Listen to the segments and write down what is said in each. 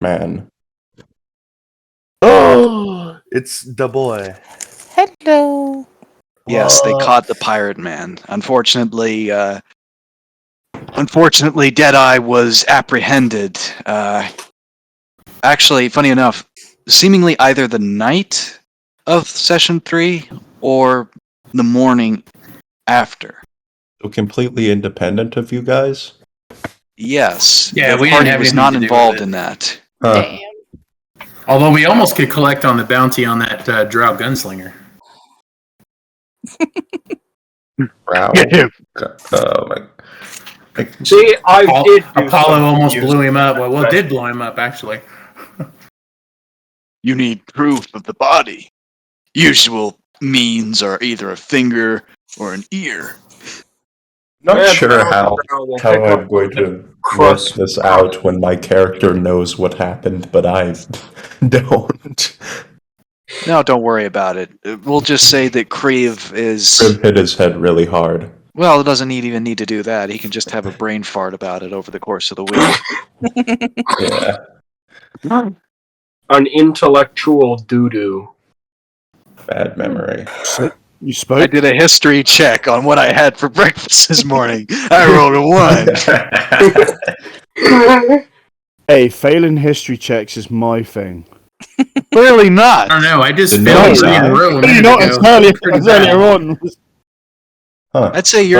Man. Oh, it's the boy. Hello. Yes, they caught the pirate man. Unfortunately, Deadeye was apprehended. Actually, funny enough, seemingly either the night of session 3 or the morning after. So completely independent of you guys? Yes. Yeah, the we didn't party have was anything not to do with involved it. in that. Damn. Although we almost could collect on the bounty on that Drow gunslinger. Wow. Oh my. See, I did do Apollo something almost useful. blew him up. Well, it did blow him up, actually. You need proof of the body. Usual means are either a finger or an ear. Not Yeah, sure how we'll pick I'm up going the to work crust. this out when my character knows what happened, but I don't. No, don't worry about it. We'll just say that Creve is... Grim hit his head really hard. Well, it doesn't even need to do that. He can just have a brain fart about it over the course of the week. Yeah, An intellectual doo-doo. bad memory. You I spoke? did a history check on what I had for breakfast this morning. I rolled a 1. Hey, failing history checks is my thing. Clearly not. I don't know. I just No, failed it's in a not. row a You're minute not ago. as earlier on. Huh. I'd say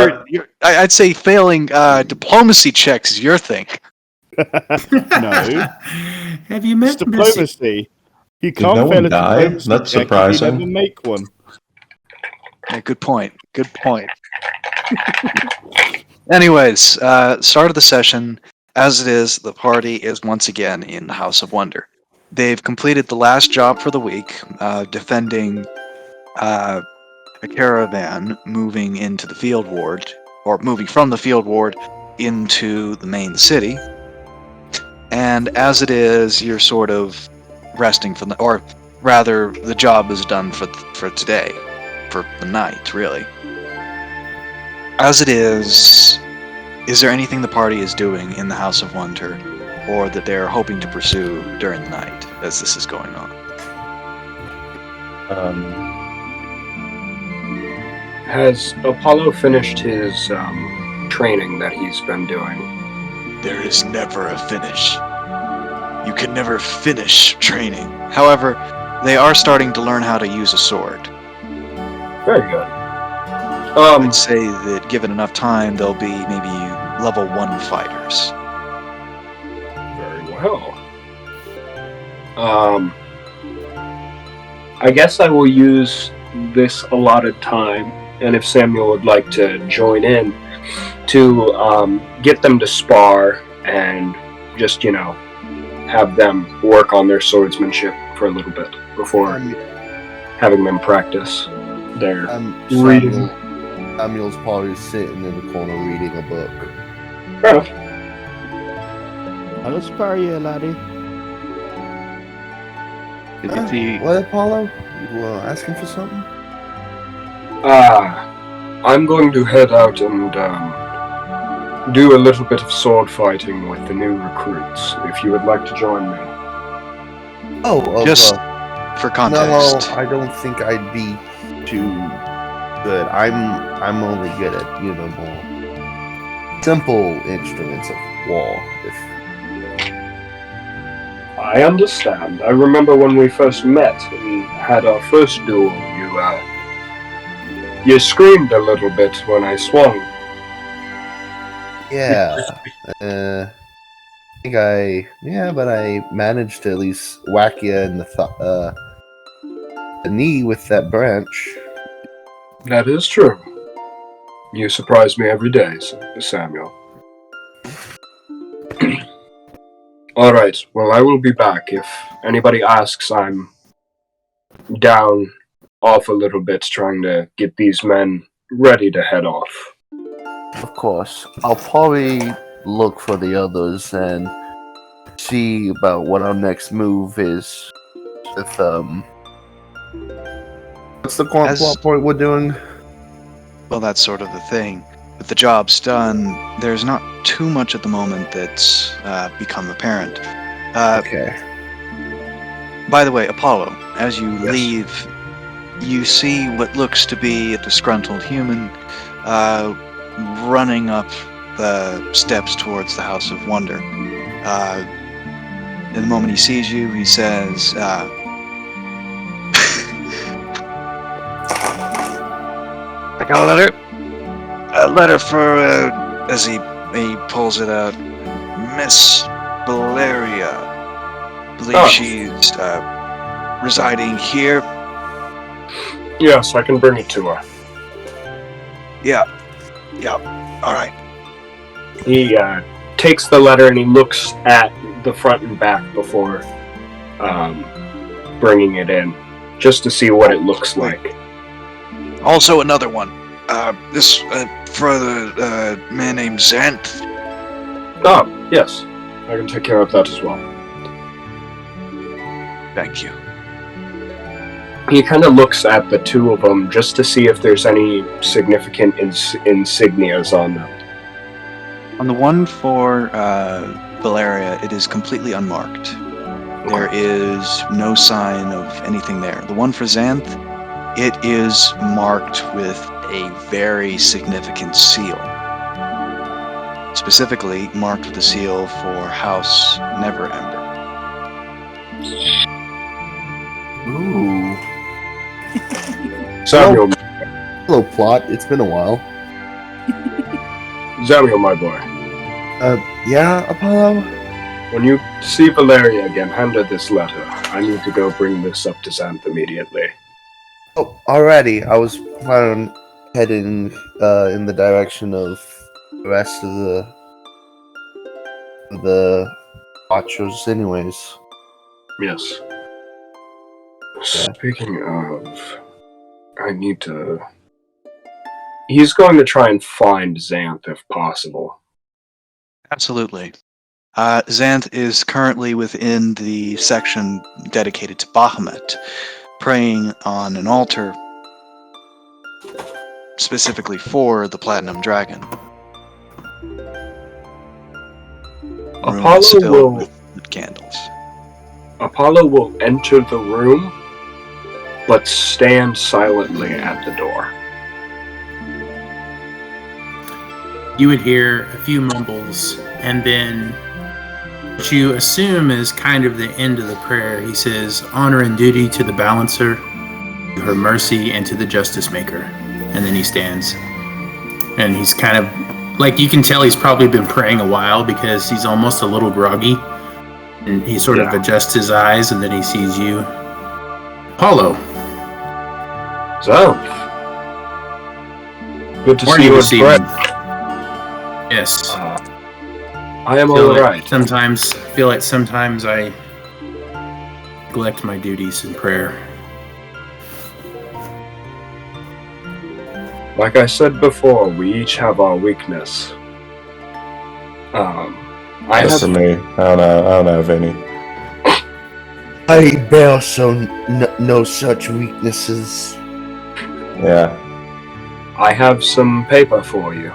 I'd say failing diplomacy checks is your thing. No, Have you it's met Missy? diplomacy. You Did can't no fail one a die? diplomacy That's check if surprising. you never make one. Yeah, good point. Good point. Anyways, start of the session. As it is, the party is once again in the House of Wonder. They've completed the last job for the week, defending a caravan moving into the field ward, or moving from the field ward into the main city. And as it is, you're sort of resting from or rather, the job is done for today, for the night, really. As it is there anything the party is doing in the House of Wonder, or that they're hoping to pursue during the night as this is going on? Has Apollo finished his training that he's been doing? There is never a finish. You can never finish training. However, they are starting to learn how to use a sword. Very good. I'd say that given enough time, they'll be maybe level 1 fighters. Very well. I guess I will use this allotted time, and if Samuel would like to join in, to get them to spar and just, have them work on their swordsmanship for a little bit before having them practice their reading. Samuel's probably sitting in the corner reading a book. Fair enough. I'll spare you, laddie. What, Apollo? You asking for something? I'm going to head out and do a little bit of sword fighting with the new recruits, if you would like to join me. Just for context. No, I don't think I'd be too good. I'm only good at, more simple instruments of war. I understand. I remember when we first met and had our first duel, you screamed a little bit when I swung. Yeah. But I managed to at least whack you in the knee with that branch. That is true. You surprise me every day, Samuel. Alright, well, I will be back. If anybody asks, I'm down off a little bit trying to get these men ready to head off. Of course. I'll probably look for the others and see about what our next move is. With, what's the plot point we're doing? Well, that's sort of the thing. With the job's done, there's not too much at the moment that's become apparent. Okay. By the way, Apollo, as you Yes. leave, you see what looks to be a disgruntled human running up the steps towards the House of Wonder. In the moment he sees you, he says, I got a letter. A letter for, as he pulls it out, Miss Valeria. I believe Oh. she's residing here. Yes, I can bring it to her. Yeah, all right. He takes the letter and he looks at the front and back before bringing it in, just to see what it looks like. Also another one. This for the man named Xanthe. Oh, yes. I can take care of that as well. Thank you. He kind of looks at the two of them just to see if there's any significant insignias on them. On the one for Valeria, it is completely unmarked. There is no sign of anything there. The one for Xanthe, it is marked with a very significant seal. Specifically marked with a seal for House Neverember. Ooh. Samuel, Hello, plot. It's been a while. Samuel, my boy. Yeah, Apollo? When you see Valeria again, hand her this letter. I need to go bring this up to Xanthe immediately. Oh, already. I was planning on heading in the direction of the rest of the Watchers anyways. Yes. Speaking of, I need to... He's going to try and find Xanthe if possible. Absolutely. Xanthe is currently within the section dedicated to Bahamut, praying on an altar specifically for the Platinum Dragon. Room Apollo is filled will... with candles. Apollo will enter the room, but stand silently at the door. You would hear a few mumbles, and then what you assume is kind of the end of the prayer. He says, honor and duty to the balancer, to her mercy, and to the justice maker. And then he stands. And he's kind of, like, you can tell he's probably been praying a while because he's almost a little groggy. And he sort of adjusts his eyes, and then he sees you. Apollo. Xanthe. Good to see Morning you this in evening. Brett. Yes. I am alright. Feel like sometimes I neglect my duties in prayer. Like I said before, we each have our weakness. As for me, I don't have any. I bear no such weaknesses. Yeah. I have some paper for you,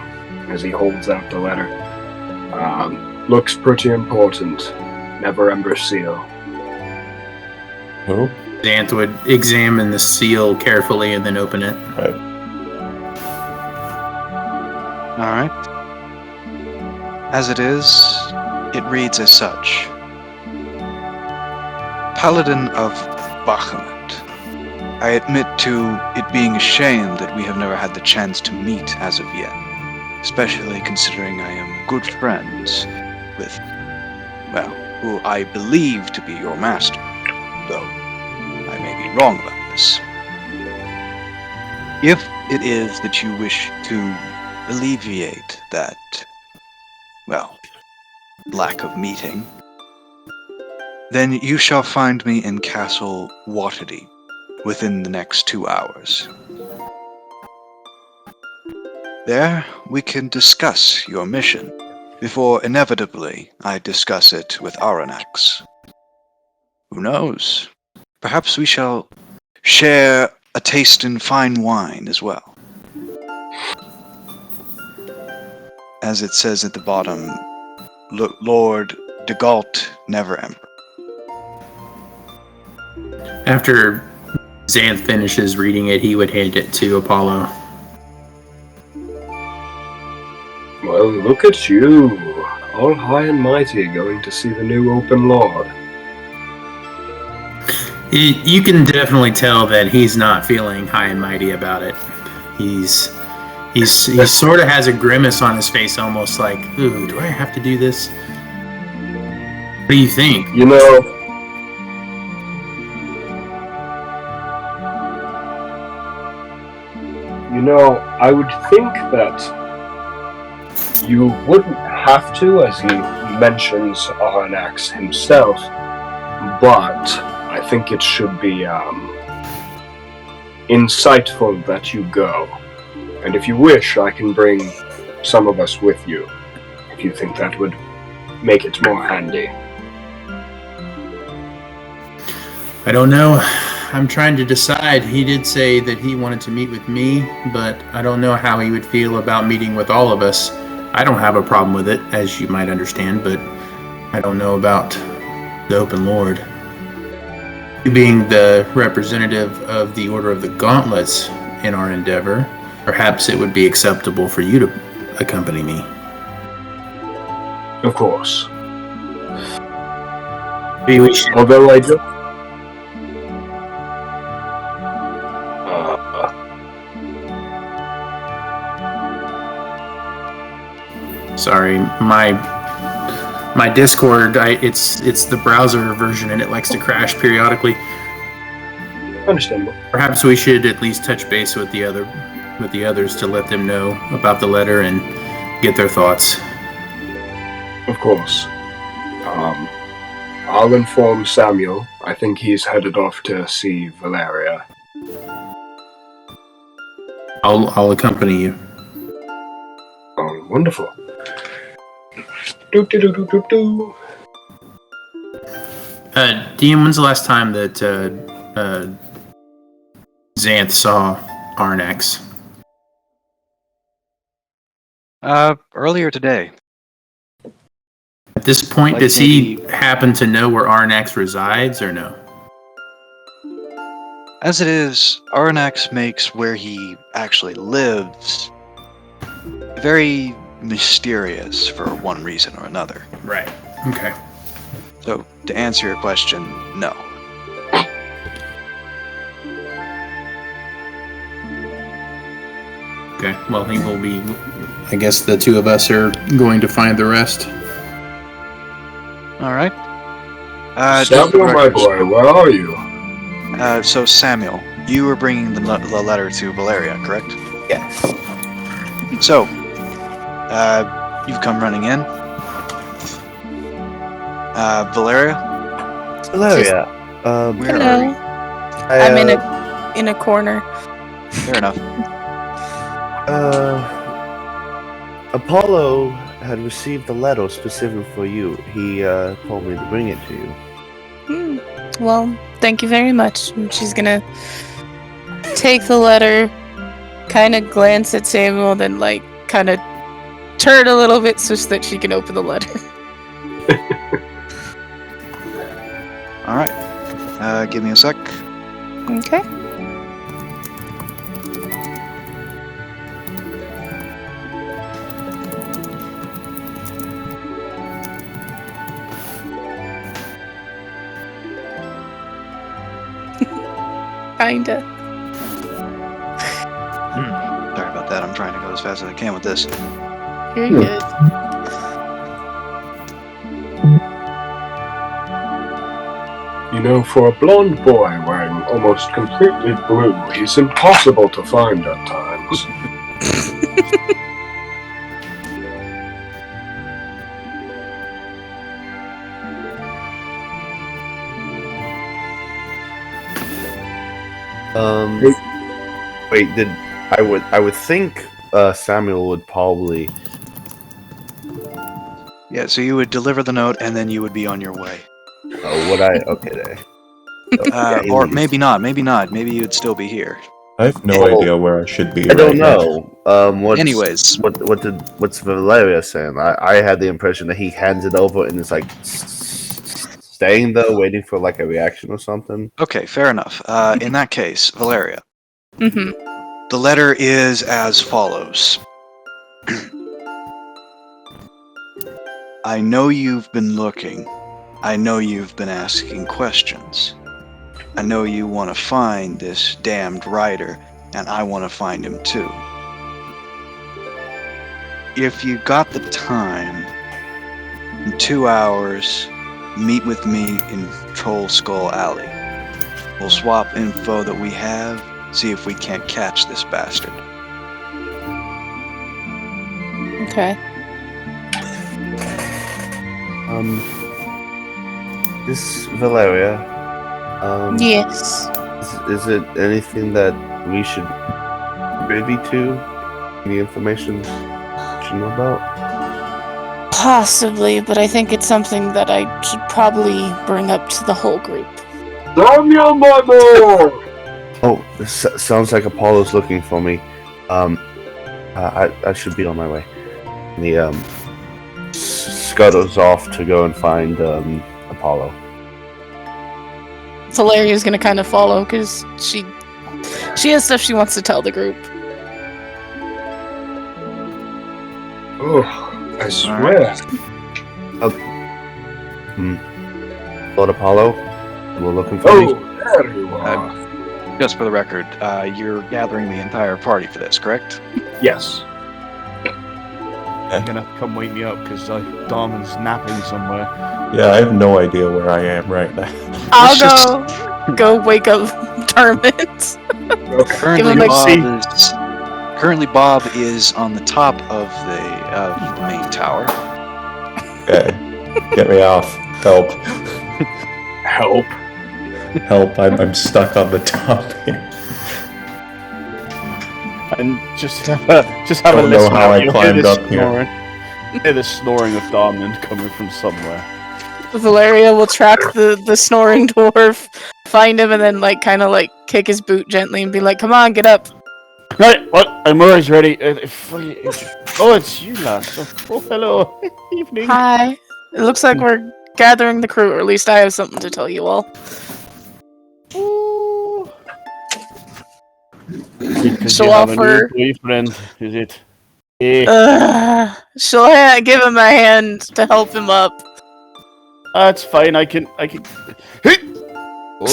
as he holds out the letter. Looks pretty important. Neverember seal. Who? Xanthe would examine the seal carefully and then open it. Right. Alright. As it is, it reads as such. Paladin of Bahamut, I admit to it being a shame that we have never had the chance to meet as of yet, especially considering I am good friends with, well, who I believe to be your master, though I may be wrong about this. If it is that you wish to alleviate that, well, lack of meeting, then you shall find me in Castle Waterdeep within the next 2 hours. There, we can discuss your mission, before inevitably I discuss it with Aranax. Who knows? Perhaps we shall share a taste in fine wine as well. As it says at the bottom, Lord Ygorl Neverember. After Xanthe finishes reading it, he would hand it to Apollo. Well, look at you, all high and mighty, going to see the new open lord. You can definitely tell that he's not feeling high and mighty about it. He sort of has a grimace on his face, almost like, "Ooh, do I have to do this?" What do you think? You know, I would think that you wouldn't have to, as he mentions Arnax himself, but I think it should be insightful that you go. And if you wish, I can bring some of us with you, if you think that would make it more handy. I don't know. I'm trying to decide. He did say that he wanted to meet with me, but I don't know how he would feel about meeting with all of us. I don't have a problem with it, as you might understand, but I don't know about the Open Lord. You being the representative of the Order of the Gauntlets in our endeavor, perhaps it would be acceptable for you to accompany me. Of course. Maybe we should. Although I do... Sorry, my Discord, it's the browser version and it likes to crash periodically. Understandable. Perhaps we should at least touch base with the others to let them know about the letter and get their thoughts. Of course. I'll inform Samuel. I think he's headed off to see Valeria. I'll accompany you. Oh, wonderful. Do. DM, when's the last time that Xanthe saw Arnax? Earlier today. At this point, Like does maybe- he happen to know where Arnax resides, or no? As it is, Arnax makes where he actually lives very mysterious for one reason or another. Right. Okay. So, to answer your question, no. Okay. Well, he will be. I guess the two of us are going to find the rest. Alright. Samuel, my boy, where are you? So, Samuel, you were bringing the letter to Valeria, correct? Yes. So, you've come running in. Valeria, Valeria. where Hello. are you? I'm in a corner. Fair enough. Apollo had received a letter specifically for you. He told me to bring it to you. Well, thank you very much. And she's gonna take the letter, kind of glance at Samuel, then kind of turn a little bit so that she can open the letter. Alright. Give me a sec. Okay. Kinda. Sorry about that. I'm trying to go as fast as I can with this. You're good. You know, for a blonde boy wearing almost completely blue, he's impossible to find at times. Wait, I would think Samuel would probably. Yeah, so you would deliver the note and then you would be on your way. Oh, would I? Okay, there. Or maybe not, maybe not. Maybe you'd still be here. I have no Oh, idea where I should be. I don't right now. know. Anyways. What's Valeria saying? I had the impression that he hands it over and it's like. staying though, waiting for like a reaction or something. Okay, fair enough. In that case, Valeria, Mm-hmm. the letter is as follows. I know you've been looking. I know you've been asking questions. I know you want to find this damned writer, and I want to find him too. If you got the time, in 2 hours, meet with me in Troll Skull Alley. We'll swap info that we have, see if we can't catch this bastard. Okay. This Valeria. Yes. Is it anything that we should privy to? Any information we should know about? Possibly, but I think it's something that I should probably bring up to the whole group. Samuel, my boy! Oh, this sounds like Apollo's looking for me. I should be on my way. And he scuttles off to go and find Apollo. Valeria's gonna kind of follow because she has stuff she wants to tell the group. Oh, I swear. Lord Apollo, we're looking for Oh, you. there you are. Just for the record, you're gathering the entire party for this, correct? Yes. You're gonna have to come wake me up because Darmund's napping somewhere. Yeah, I have no idea where I am right now. I'll Let's go wake up Darmund. Okay. Currently, Bob is on the top of the main tower. Okay, get me off. Help. Help. Help, I'm stuck on the top here. And just have a Don't know listen how out. I You'll climbed hear the up here. snoring. Hear the snoring of Darmund coming from somewhere. Valeria will track the snoring dwarf, find him, and then kind of kick his boot gently and be like, "Come on, get up." Right, what? I'm always ready. Oh, it's you, lass. Oh, hello. Evening. Hi. It looks like we're gathering the crew, or at least I have something to tell you all. Oh. Because She'll you have a offer- new boyfriend, is it? She'll give him a hand to help him up. That's fine. I can. Oh,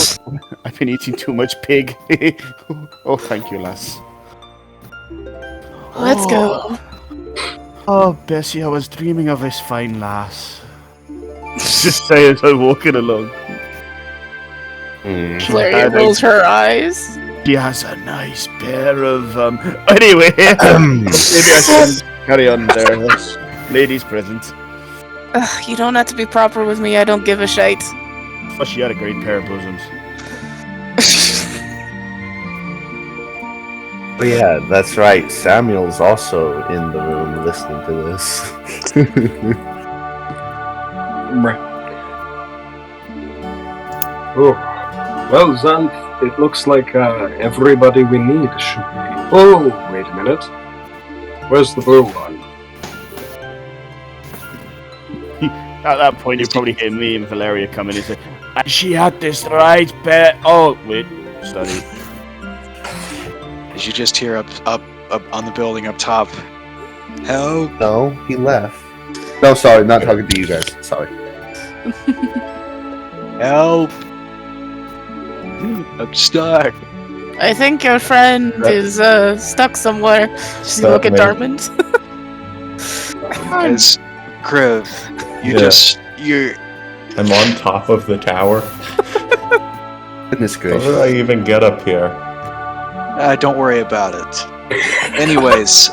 I've been eating too much pig. Oh, thank you, lass. Let's go. Oh, Bessie, I was dreaming of this fine lass. Just say as I'm walking along. Valeria rolls her eyes. She has a nice pair of Anyway, maybe I should carry on there. That's ladies' present. You don't have to be proper with me. I don't give a shite. Oh, she had a great pair of bosoms. Oh yeah, that's right. Samuel's also in the room listening to this. Oh, well, Xanthe, it looks like everybody we need should be. Oh, wait a minute. Where's the blue one? At that point, you probably hear me and Valeria come in and say, "And she had this right pair." Oh, wait, sorry. As you just hear up on the building up top, help! No, he left. No, sorry, not talking to you guys. Sorry. Help! I'm stuck. I think your friend is stuck somewhere. Just look at me. Darmund. As Kriv, you're I'm on top of the tower. Goodness How gracious. did I even get up here? don't worry about it. Anyways,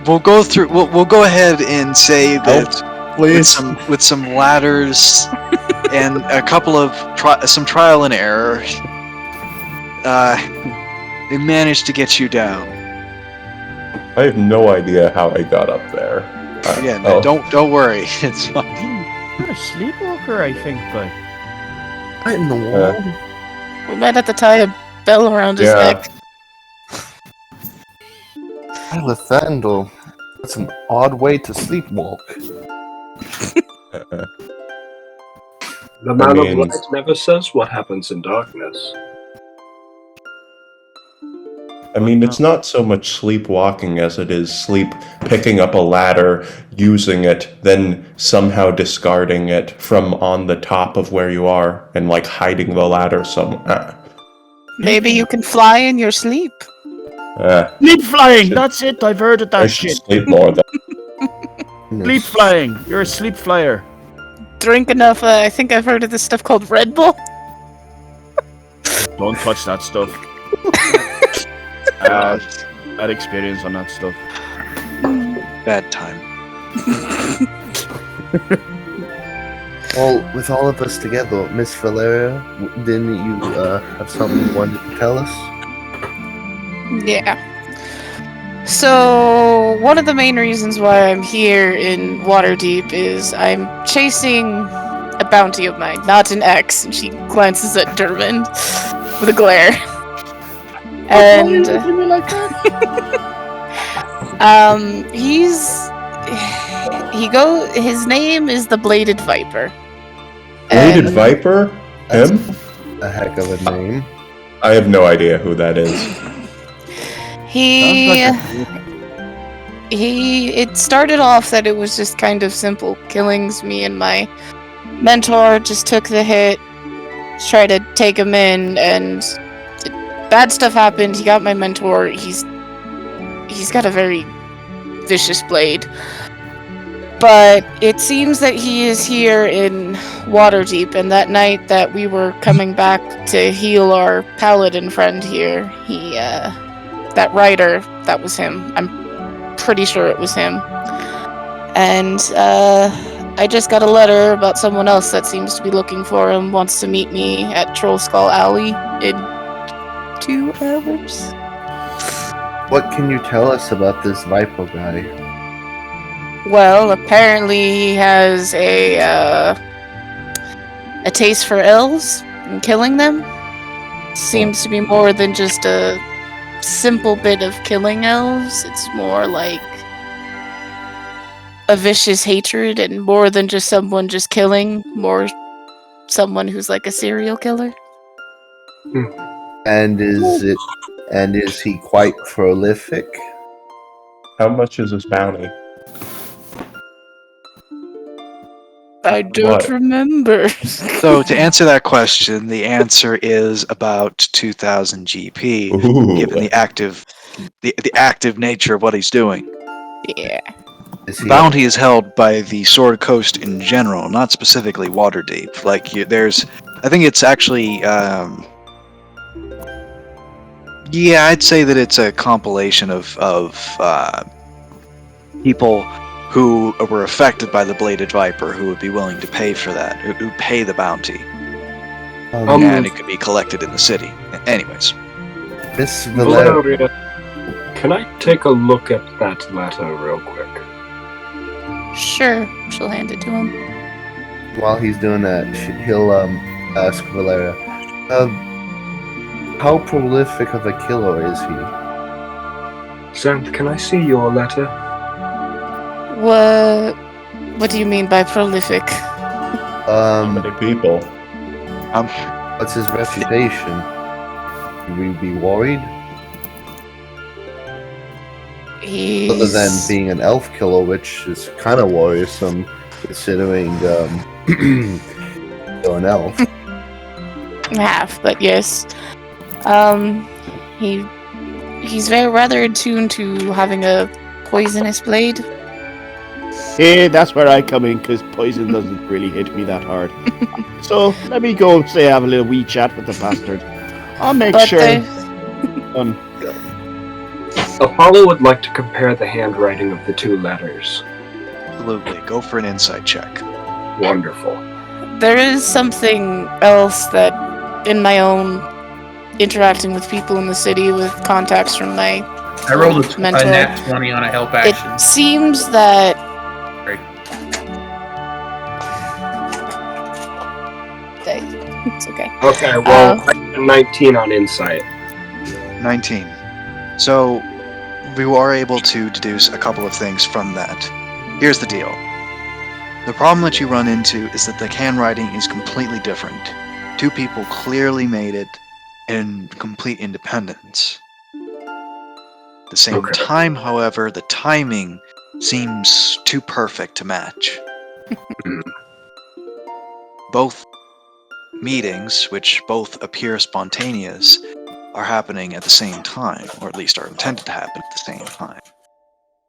we'll go through. We'll go ahead and say that with some ladders and a couple of some trial and error, they managed to get you down. I have no idea how I got up there. Yeah, no, don't worry. It's fine. You're a sleepwalker, I think, but What in the wall? We might have to tie a bell around his Yeah. neck. Nathaniel, that's an odd way to sleepwalk. The man mean- of light never says what happens in darkness. I mean, it's not so much sleepwalking as it is sleep picking up a ladder, using it, then somehow discarding it from on the top of where you are, and like hiding the ladder somewhere. Maybe you can fly in your sleep. Sleep flying! That's it, I've heard of I that should shit. sleep more than. Sleep flying! You're a sleep flyer. Drink enough, I think I've heard of this stuff called Red Bull. Don't touch that stuff. Bad experience on that stuff. Bad time. Well, with all of us together, Miss Valeria, didn't you have something you wanted to tell us? Yeah. So, one of the main reasons why I'm here in Waterdeep is I'm chasing a bounty of mine, not an ex. And she glances at Darmund with a glare. And his name is the Bladed Viper. Bladed And Viper? Him? A heck of a name. I have no idea who that is. It started off that it was just kind of simple killings. Me and my mentor just took the hit, tried to take him in, and bad stuff happened. He got my mentor. He's got a very vicious blade. But it seems that he is here in Waterdeep, and that night that we were coming back to heal our paladin friend here, that rider, that was him. I'm pretty sure it was him. And I just got a letter about someone else that seems to be looking for him, wants to meet me at Troll Skull Alley in 2 hours. What can you tell us about this Viper guy? Well, apparently he has a taste for elves and killing them. Seems to be more than just a simple bit of killing elves. It's more like a vicious hatred, and more than just someone just killing, more someone who's like a serial killer. And is he quite prolific? How much is his bounty? I don't What? remember. So to answer that question, the answer is about 2,000 GP, Ooh. given the active nature of what he's doing. Yeah. Is he Bounty is held by the Sword Coast in general, not specifically Waterdeep. Like, I think it's actually, yeah, I'd say that it's a compilation of people who were affected by the Bladed Viper, who would be willing to pay for that, who pay the bounty, and it could be collected in the city. Anyways, Miss Valeria? Valeria, can I take a look at that letter real quick? Sure. She'll hand it to him. While he's doing that, he'll ask Valeria, how prolific of a killer is he? Xanthe, can I see your letter? What do you mean by prolific? How many people? What's his reputation? Would we be worried? He's... Other than being an elf killer, which is kind of worrisome, considering you're an elf. half, but yes. He's rather attuned to having a poisonous blade. Hey, that's where I come in, because poison doesn't really hit me that hard. So, let me go say have a little wee chat with the bastard. I'll make But sure... Apollo would like to compare the handwriting of the 2 letters. absolutely, go for an insight check. Wonderful. there is something else that, in my own interacting with people in the city with contacts from my I rolled a mentor, nat 20 on a help action. it seems that Right. it's okay. Okay, well, I got a 19 on insight. 19. So, we are able to deduce a couple of things from that. Here's the deal. The problem that you run into is that the handwriting is completely different. Two people clearly made it in complete independence. At the same Okay. time, however, the timing seems too perfect to match. Both meetings, which both appear spontaneous, are happening at the same time, or at least are intended to happen at the same time.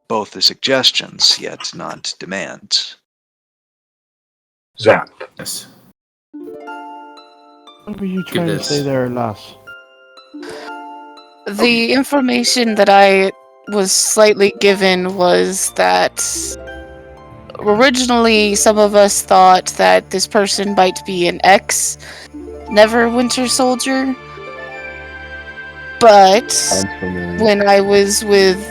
Both are suggestions, yet not demands. Xanthe. Yes. What were you trying to say there, lass? The information that I was slightly given was that originally some of us thought that this person might be an ex-Neverwinter soldier, but Sounds familiar. when I was with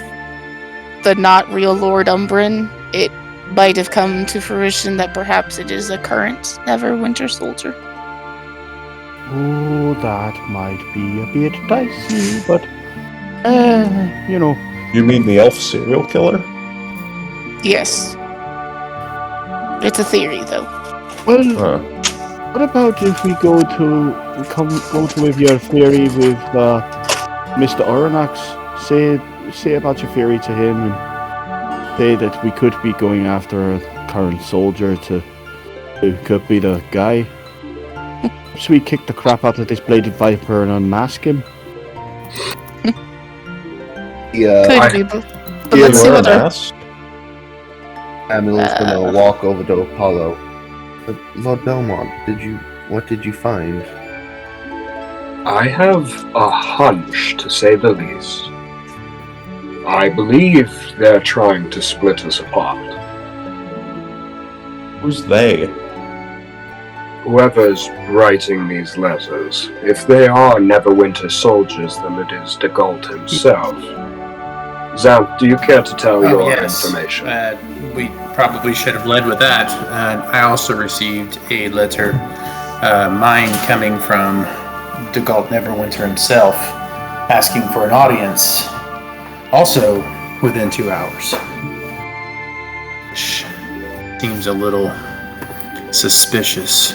the not real Lord Umbren, it might have come to fruition that perhaps it is a current Neverwinter soldier. Oh, that might be a bit dicey, but, you know. You mean the elf serial killer? Yes. It's a theory, though. Well, Huh. what about if we go to with your theory with Mr. Oronax? Say about your theory to him and say that we could be going after a current soldier who could be the guy. So we kick the crap out of this bladed viper and unmask him. Could be, but He let's see wear a what our... mask? Amil's gonna walk over to Apollo. Lord Belmont, what did you find? I have a hunch, to say the least. I believe they're trying to split us apart. Who's they? Whoever's writing these letters, if they are Neverwinter soldiers, then it is Ygorl himself. Xanthe, do you care to tell your information? We probably should have led with that. I also received a letter, mine coming from Ygorl Neverwinter himself, asking for an audience, also within 2 hours. Which seems a little suspicious.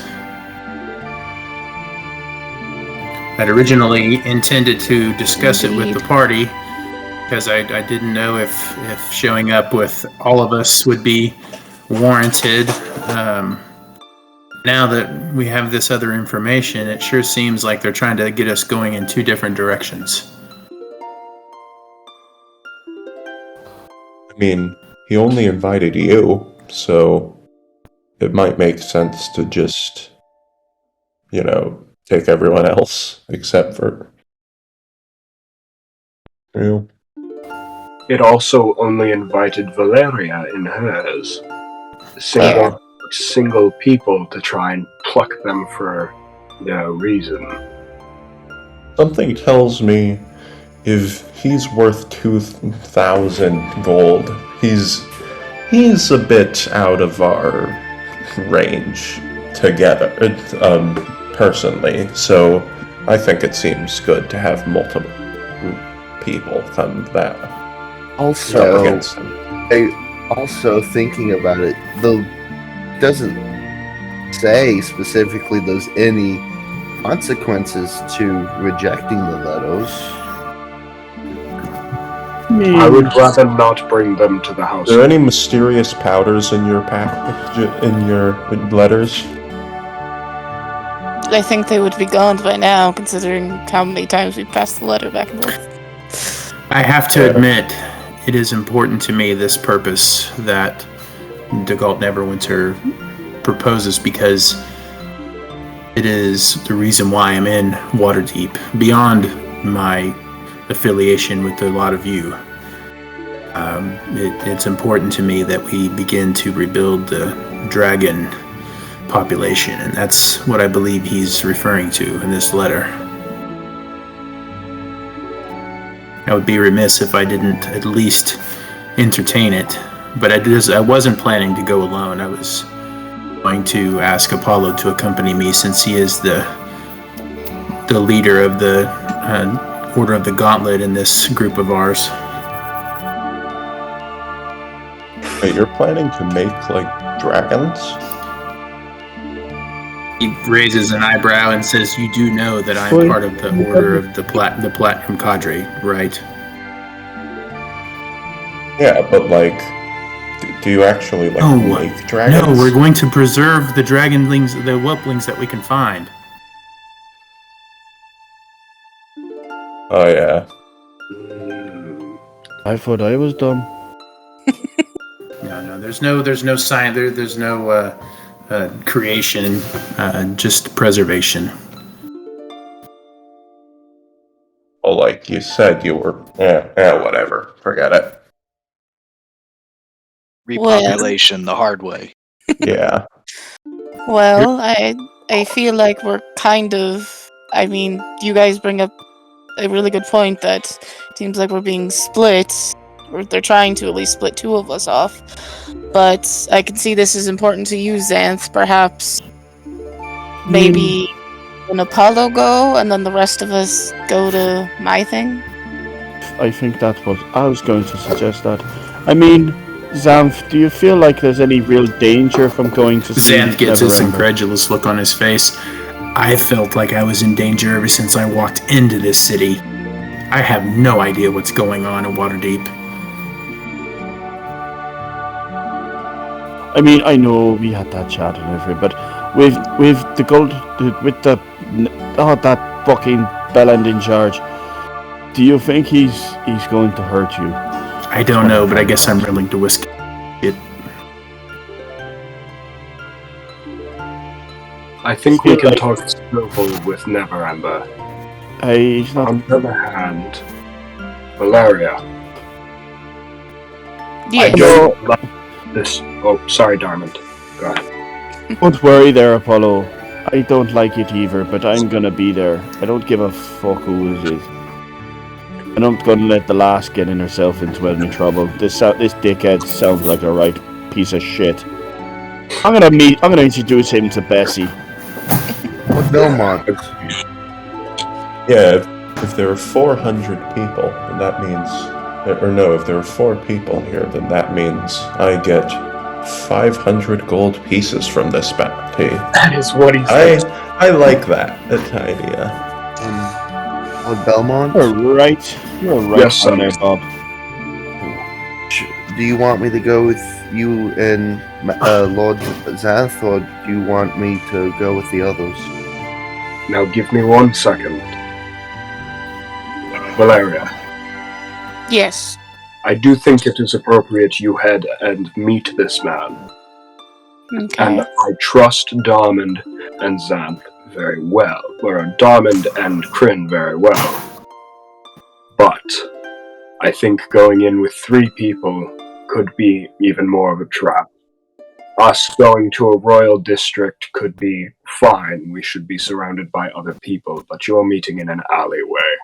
I'd originally intended to discuss it with the party, because I didn't know if showing up with all of us would be warranted. Now that we have this other information, it sure seems like they're trying to get us going in 2 different directions. I mean, he only invited you, so it might make sense to just, take everyone else except for you. It also only invited Valeria in hers. Single people to try and pluck them for no reason. Something tells me if he's worth 2,000 gold, he's a bit out of our range together, personally. So I think it seems good to have multiple people come up against him. Also thinking about it, though, doesn't say specifically there's any consequences to rejecting the letters. I would rather not bring them to the house. Are there any mysterious powders in your in your letters? I think they would be gone by now, considering how many times we passed the letter back and forth. I have to admit, it is important to me, this purpose that Ygorl Neverwinter proposes, because it is the reason why I'm in Waterdeep, beyond my affiliation with a lot of you. It's important to me that we begin to rebuild the dragon population, and that's what I believe he's referring to in this letter. I would be remiss if I didn't at least entertain it, but I wasn't planning to go alone. I was going to ask Apollo to accompany me, since he is the leader of the Order of the Gauntlet in this group of ours. Wait, you're planning to make, dragons? He raises an eyebrow and says, "You do know that I'm Wait. part of the Order of the Platinum Cadre, right?" Yeah, but like, do you actually like Oh, make dragons? No, we're going to preserve the dragonlings, the whelplings that we can find. Oh yeah. I thought I was dumb. No, there's no science, there's no creation, just preservation. Well, like you said, you were. Whatever. Forget it. Repopulation the hard way. Yeah. Well, I feel like we're kind of. I mean, you guys bring up a really good point that it seems like we're being split, or they're trying to at least split two of us off. But I can see this is important to you, Xanthe. Perhaps maybe when Apollo go, and then the rest of us go to my thing. I think that's what I was going to suggest. That. I mean, Xanthe, do you feel like there's any real danger from going to see Xanthe gets this Neverember? incredulous look on his face. I felt like I was in danger ever since I walked into this city. I have no idea what's going on in Waterdeep. I mean, I know we had that chat and everything, but with the gold, with that fucking bellend in charge, do you think he's going to hurt you? I don't know, but I guess I'm willing to risk it. I think we can talk civil with Neverember. He's not. On the other hand, Valeria, Yes. I don't like this. Oh, sorry, Darmund. Go ahead. Don't worry there, Apollo. I don't like it either, but I'm gonna be there. I don't give a fuck who it is. I'm not gonna let the last get in herself into any trouble. This dickhead sounds like a right piece of shit. I'm gonna introduce him to Bessie. What Belmont? Yeah. If there are 400 people, then that means, or no, if there are 4 people here, then that means I get 500 gold pieces from this bounty. That is what he said. I like that idea. Lord Belmont? You're right. You're right Yes, on there, sir. Bob. Do you want me to go with you and Lord Xanthe, or do you want me to go with the others? Now give me 1 second. Valeria, Yes. I do think it is appropriate you head and meet this man. Okay. And I trust Darmund and Xanthe very well. Or Darmund and Kryn very well. But I think going in with 3 people could be even more of a trap. Us going to a royal district could be fine. We should be surrounded by other people, but you're meeting in an alleyway.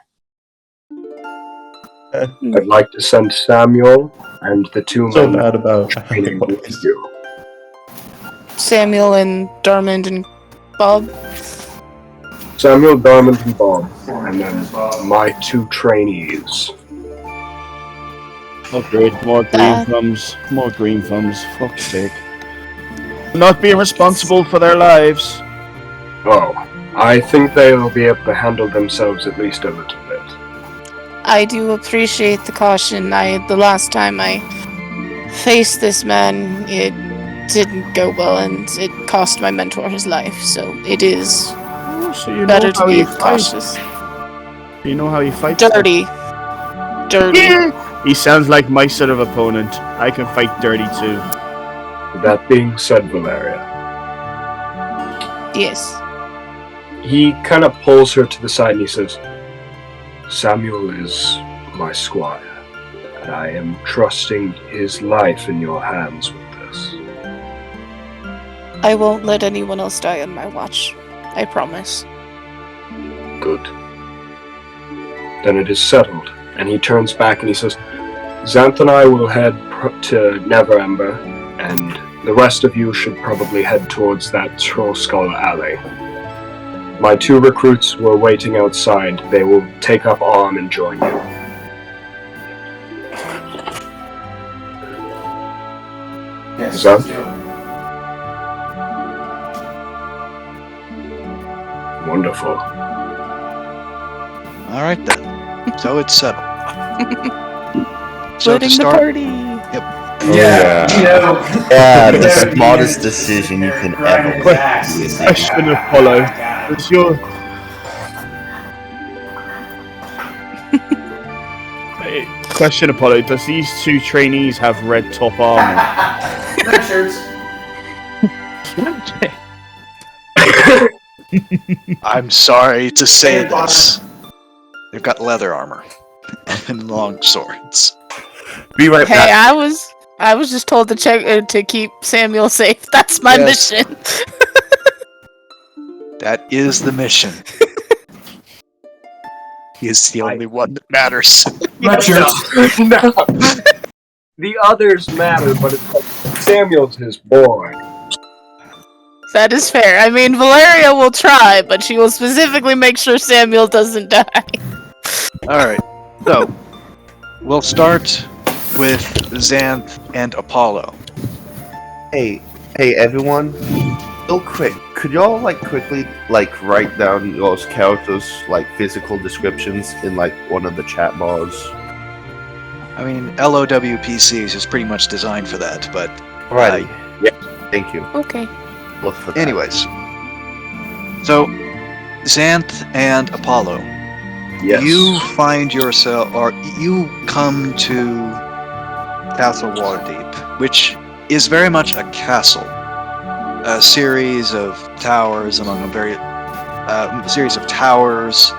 I'd like to send Samuel and the 2 So men mad about training with you. Samuel and Darmund and Bob. Samuel, Darmund, and Bob, and then my 2 trainees. Oh great, more green thumbs. More green thumbs. Fuck's sake. Not being responsible for their lives. Oh, I think they will be able to handle themselves at least a little bit. I do appreciate the caution. The last time I faced this man, it didn't go well, and it cost my mentor his life. So it is Oh, so you better know to how be he fights. cautious. You know how he fights. Dirty. He sounds like my sort of opponent. I can fight dirty too. That being said, Valeria, Yes. he kind of pulls her to the side and he says, Samuel is my squire, and I am trusting his life in your hands with this. I won't let anyone else die on my watch. I promise. Good. Then it is settled. And he turns back and he says, Xanthe and I will head to Neverember, and the rest of you should probably head towards that Troll Skull Alley. My 2 recruits were waiting outside. They will take up arm and join you. Yes. Xanthe? Wonderful. All right then. So it's settled. So to Splitting the start, party. Oh, yeah. Yeah, the smartest decision you can ever make. Question, Apollo. Does your question, Apollo? Does these two trainees have red top armor? Red shirts. I'm sorry to say this. They've got leather armor and long swords. Be right Hey, back. I was just told to check to keep Samuel safe. That's my Yes. mission. That is the mission. He is the only one that matters. Red shirts. No. The others matter, but it's like Samuel's his boy. That is fair. I mean, Valeria will try, but she will specifically make sure Samuel doesn't die. Alright, so we'll start with Xanthe and Apollo. Hey, everyone. Real quick, could y'all quickly write down y'all's characters' physical descriptions in one of the chat bars? I mean, LOWPCs is pretty much designed for that, but Right. Yeah. Thank you. Okay. Look for that. anyways. So, Xanthe and Apollo, Yes. you find yourself, or you come to Castle Waterdeep, which is very much a castle. A series of towers among a series of towers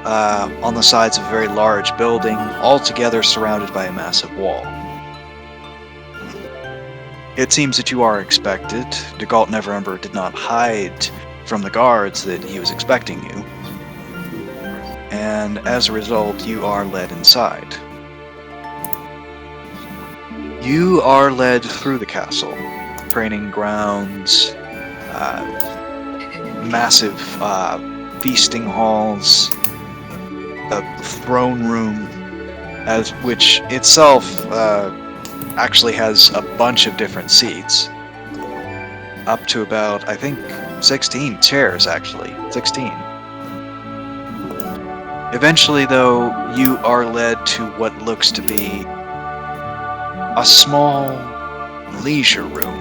on the sides of a very large building, all together surrounded by a massive wall. It seems that you are expected. Ygorl and Voranatar did not hide from the guards that he was expecting you. And as a result, you are led inside. You are led through the castle. Training grounds, massive feasting halls, a throne room, which itself actually has a bunch of different seats. Up to about, I think, 16 chairs, actually. 16. Eventually, though, you are led to what looks to be a small leisure room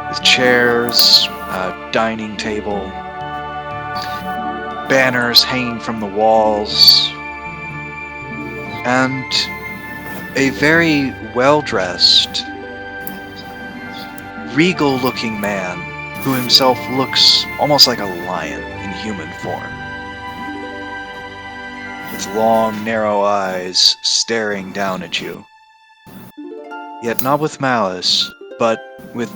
with chairs, a dining table, banners hanging from the walls, and a very well-dressed, regal-looking man who himself looks almost like a lion in human form, with long, narrow eyes staring down at you. Yet not with malice, but with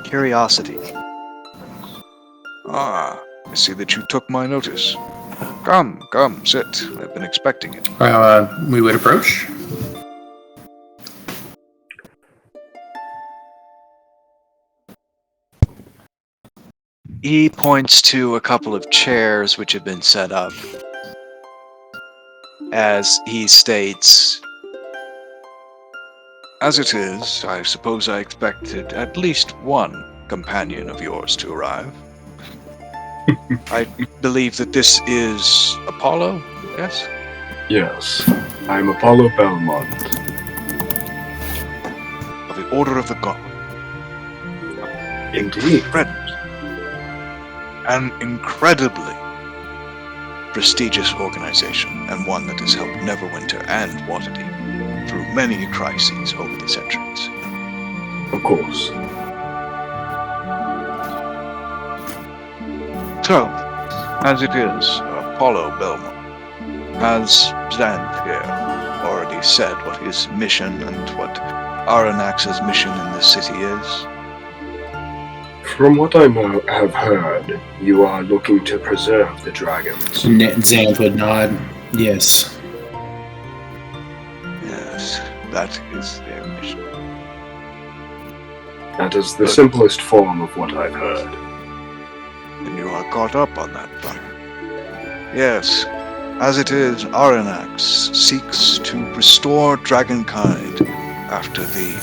curiosity. Ah, I see that you took my notice. Come, sit. I've been expecting it. We would approach. He points to a couple of chairs which have been set up. As he states, "As it is, I suppose I expected at least one companion of yours to arrive. I believe that this is Apollo, yes? Yes. I'm Apollo Belmont. Of the Order of the God. Indeed. An incredibly prestigious organization, and one that has helped Neverwinter and Waterdeep through many crises over the centuries. Of course. So, as it is, Apollo Belmont, has Xanthe here already said what his mission and what Aranax's mission in this city is? From what I have heard, you are looking to preserve the dragons. Xanthe would nod. Yes. Yes, that is their mission. That is the simplest form of what I've heard. And you are caught up on that front. Yes, as it is, Aranax seeks to restore dragonkind after the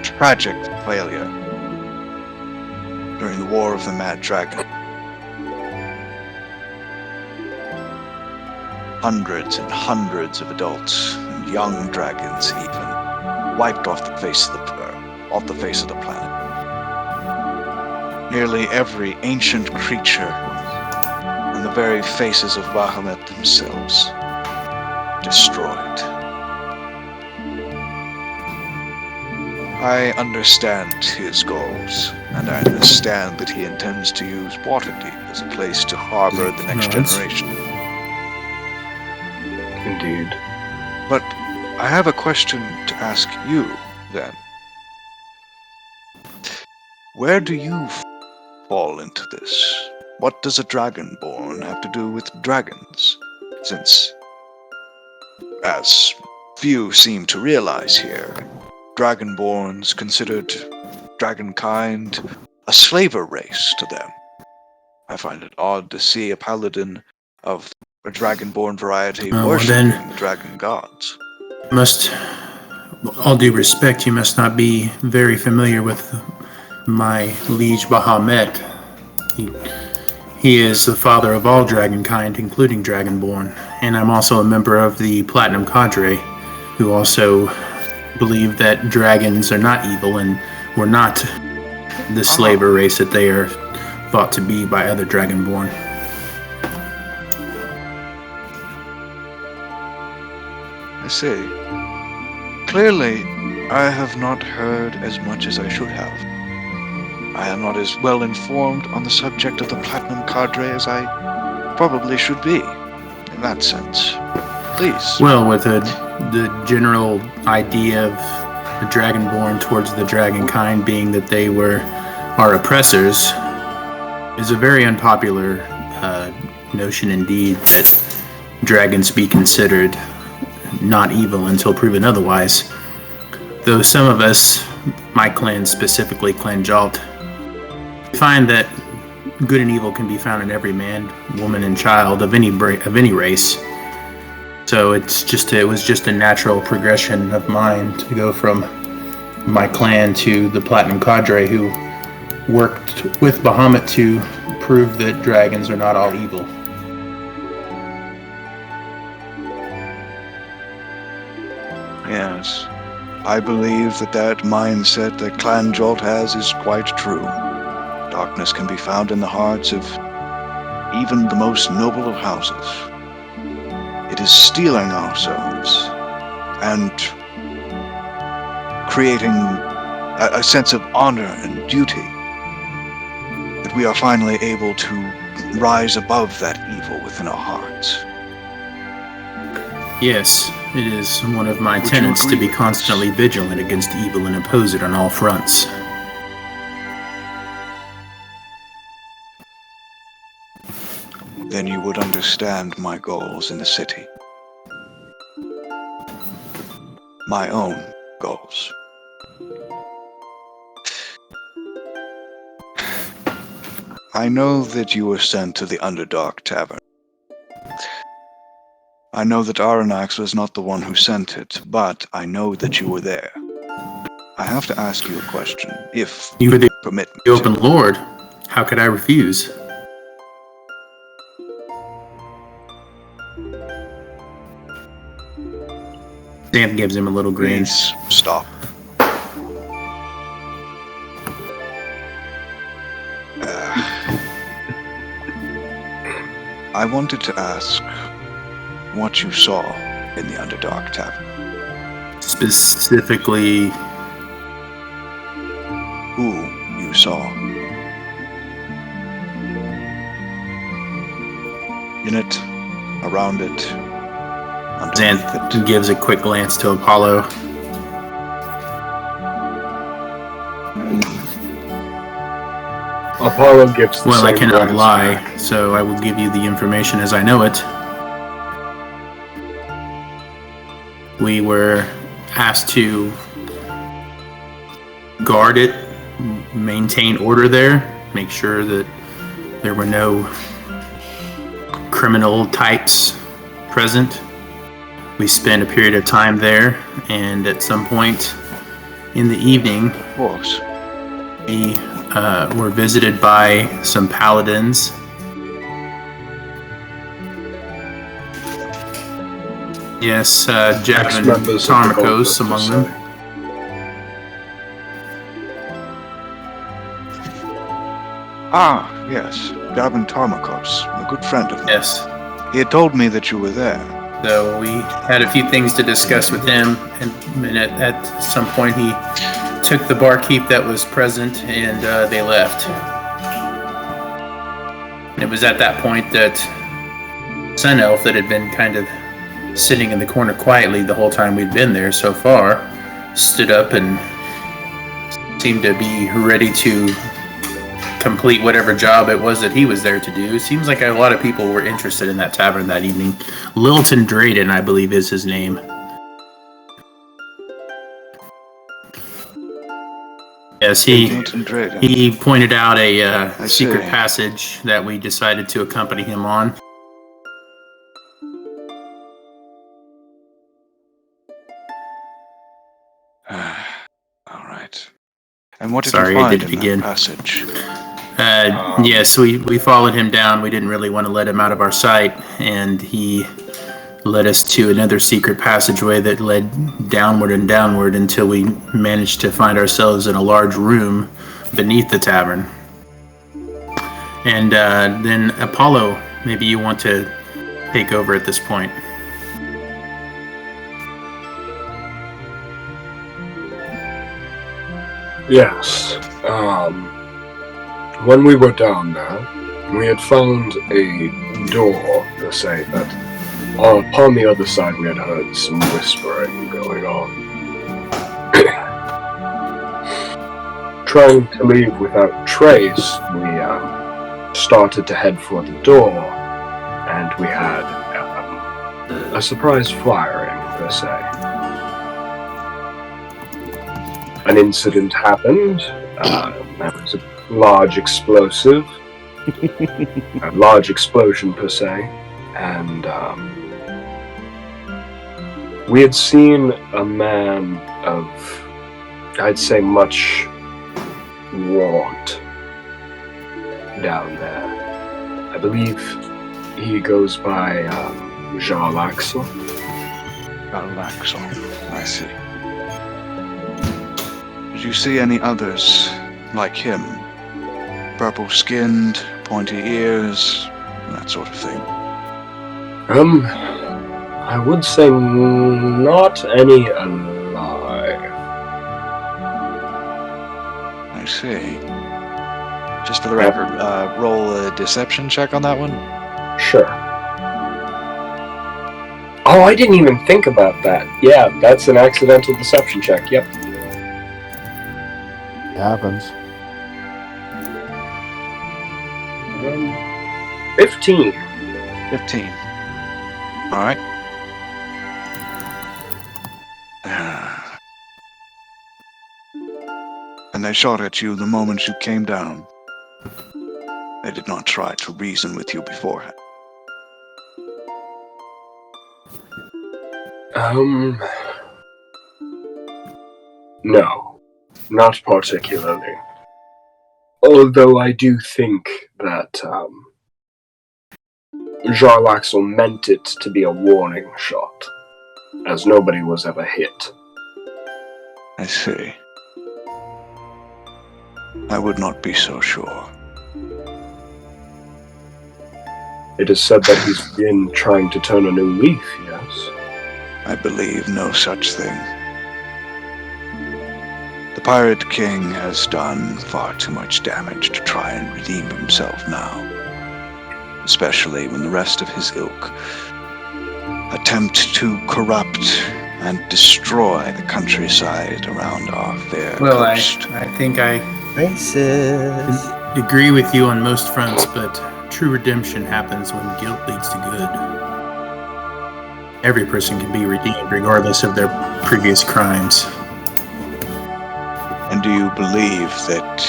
tragic failure during the War of the Mad Dragon. Hundreds and hundreds of adults and young dragons even wiped off the face of the planet. Nearly every ancient creature and the very faces of Bahamut themselves destroyed. I understand his goals, and I understand that he intends to use Waterdeep as a place to harbor the next generation. Indeed. But I have a question to ask you, then. Where do you fall into this? What does a dragonborn have to do with dragons? Since, as few seem to realize here, dragonborns considered dragonkind a slaver race to them. I find it odd to see a paladin of a dragonborn variety worshipping the dragon gods. All due respect, you must not be very familiar with my liege Bahamut. He is the father of all dragonkind, including dragonborn, and I'm also a member of the Platinum Cadre, who also believe that dragons are not evil and were not the slaver race that they are thought to be by other dragonborn. I see. Clearly, I have not heard as much as I should have. I am not as well informed on the subject of the Platinum Cadre as I probably should be, in that sense. Please. Well, with the general idea of the dragonborn towards the dragonkind being that they were our oppressors, is a very unpopular notion indeed that dragons be considered not evil until proven otherwise. Though some of us, my clan specifically, Clan Jalt, find that good and evil can be found in every man, woman, and child of any race. So it was just a natural progression of mine to go from my clan to the Platinum Cadre, who worked with Bahamut to prove that dragons are not all evil. Yes, I believe that mindset that Clan Jolt has is quite true. Darkness can be found in the hearts of even the most noble of houses. It is stealing our souls and creating a sense of honor and duty that we are finally able to rise above that evil within our hearts. Yes, it is one of my tenets to be constantly vigilant against evil and oppose it on all fronts. Then you would understand my goals in the city. My own goals. I know that you were sent to the Underdark Tavern. I know that Aranax was not the one who sent it, but I know that you were there. I have to ask you a question, if You were the permit me open lord. How could I refuse? Xanthe gives him a little grin. Please stop. I wanted to ask what you saw in the Underdark Tavern. Specifically, Who you saw. In it, around it, underneath Xanthe it. gives a quick glance to Apollo. Apollo gives the Well, I same cannot glance lie, back. so I will give you the information as I know it. We were asked to guard it, maintain order there, make sure that there were no criminal types present. We spent a period of time there, and at some point in the evening, Of course. we were visited by some paladins Yes, Jav and Ex-members of the Tarmakos Goldberg among them. Society. Ah, yes, Darmund Tarmakos, a good friend of mine. Yes. He had told me that you were there. So we had a few things to discuss with him, and at some point he took the barkeep that was present, and they left. And it was at that point that Sun Elf, that had been kind of sitting in the corner quietly the whole time we'd been there so far, stood up and seemed to be ready to complete whatever job it was that he was there to do. It seems like a lot of people were interested in that tavern that evening. Lilton Drayden, I believe, is his name. Yes, Lilton Drayden. he pointed out a secret see. passage that we decided to accompany him on. All right. And what did Sorry, you I find did it in again. that passage? Yes, we followed him down. We didn't really want to let him out of our sight, and he led us to another secret passageway that led downward and downward until we managed to find ourselves in a large room beneath the tavern. And then Apollo, maybe you want to take over at this point. Yes. When we were down there, we had found a door, to say that upon the other side we had heard some whispering going on. Trying to leave without trace, we started to head for the door, and we had a surprise firing, per se. An incident happened. That was a large explosive, a large explosion per se, and we had seen a man of, I'd say, much want down there. I believe he goes by Jarlaxle. Jarlaxle, I see. Did you see any others like him? Purple-skinned, pointy ears, that sort of thing. I would say not any alive. I see. Just for the record, roll a deception check on that one. Sure. Oh, I didn't even think about that. Yeah, that's an accidental deception check. Yep. It happens. 15. 15. All right. And they shot at you the moment you came down. They did not try to reason with you beforehand. No, not particularly. Although I do think that Jarlaxle meant it to be a warning shot, as nobody was ever hit. I see. I would not be so sure. It is said that he's been trying to turn a new leaf, yes? I believe no such thing. The Pirate King has done far too much damage to try and redeem himself now. Especially when the rest of his ilk attempt to corrupt and destroy the countryside around our fair coast. I think I Racist. agree with you on most fronts, but true redemption happens when guilt leads to good. Every person can be redeemed regardless of their previous crimes. And do you believe that...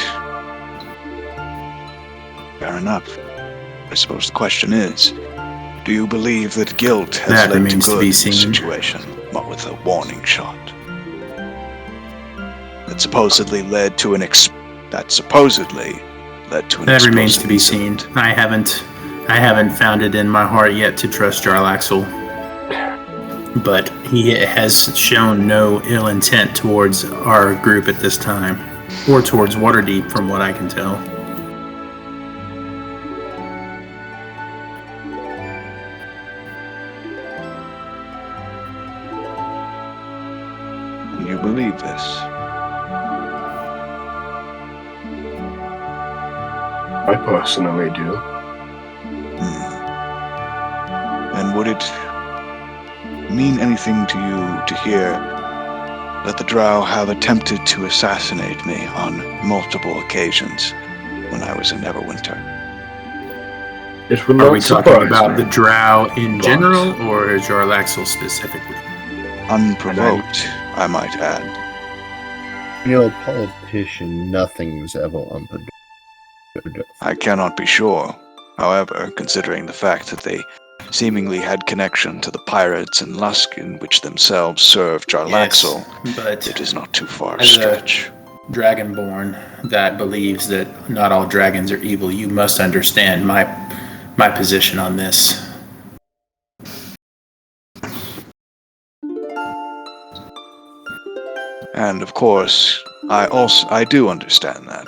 Fair enough. I suppose the question is, do you believe that guilt has That led to remains to good be in this seen. situation, but with a warning shot? That supposedly led to an That remains to be seen. incident. I haven't found it in my heart yet to trust Jarlaxle. but he has shown no ill intent towards our group at this time, or towards Waterdeep, from what I can tell. You believe this? I personally do. And would it mean anything to you to hear that the Drow have attempted to assassinate me on multiple occasions when I was in Neverwinter? It would Are not we talking surprise about me. the Drow in But- general, or Jarlaxle specifically? Unprovoked, I might add. You're a politician. Nothing's ever unpredictable. I cannot be sure. However, considering the fact that they seemingly had connection to the pirates in Luskin, which themselves served Jarlaxle, Yes, but it is not too far a as a stretch. Dragonborn that believes that not all dragons are evil, you must understand my position on this. And of course, I do understand that.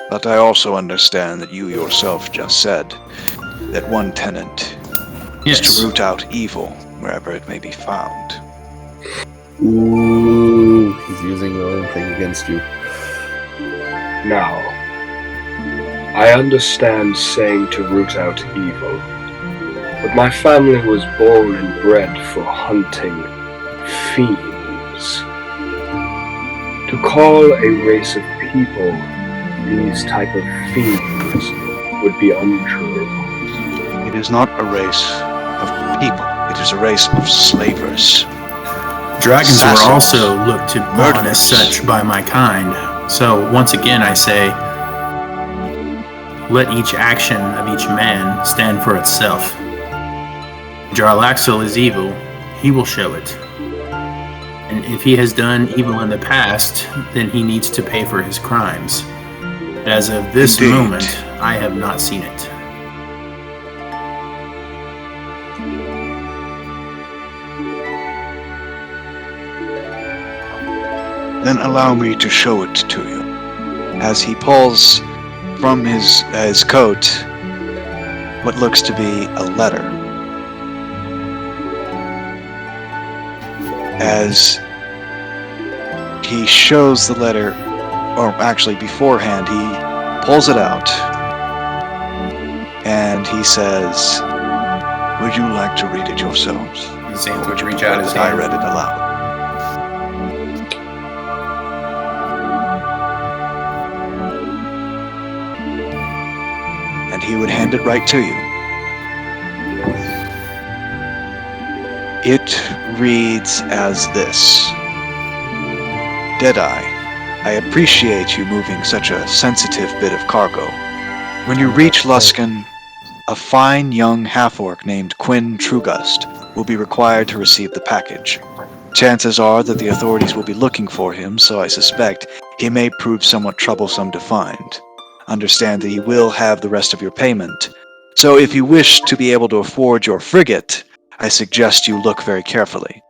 But I also understand that you yourself just said that one tenet is Yes. to root out evil wherever it may be found. Ooh, he's using your own thing against you. Now, I understand saying to root out evil, but my family was born and bred for hunting fiends. To call a race of people these type of fiends would be untrue. It is not a race of people. It is a race of slavers. Dragons were Assassins. also looked to on Murderers. as such by my kind. So once again I say, let each action of each man stand for itself. Jarlaxle is evil, he will show it. And if he has done evil in the past, then he needs to pay for his crimes. As of this Indeed. moment, I have not seen it. Then allow me to show it to you. As he pulls from his coat what looks to be a letter. As he shows the letter, or actually beforehand, he pulls it out and he says, "Would you like to read it yourselves? Xanthe would Would you reach out prefer his that I hand. read it aloud?" And he would hand it right to you. It reads as this. Deadeye, I appreciate you moving such a sensitive bit of cargo. When you reach Luskin, a fine young half-orc named Quinn Trugust will be required to receive the package. Chances are that the authorities will be looking for him, so I suspect he may prove somewhat troublesome to find. Understand that he will have the rest of your payment. So if you wish to be able to afford your frigate, I suggest you look very carefully.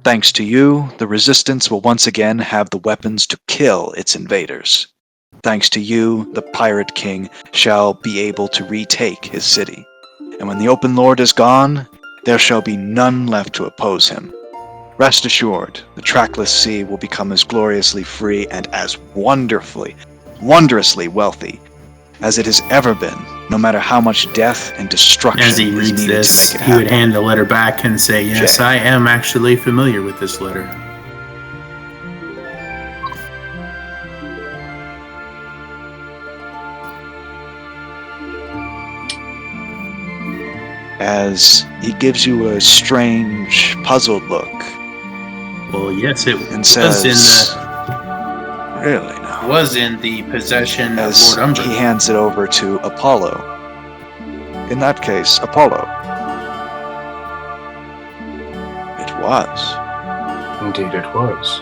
Thanks to you, the Resistance will once again have the weapons to kill its invaders. Thanks to you, the Pirate King shall be able to retake his city. And when the Open Lord is gone, there shall be none left to oppose him. Rest assured, the trackless sea will become as gloriously free and as wondrously wealthy as it has ever been, no matter how much death and destruction As he is reads needed this, to make it he would happen. hand the letter back and say, "Yes, Jay. I am actually familiar with this letter." As he gives you a strange, puzzled look Well, yes, it and was says, "Really now?" was in the possession of As Lord he Umbren. hands it over to Apollo. In that case, Apollo. It was. Indeed it was.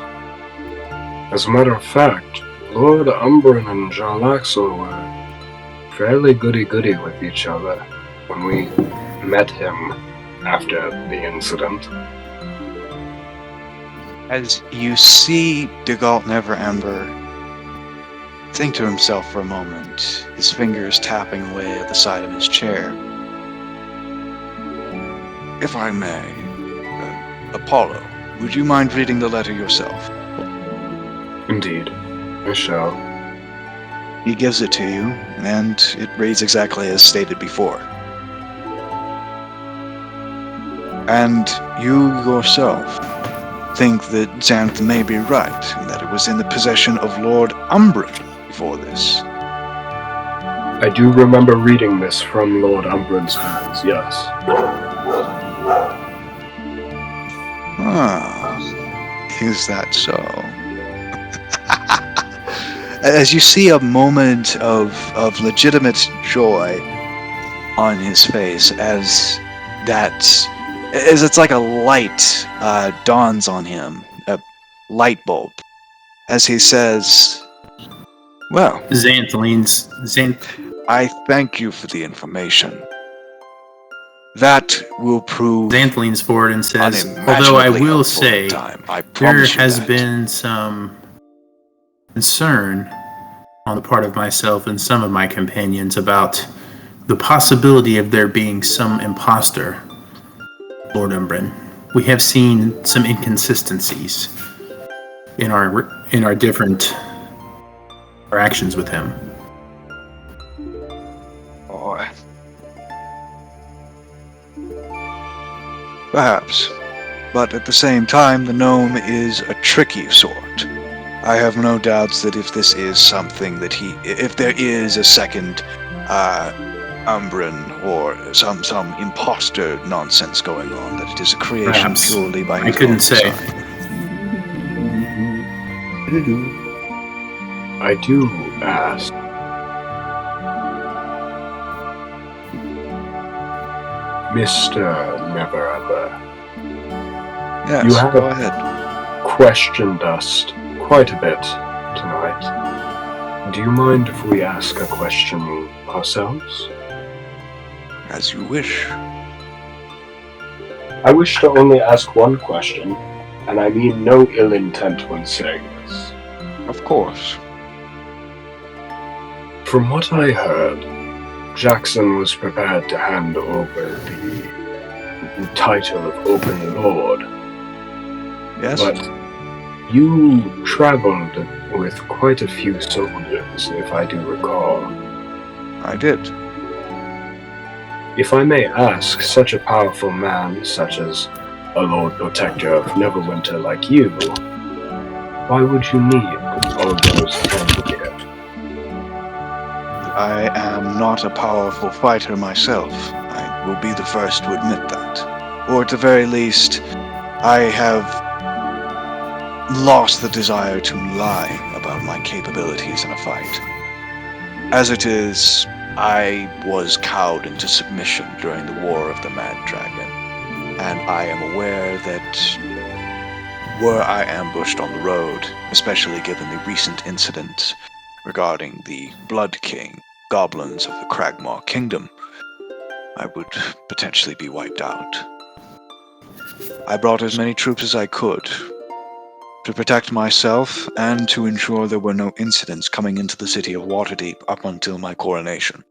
As a matter of fact, Lord Umbren and Jarlaxle were fairly goody-goody with each other when we met him after the incident. As you see Ygorl Neverember think to himself for a moment, his fingers tapping away at the side of his chair. If I may, Apollo, would you mind reading the letter yourself? Indeed, I shall. He gives it to you, and it reads exactly as stated before. And you yourself think that Xanthe may be right, and that it was in the possession of Lord Umbren before this. I do remember reading this from Lord Umbren's hands, yes. Ah, is that so? As you see a moment of legitimate joy on his face as it's like a light dawns on him, a light bulb, as he says, well, Xanthe I thank you for the information. That will prove leans forward and says, although I unimaginably will helpful say, in time. I there promise you has that. been some concern on the part of myself and some of my companions about the possibility of there being some imposter, Lord Umbren. We have seen some inconsistencies in our different interactions with him. Or perhaps. But at the same time, the gnome is a tricky sort. I have no doubts that if this is something that if there is a second Umbren or some imposter nonsense going on, that it is a creation Perhaps. purely by I his couldn't own say. design. I do ask, Mr. Neverever, Yes, you have go ahead. questioned us quite a bit tonight. Do you mind if we ask a question ourselves? As you wish. I wish to only ask one question, and I mean no ill intent when saying this. Of course. From what I heard, Jackson was prepared to hand over the title of Open Lord. Yes? But you traveled with quite a few soldiers, if I do recall. I did. If I may ask, such a powerful man, such as a Lord Protector of Neverwinter like you, why would you need all those men here? I am not a powerful fighter myself. I will be the first to admit that. Or at the very least, I have lost the desire to lie about my capabilities in a fight. As it is, I was cowed into submission during the War of the Mad Dragon, and I am aware that were I ambushed on the road, especially given the recent incident regarding the Blood King, goblins of the Cragmaw Kingdom, I would potentially be wiped out. I brought as many troops as I could to protect myself and to ensure there were no incidents coming into the city of Waterdeep up until my coronation.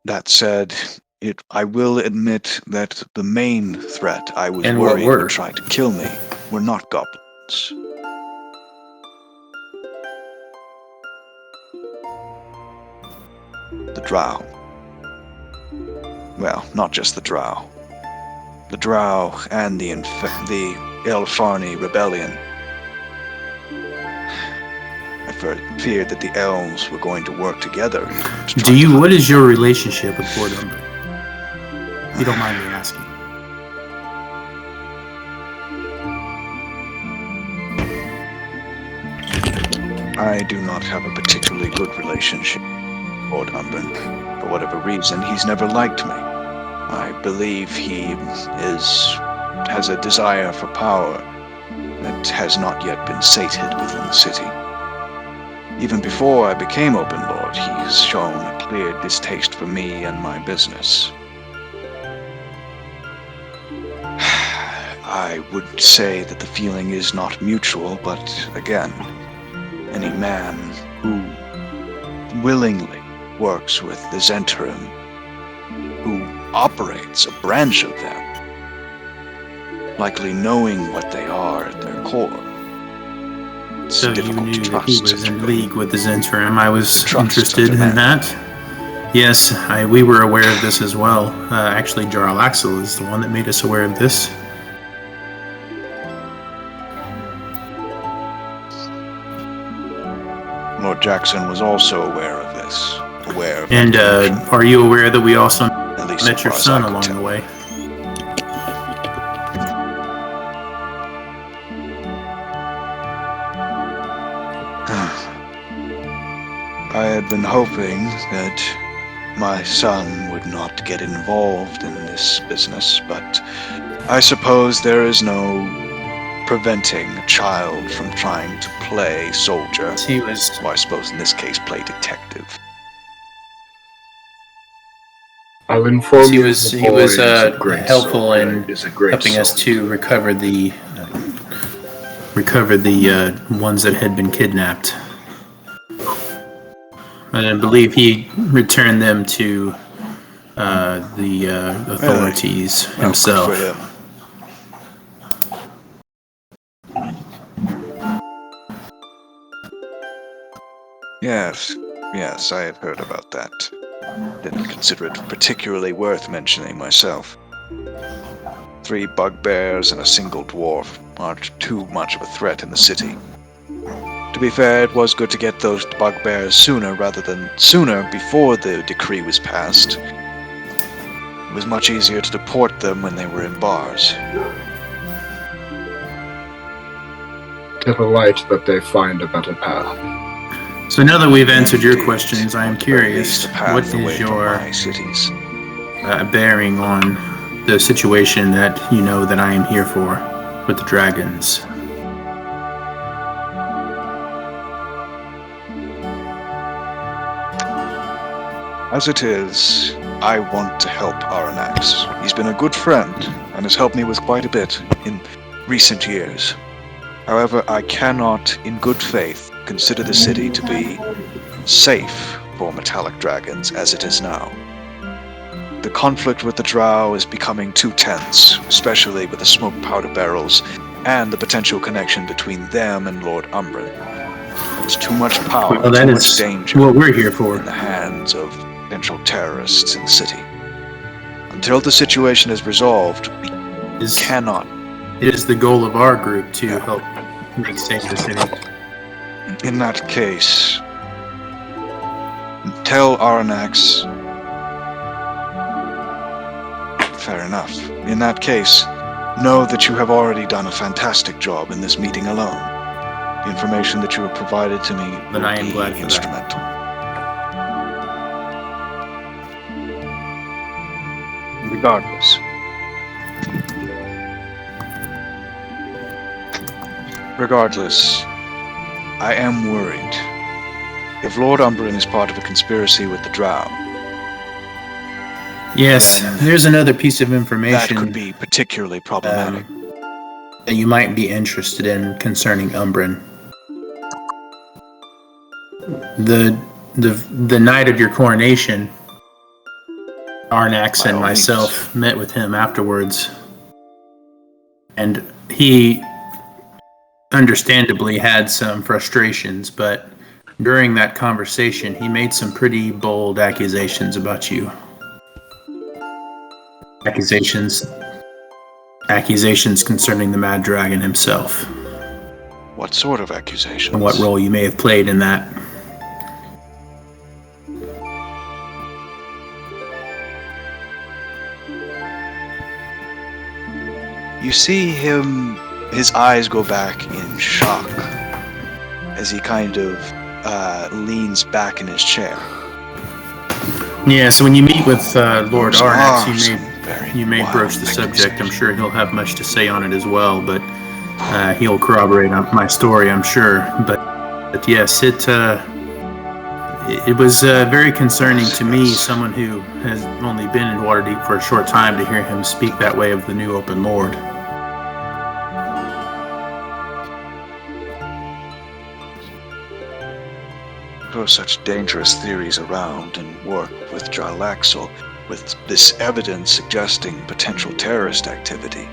That said, I will admit that the main threat I was And what worried were? would try to kill me were not goblins. The Drow. Well, not just the Drow. The Drow and the Elfarni rebellion. I feared that the elves were going to work together. What is your relationship with Lord Umbren? If you don't mind me asking. I do not have a particularly good relationship with Lord Umbren. For whatever reason, he's never liked me. I believe he has a desire for power that has not yet been sated within the city. Even before I became Open Lord, he's shown a clear distaste for me and my business. I would say that the feeling is not mutual, but again, any man who willingly works with the Xanthe, who operates a branch of them, likely knowing what they are at their core. It's So you difficult knew to that trust he was such a in thing. league with the Xanthe. I was Trust interested such in a man. that. Yes, we were aware of this as well. Actually, Jarl Axel is the one that made us aware of this. Lord Jackson was also aware of this. Aware of And that connection, are you aware that we also at least met as your far as son I could along tell. the way? I had been hoping that my son would not get involved in this business, but I suppose there is no preventing a child from trying to play soldier. He was. Well, I suppose in this case, play detective. I'll inform He you. was. the He was boy is a great helpful soldier, in is a great helping us soldier. to recover the ones that had been kidnapped. And I believe he returned them to the authorities Well, himself. good for him. Yes, I have heard about that. Didn't consider it particularly worth mentioning myself. 3 bugbears and a single dwarf aren't too much of a threat in the city. To be fair, it was good to get those bugbears sooner before the decree was passed. It was much easier to deport them when they were in bars. To the light that they find a better path. So now that we've answered your Indeed. questions, I am At least curious, a path what away is from your my cities. bearing on the situation that you know that I am here for with the dragons? As it is, I want to help Aranax. He's been a good friend and has helped me with quite a bit in recent years. However, I cannot, in good faith, consider the city to be safe for metallic dragons as it is now. The conflict with the Drow is becoming too tense, especially with the smoke powder barrels and the potential connection between them and Lord Umbren. There's too much power, Well, that too much is danger what we're here for. in the hands of potential terrorists in the city. Until the situation is resolved, we cannot. It is the goal of our group to Yeah. help make safe the city. In that case, tell Aranax. Fair enough. In that case, know that you have already done a fantastic job in this meeting alone. The information that you have provided to me Then will I am be glad for that. instrumental. Regardless, I am worried. If Lord Umbren is part of a conspiracy with the Drow, Yes, there's another piece of that information could be particularly problematic. that you might be interested in concerning Umbren. The night of your coronation, Arnax By and all myself met with him afterwards, and he understandably had some frustrations, but during that conversation, he made some pretty bold accusations about you. Accusations concerning the Mad Dragon himself, What sort of accusations? and what role you may have played in that. You see him, his eyes go back in shock as he kind of leans back in his chair. Yeah, so when you meet with Lord Those Arnax, are some very you may wild broach the subject. I'm accusations. sure he'll have much to say on it as well, but he'll corroborate my story, I'm sure. But yes, it was very concerning to me, someone who has only been in Waterdeep for a short time, to hear him speak that way of the new Open Lord. throw such dangerous theories around and work with Jarlaxle with this evidence suggesting potential terrorist activity.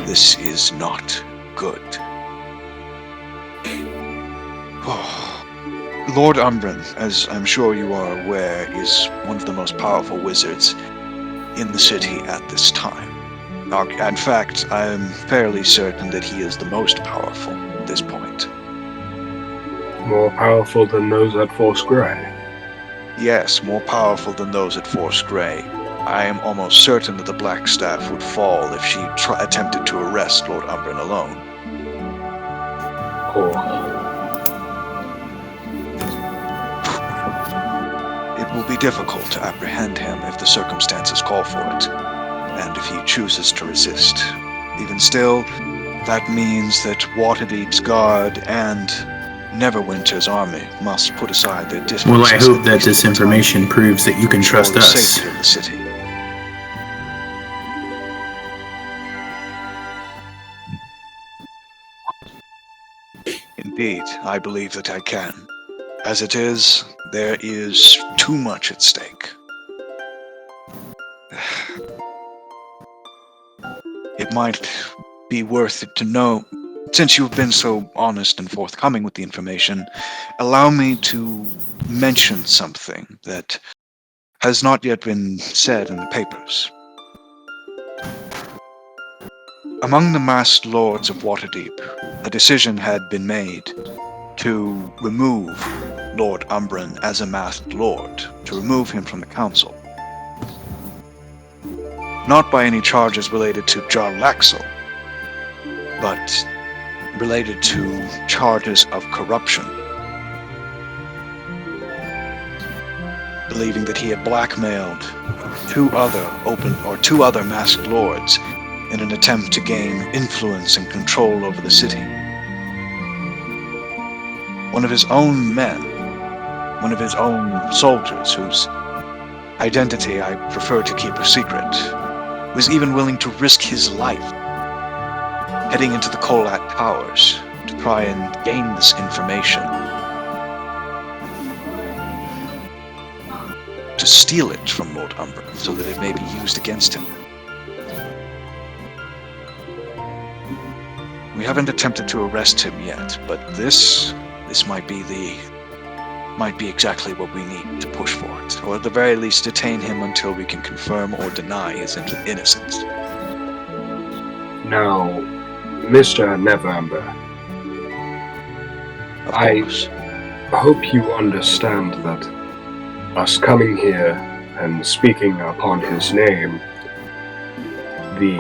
This is not good. Lord Umbren, as I'm sure you are aware, is one of the most powerful wizards in the city at this time. In fact, I'm fairly certain that he is the most powerful at this point. More powerful than those at Force Grey. Yes, more powerful than those at Force Grey. I am almost certain that the Black Staff would fall if she attempted to arrest Lord Umbren alone. It will be difficult to apprehend him if the circumstances call for it, and if he chooses to resist. Even still, that means that Waterdeep's guard and Neverwinter's army must put aside their differences. Well, I hope that this information proves that you can trust for the us. safety of the city. Indeed, I believe that I can. As it is, there is too much at stake. It might be worth it to know, since you've been so honest and forthcoming with the information, allow me to mention something that has not yet been said in the papers. Among the masked lords of Waterdeep, a decision had been made to remove Lord Umbren as a masked lord, to remove him from the council. Not by any charges related to Jarlaxle, but related to charges of corruption, believing that he had blackmailed two other masked lords in an attempt to gain influence and control over the city. One of his own men, one of his own soldiers, whose identity I prefer to keep a secret, was even willing to risk his life heading into the Kolat Towers to try and gain this information, to steal it from Lord Umbren so that it may be used against him. We haven't attempted to arrest him yet, but this might be exactly what we need to push for it, or at the very least detain him until we can confirm or deny his innocence. Now, Mr. Neverember, I hope you understand that us coming here and speaking upon his name, the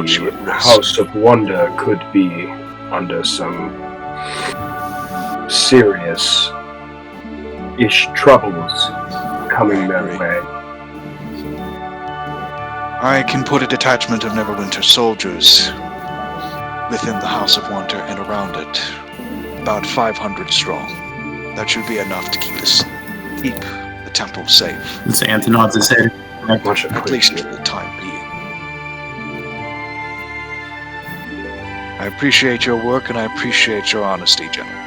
House of Wonder could be under some serious-ish troubles coming their way. I can put a detachment of Neverwinter soldiers within the House of Wonder and around it, about 500 strong. That should be enough to keep the temple safe. Xanthe nods his head. At least for the time being. I appreciate your work and I appreciate your honesty, gentlemen.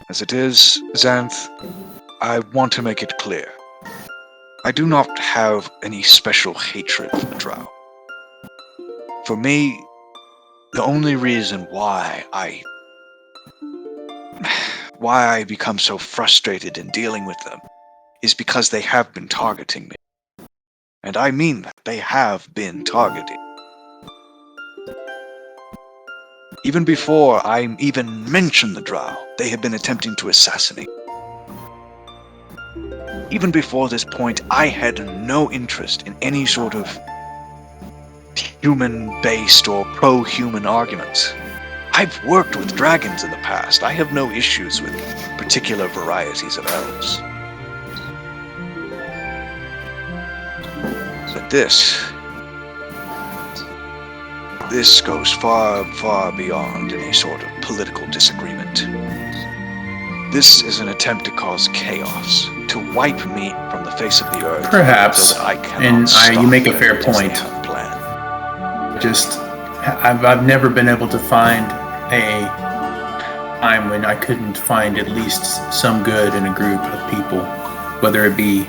As it is, Xanthe, I want to make it clear. I do not have any special hatred for the Drow. For me, the only reason why I become so frustrated in dealing with them is because they have been targeting me. And I mean that, they have been targeting. Even before I even mentioned the Drow, they have been attempting to assassinate. Even before this point, I had no interest in any sort of human-based or pro-human arguments. I've worked with dragons in the past. I have no issues with particular varieties of elves. But this goes far, far beyond any sort of political disagreement. This is an attempt to cause chaos, to wipe me from the face of the earth. Perhaps, so that I cannot you make a fair point. I've never been able to find time when I couldn't find at least some good in a group of people, whether it be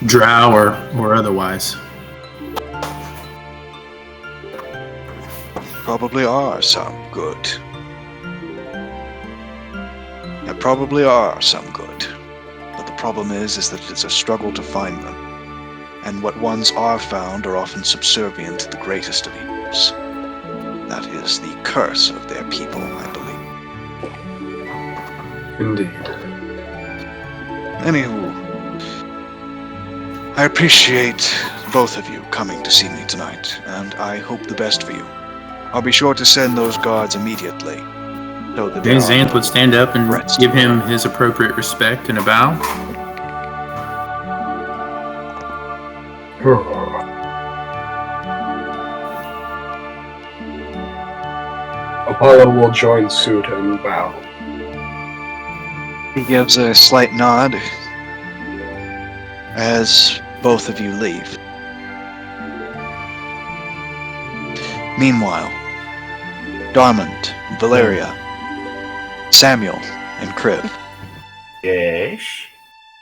drow or otherwise. Probably are some good. There probably are some good. But the problem is that it's a struggle to find them. And what ones are found are often subservient to the greatest of evils. That is the curse of their people, I believe. Indeed. Anywho, I appreciate both of you coming to see me tonight, and I hope the best for you. I'll be sure to send those guards immediately. So that Then Xanthe would stand up and Rest. give him his appropriate respect and a bow. Apollo will join suit and bow. He gives a slight nod as both of you leave. Meanwhile, Darmund, Valeria, Samuel, and Kriv. Yes.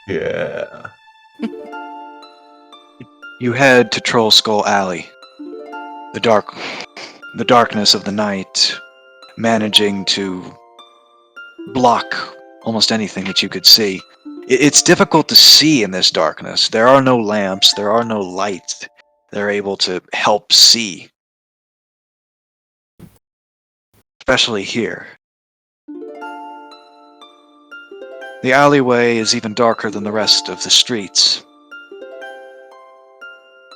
Yeah. You head to Troll Skull Alley. The darkness of the night managing to block almost anything that you could see. It's difficult to see in this darkness. There are no lamps, there are no lights that are able to help see. Especially here. The alleyway is even darker than the rest of the streets,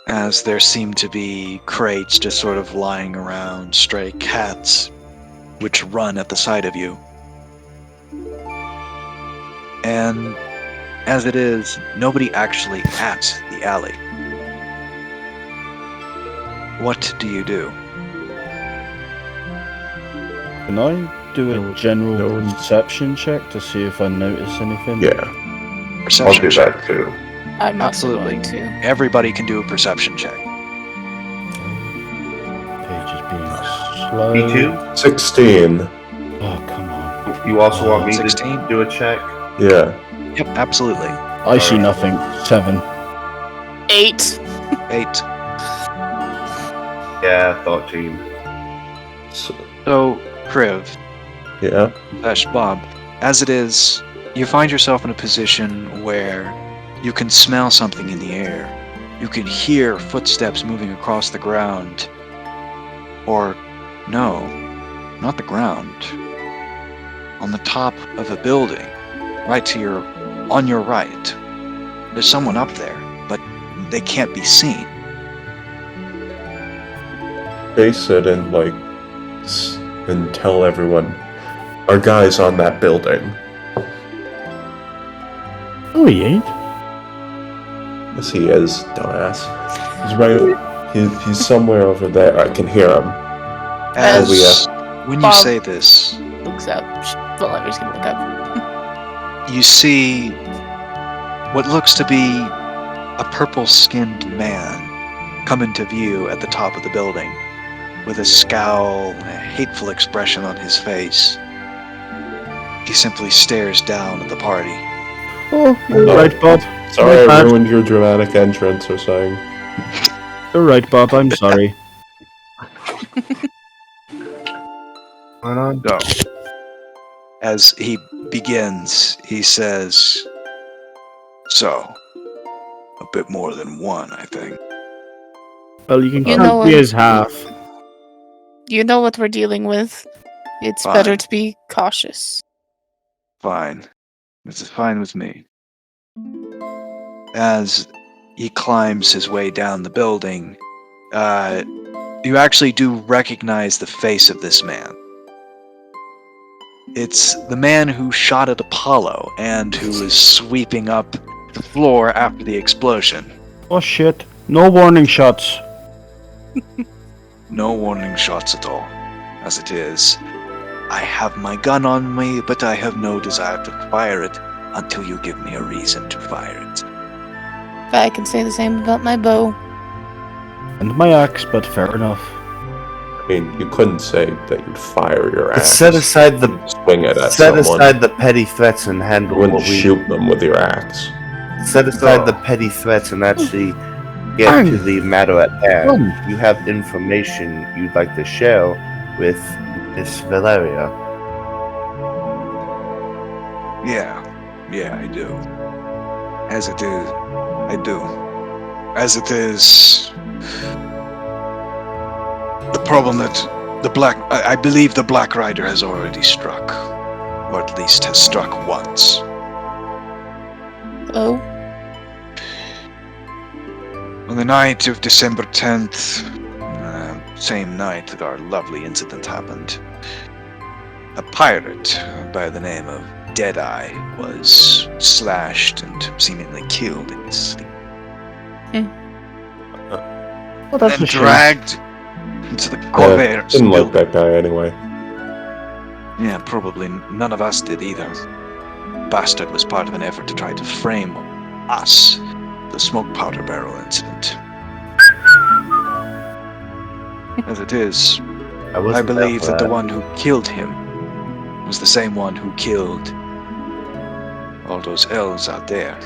as there seem to be crates just sort of lying around, stray cats which run at the sight of you. And as it is, nobody actually at the alley. What do you do? Can I do a general no. perception check to see if I notice anything? Yeah. I'll Perception do check. that too. I'm also Absolutely. going to. Everybody can do a perception check. Page is being slow. Me too. 16. Oh, come on. You also want me 16? to do a check? Yeah. Yep, absolutely. I see nothing. 7. 8. 8. Yeah, thought team. So, So, Kriv, yeah. Bob, as it is, you find yourself in a position where you can smell something in the air. You can hear footsteps moving across the ground. Or, no, not the ground. On the top of a building, on your right. There's someone up there, but they can't be seen. Face it and and tell everyone. Our guy's on that building. Oh, he ain't. Yes, he is, dumbass. He's right. He's somewhere over there. I can hear him. As when you Bob say this, looks up. Valeria's gonna look up. you see what looks to be a purple-skinned man come into view at the top of the building, with a scowl and a hateful expression on his face. He simply stares down at the party. Oh, you're right, Bob. Sorry, My I bad. ruined your dramatic entrance or something. You're right, Bob. I'm sorry. So, as he begins, he says, "So, a bit more than one, I think." Well, you can You count know me what? as half. You know what we're dealing with. It's Fine. better to be cautious. Fine. This is fine with me. As he climbs his way down the building, you actually do recognize the face of this man. It's the man who shot at Apollo and who was sweeping up the floor after the explosion. Oh shit. No warning shots. No warning shots at all. As it is, I have my gun on me, but I have no desire to fire it until you give me a reason to fire it. I can say the same about my bow. And my axe, but fair enough. mean, you couldn't say that you'd fire your axe. Set aside the swing it at set someone. aside the petty threats and handle You wouldn't what we shoot them with your axe. set aside the petty threats and actually get to the matter at hand. You have information you'd like to share with Miss Valeria. Yeah, I do. As it is, I do. As it is, the problem that I believe the Black Rider has already struck, or at least has struck once. Oh? On the night of December 10th, same night that our lovely incident happened, a pirate by the name of Deadeye was slashed and seemingly killed in his sleep. Well, that's And a shame. dragged into the Corvair's Didn't like building. that guy anyway. Yeah, probably none of us did either. Bastard was part of an effort to try to frame us, the smoke powder barrel incident. As it is, I wasn't there believe for that the that. one who killed him was the same one who killed all those elves out there.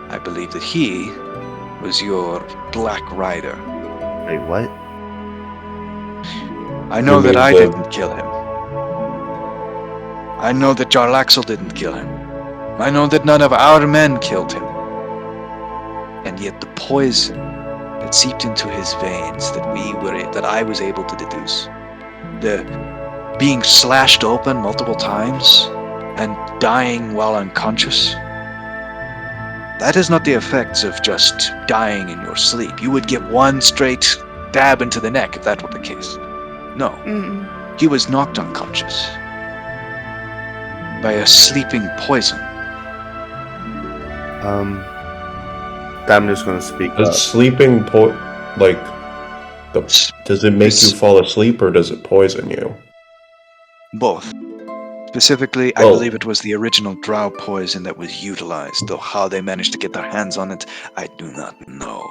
I believe that he was your Black Rider. Wait, what? I know You that mean I the- didn't kill him. I know that Jarlaxle didn't kill him. I know that none of our men killed him. And yet the poison that seeped into his veins that I was able to deduce, the being slashed open multiple times and dying while unconscious, that is not the effects of just dying in your sleep. You would get one straight stab into the neck if that were the case. No, he was knocked unconscious by a sleeping poison. I'm just gonna speak Does up. sleeping does it make you fall asleep or does it poison you? Both. Specifically, I Well- believe it was the original drow poison that was utilized, though how they managed to get their hands on it, I do not know.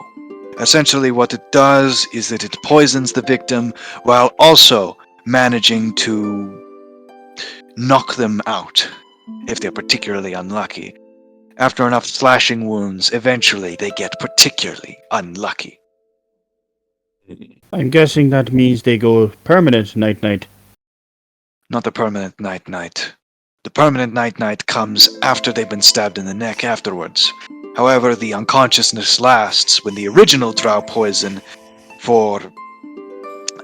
Essentially, what it does is that it poisons the victim while also managing to knock them out, if they're particularly unlucky. After enough slashing wounds, eventually they get particularly unlucky. I'm guessing that means they go permanent night-night. Not the permanent night-night. The permanent night-night comes after they've been stabbed in the neck afterwards. However, the unconsciousness lasts when the original drow poison for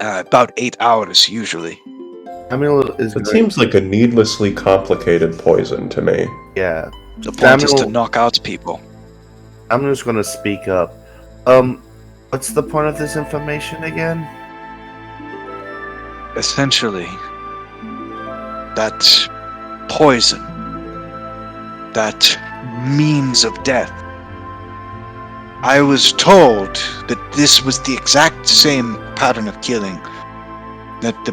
about 8 hours, usually. Samuel is It very- seems like a needlessly complicated poison to me. yeah. The point is to Samuel- knock out people. I'm just gonna speak up. What's the point of this information again? Essentially, that poison, that means of death. I was told that this was the exact same pattern of killing that the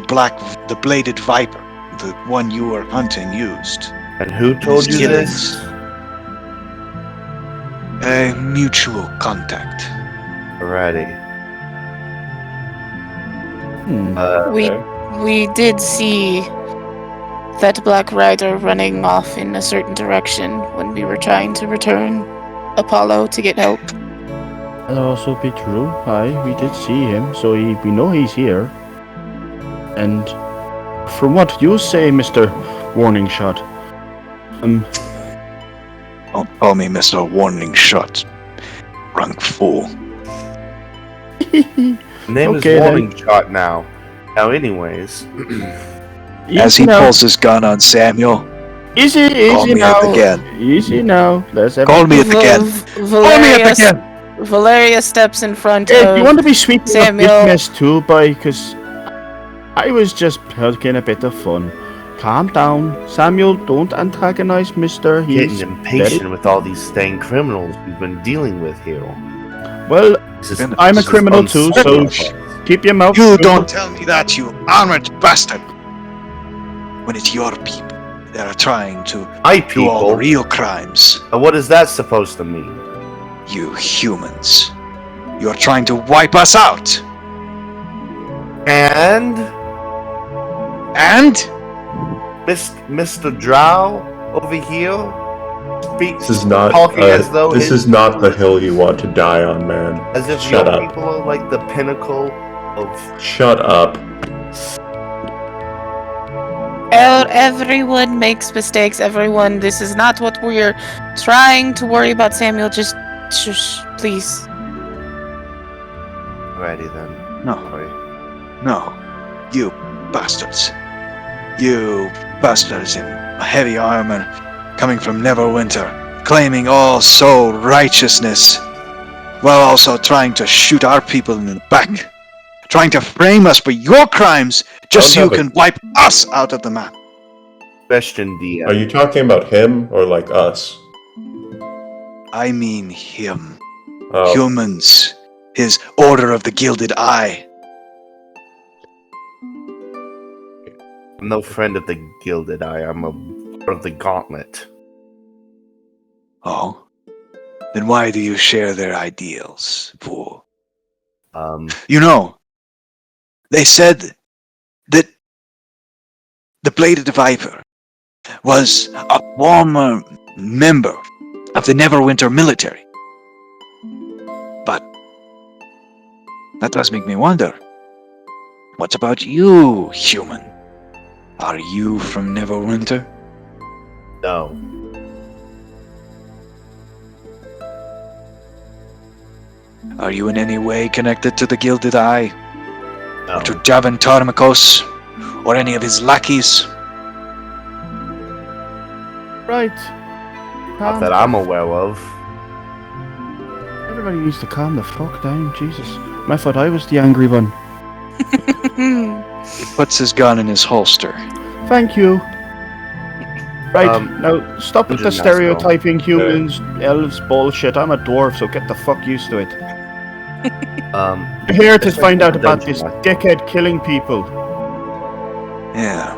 bladed viper, the one you were hunting, used. And who told you Killings. this? A mutual contact. Alrighty. We did see that Black Rider running off in a certain direction when we were trying to return Apollo to get help. That'll also be true. Aye, we did see him, so we know he's here. And from what you say, Mr. Warning Shot, Don't call me Mr. Warning Shot. Drunk fool. Name Okay, is then. Warning Shot now. Now, anyways, As he pulls his gun on Samuel, Easy call me now. up again. Easy now. Let's have Call me up again. Call me up again. Valeria steps in front Hey, of you want to be sweet with Samuel. this mess too, boy? Because I was just poking a bit of fun. Calm down. Samuel, don't antagonize Mr. getting He's impatient with all these staying criminals we've been dealing with here. Well, This is- I'm a this is criminal too, so unspeakable. keep your mouth You shut. don't tell me that, you armored bastard! When it's your people that are trying to My do all the people. real crimes, What is that supposed to mean? you humans. You're trying to wipe us out! And And Mr. Drow over here speaks This is not. talking as though This his is not the hill you want to die on, man. as if Shut your up. people are like the pinnacle of Shut up. Everyone makes mistakes, everyone. This is not what we're trying to worry about, Samuel. Just shush, please. Alrighty then. no, Sorry. no, you bastards. You bastards in heavy armor coming from Neverwinter, claiming all soul righteousness, while also trying to shoot our people in the back, trying to frame us for your crimes just so you can wipe us out of the map. Question, DM. Are you talking about him or like us? I mean him. Oh, Humans. His Order of the Gilded Eye. I'm no friend of the Gilded Eye. I'm a part of the Gauntlet. Oh? Then why do you share their ideals, fool? You know, they said that the Bladed Viper was a former member of the Neverwinter military. But that does make me wonder, what about you, human? Are you from Neverwinter? No. Are you in any way connected to the Gilded Eye? No. Or to Javan Tarmakos? Or any of his lackeys? Right. Not that I'm aware of. Everybody needs to calm the fuck down, Jesus. I thought I was the angry one. He puts his gun in his holster. Thank you. Right, now stop with the Dungeon Master. stereotyping humans, elves bullshit. I'm a dwarf, so get the fuck used to it. We're here to find out about this dickhead killing people. Yeah.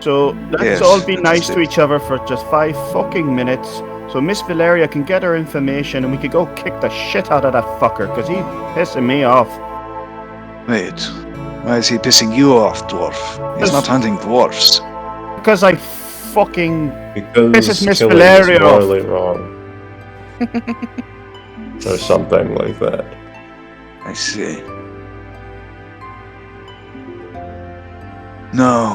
So let's Yes, all be that's nice to it. each other for just 5 fucking minutes, so Miss Valeria can get her information and we can go kick the shit out of that fucker, because he's pissing me off. Wait. Why is he pissing you off, dwarf? He's not hunting dwarfs. Because I fucking... because This is Miss killing Valeria. is morally wrong. Or something like that. I see. No.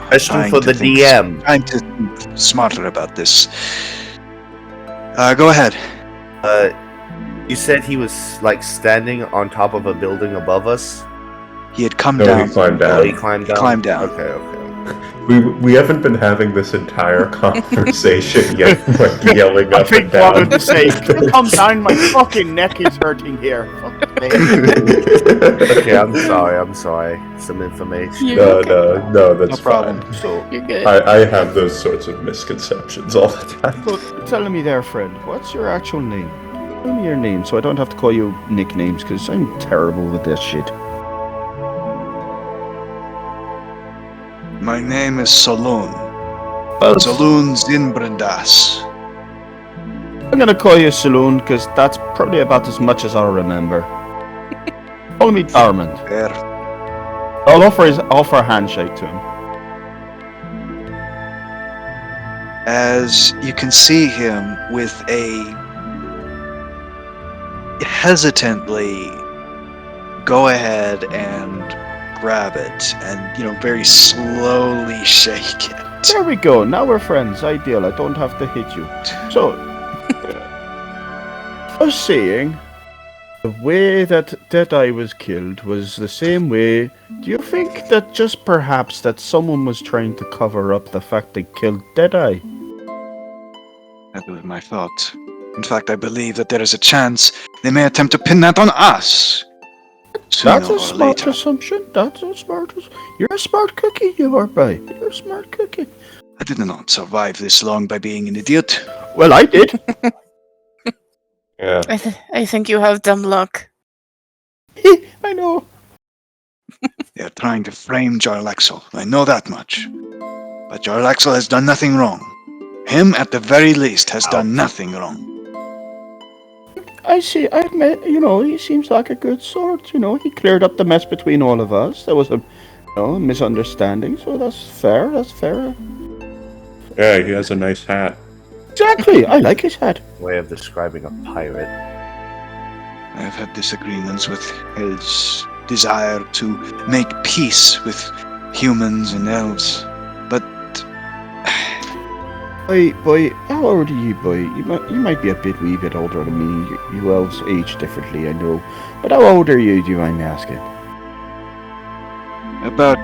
Question Trying for to the think- DM. Trying to think smarter about this. Go ahead. You said he was like standing on top of a building above us. He had come No, down. he climbed Oh, he down. climbed down. climbed down. Okay. We haven't been having this entire conversation yet, like yelling I up think and down. wanted to say, calm down, my fucking neck is hurting here. Fuck's sake. Okay, I'm sorry. Some information. No, that's No problem. fine. So, You're good. I have those sorts of misconceptions all the time. so tell me there, friend, what's your actual name? Tell me your name so I don't have to call you nicknames, because I'm terrible with this shit. My name is Solunn. Well, Solunn Zinbrandas. I'm gonna call you Solunn, because that's probably about as much as I'll remember. Call me Darmund. There. I'll offer a handshake to him. As you can see him with a hesitantly go ahead and grab it and, very slowly shake it. There we go, now we're friends. Ideal, I don't have to hit you. So, I was saying, the way that Deadeye was killed was the same way. Do you think that just perhaps that someone was trying to cover up the fact they killed Deadeye? That was my thought. In fact, I believe that there is a chance they may attempt to pin that on us. Sooner That's a or smart later. assumption. You're a smart cookie, you are, boy. You're a smart cookie. I did not survive this long by being an idiot. Well, I did. Yeah. I think you have dumb luck. I know. They are trying to frame Jarlaxle. I know that much. But Jarlaxle has done nothing wrong. Him, at the very least, has done nothing wrong. I see. I met. He seems like a good sort. He cleared up the mess between all of us. There was a misunderstanding, so that's fair. That's fair. Yeah, he has a nice hat. Exactly. I like his hat. Way of describing a pirate. I've had disagreements with his desire to make peace with humans and elves, but Boy, how old are you, boy? You might be a wee bit older than me. You elves age differently, I know. But how old are you, do you mind me asking? about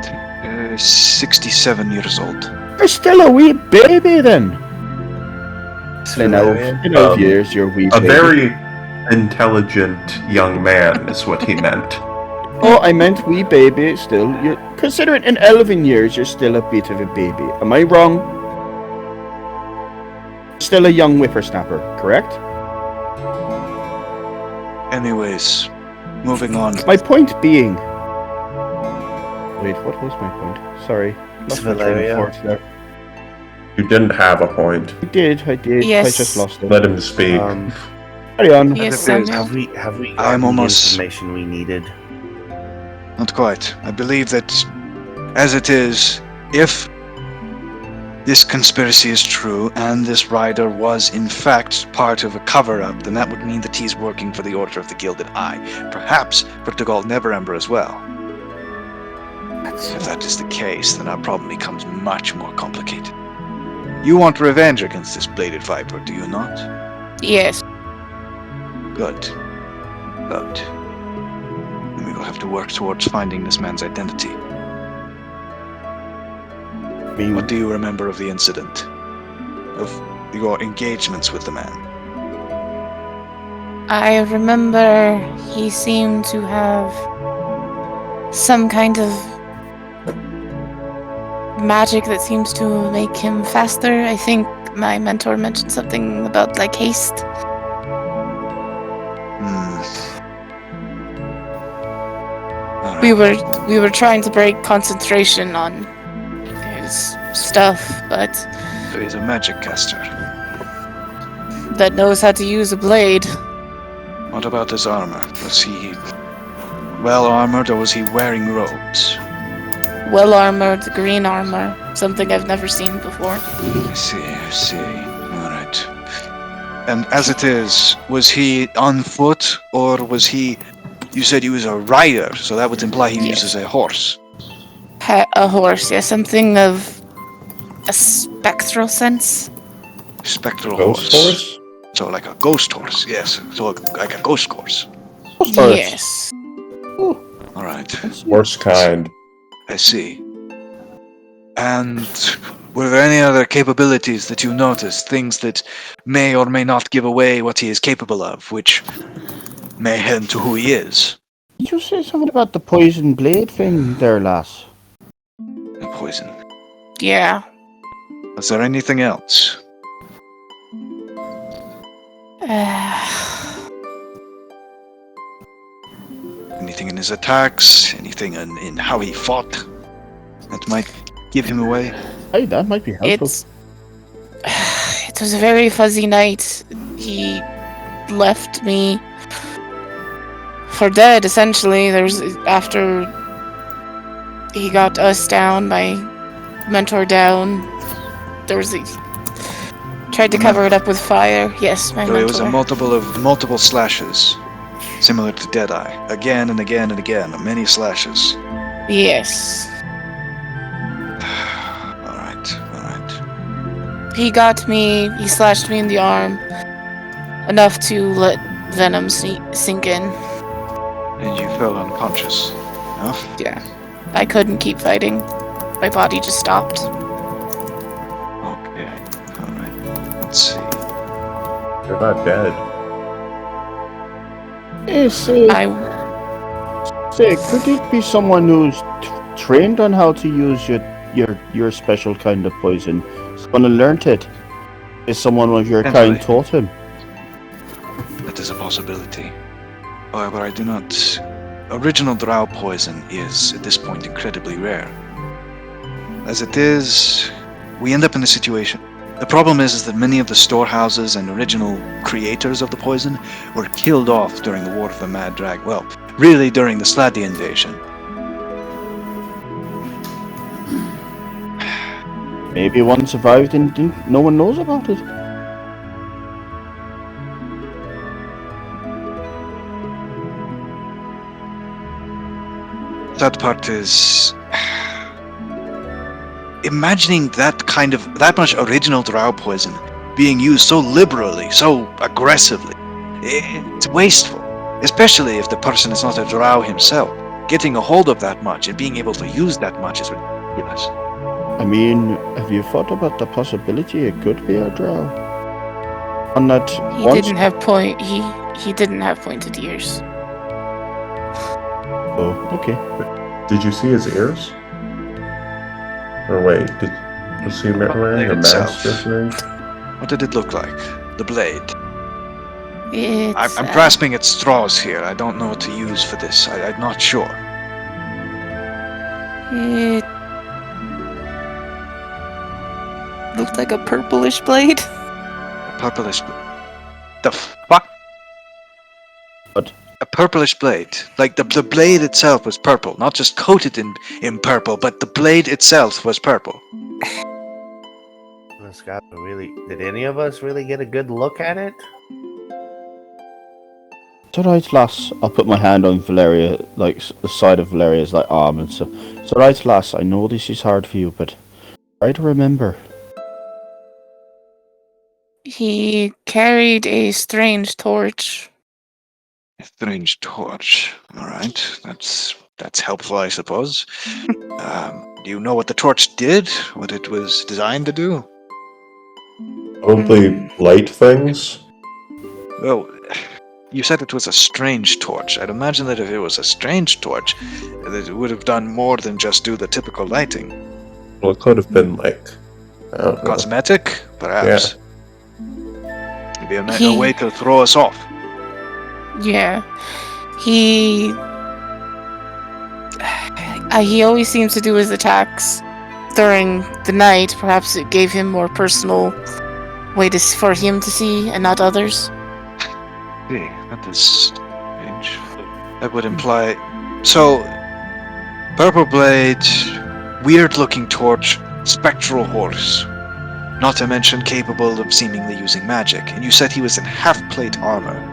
67 years old. You're still a wee baby, then. In Valeria? elf years, you're a wee A baby. very intelligent young man is what he meant. Oh, I meant wee baby, still. Consider it in elven years, you're still a bit of a baby. Am I wrong? Still a young whippersnapper, correct? Anyways, moving on. My point being... Wait, what was my point? Sorry. Lost my train of Valeria? thought there. You didn't have a point. I did. Yes. I just lost it. Let him speak. Carry on. Yes, Samuel. Have we I'm gotten almost- the information we needed? Not quite. I believe that, as it is, if this conspiracy is true and this rider was in fact part of a cover-up, then that would mean that he's working for the Order of the Gilded Eye. Perhaps for the Gold Neverember as well. If that is the case, then our problem becomes much more complicated. You want revenge against this bladed viper, do you not? Yes. Good. Good. Then we will have to work towards finding this man's identity. What do you remember of the incident? Of your engagements with the man? I remember he seemed to have some kind of magic that seems to make him faster. I think my mentor mentioned something about like haste. All We right. were trying to break concentration on his stuff, but So he's a magic caster. that knows how to use a blade. What about his armor? Was he well armored or was he wearing robes? Well armored, green armor, something I've never seen before. I see. Alright. And as it is, was he on foot or was he... You said he was a rider, so that would imply he Yes. uses a horse. A horse, yeah, something of a spectral sense. Spectral Ghost horse? So like a ghost horse, yes. So like a ghost horse. Yes. Alright. Worst kind. I see. And were there any other capabilities that you noticed? Things that may or may not give away what he is capable of, which may hint to who he is? Did you say something about the poison blade thing there, lass? The poison. Yeah. Was there anything else? Anything in his attacks? Anything in how he fought that might give him away? Hey, that might be helpful. It was a very fuzzy night. He left me for dead, essentially. After he got us down, my mentor down, tried to cover it up with fire. Yes, my So mentor. it was a multiple slashes, similar to Deadeye. Again and again and again, many slashes. Yes. Alright. He got me, he slashed me in the arm enough to let venom sink in. And you fell unconscious. Enough? Yeah. I couldn't keep fighting. My body just stopped. Okay. Alright. Let's see. You're not dead. Could it be someone who's trained on how to use your special kind of poison? Someone who learnt it? Is someone of your kind Potentially. taught him? That is a possibility. However, I do not... Original drow poison is, at this point, incredibly rare. As it is, we end up in a situation The problem is that many of the storehouses and original creators of the poison were killed off during the War of the Mad Drag. Well, really during the Slaadi invasion. Maybe one survived and no one knows about it. That part is... Imagining that much original drow poison being used so liberally, so aggressively, it's wasteful. Especially if the person is not a drow himself. Getting a hold of that much and being able to use that much is ridiculous. I mean, have you thought about the possibility it could be a drow? On that He didn't have pointed ears. Oh, okay. Did you see his ears? Or wait, was he wearing a mask just now? What did it look like? The blade. It's, I'm grasping at straws here. I don't know what to use for this. I'm not sure. It looked like a purplish blade. A purplish... The fuck? What? A purplish blade. Like the blade itself was purple. Not just coated in purple, but the blade itself was purple. Scott, did any of us really get a good look at it? It's alright, lass. I'll put my hand on Valeria, like the side of Valeria's like arm, and so. It's alright, lass. I know this is hard for you, but try to remember. He carried a strange torch. A strange torch. All right, that's helpful, I suppose. Do you know what the torch did? What it was designed to do? Probably light things. Well, you said it was a strange torch. I'd imagine that if it was a strange torch, that it would have done more than just do the typical lighting. Well, it could have been like, I don't know. Cosmetic, perhaps. Maybe a way to throw us off. Yeah. He always seems to do his attacks during the night. Perhaps it gave him more personal way for him to see and not others. Hey, that is strange. That would imply... So, purple blade, weird-looking torch, spectral horse. Not to mention capable of seemingly using magic. And you said he was in half-plate armor.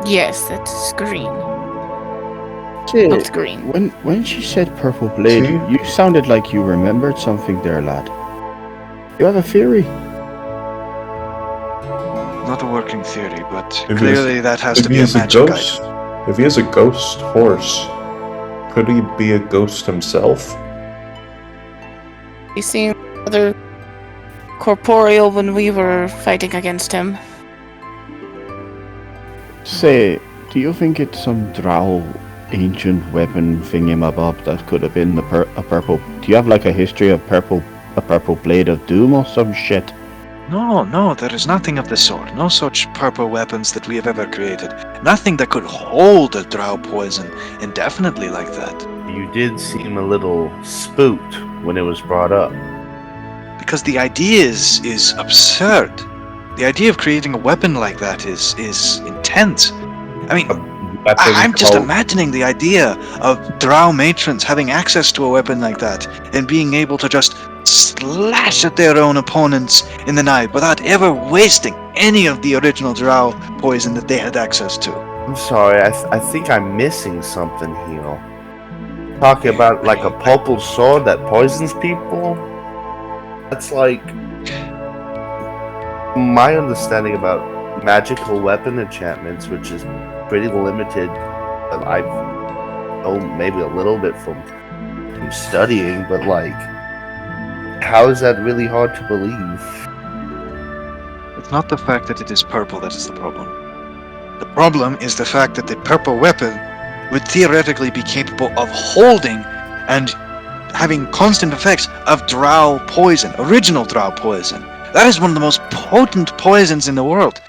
Yes, that's green. Say, Looked green. when she said purple blade, you sounded like you remembered something there, lad. You have a theory? Not a working theory, but If clearly that has if to he be a is a magic ghost, item. if he is a ghost horse, could he be a ghost himself? He seemed rather corporeal when we were fighting against him. Say, do you think it's some drow ancient weapon thingamabob that could have been a purple? Do you have like a history of a purple blade of doom or some shit? No, there is nothing of the sort. No such purple weapons that we have ever created. Nothing that could hold a drow poison indefinitely like that. You did seem a little spooked when it was brought up. Because the idea is absurd. The idea of creating a weapon like that is intense. I mean, I'm just imagining the idea of drow matrons having access to a weapon like that and being able to just slash at their own opponents in the night without ever wasting any of the original drow poison that they had access to. I'm sorry, I think I'm missing something here. Talking about like a purple sword that poisons people? That's like... My understanding about magical weapon enchantments, which is pretty limited, but I've known maybe a little bit from studying, but like, how is that really hard to believe? It's not the fact that it is purple that is the problem. The problem is the fact that the purple weapon would theoretically be capable of holding and having constant effects of drow poison, original drow poison. That is one of the most potent poisons in the world.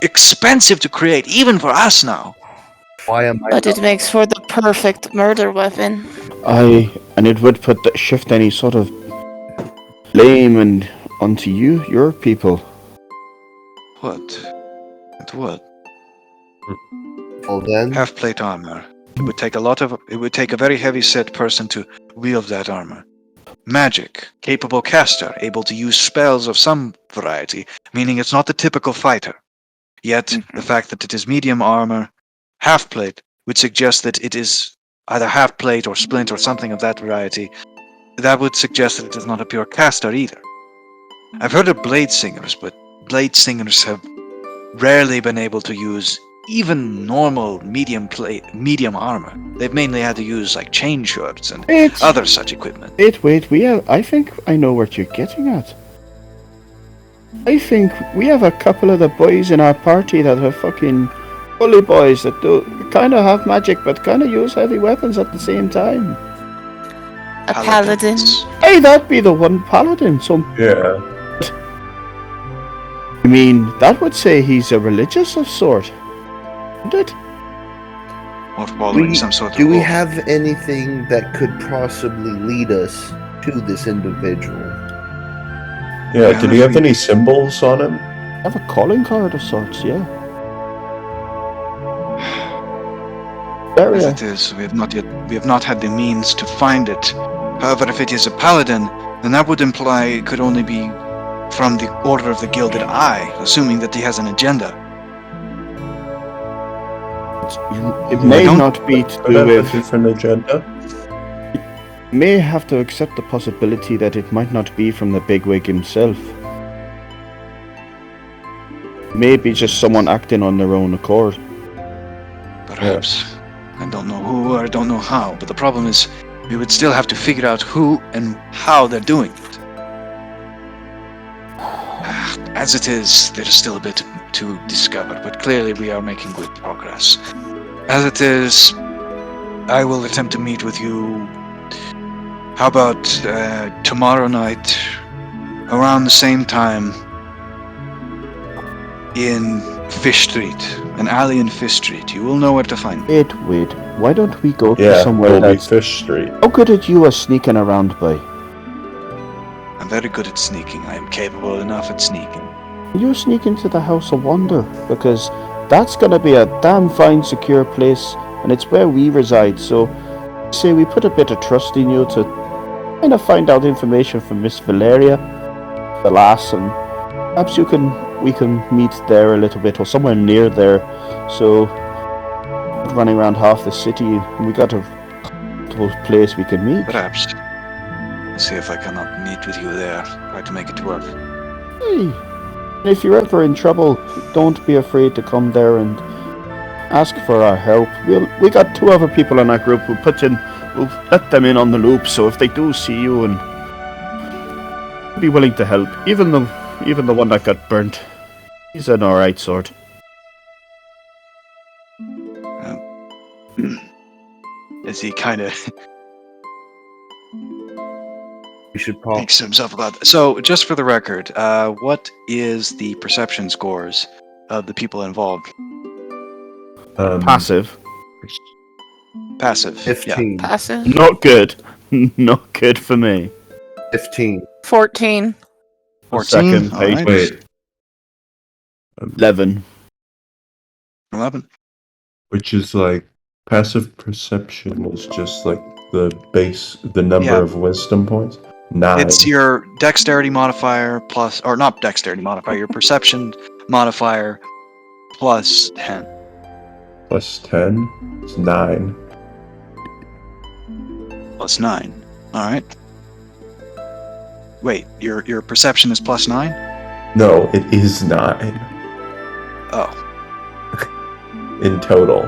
Expensive to create, even for us now. Why am I? But it makes for the perfect murder weapon. And it would shift any sort of flame and onto you, your people. What? What? Well then, Half plate armor. It would take a very heavy set person to wield that armor. Magic, capable caster, able to use spells of some variety, meaning it's not the typical fighter. Yet, the fact that it is medium armor, half plate, would suggest that it is either half plate or splint or something of that variety. That would suggest that it is not a pure caster either. I've heard of blade singers, but blade singers have rarely been able to use even normal medium armor. They've mainly had to use like chain shirts and other such equipment. Wait, I think I know what you're getting at. I think we have a couple of the boys in our party that are fucking bully boys that do kind of have magic but kind of use heavy weapons at the same time. A paladin. Hey, that'd be the one paladin. Yeah. I mean, that would say he's a religious of sort, wouldn't it? Or following some sort of do we law. have anything that could possibly lead us to this individual? Yeah, did he have any symbols on him? I have a calling card of sorts, yeah. As it is, we have not had the means to find it. However, if it is a paladin, then that would imply it could only be from the Order of the Gilded Eye, assuming that he has an agenda. It may not be to Could do have a with... different agenda. May have to accept the possibility that it might not be from the bigwig himself. Maybe just someone acting on their own accord. Perhaps. I don't know who or I don't know how, but the problem is we would still have to figure out who and how they're doing it. As it is, there's still a bit to discover, but clearly we are making good progress. As it is, I will attempt to meet with you. How about tomorrow night, around the same time, in Fish Street, an alley in Fish Street. You will know where to find me. Wait, why don't we go to Yeah, somewhere it'll be that's... Fish Street. How good at you are sneaking around by? I'm very good at sneaking. I am capable enough at sneaking. You sneak into the House of Wonder, because that's gonna be a damn fine secure place, and it's where we reside, so say we put a bit of trust in you to kind of find out information from Miss Valeria, the lass, and perhaps we can meet there a little bit, or somewhere near there, so running around half the city, and we got a place we can meet. Perhaps. See if I cannot meet with you there. Try to make it work. Hey, if you're ever in trouble, don't be afraid to come there and ask for our help. We got 2 other people in our group we'll let them in on the loop, so if they do see you, and be willing to help. Even the one that got burnt, he's an alright sort. As he kind of We should probably. thinks to himself about that. So, just for the record, what is the perception scores of the people involved? Passive. Passive. 15. Passive. Not good. Not good for me. 15. 14. 14. Second All page. right. Wait, 11. 11. which is like passive perception is just like the number Yeah. of wisdom points. 9. It's your dexterity modifier plus, or not dexterity modifier, your perception modifier plus 10. Plus 10. It's 9. Plus 9. Alright. Wait, your perception is plus 9? No, it is 9 Oh. in total.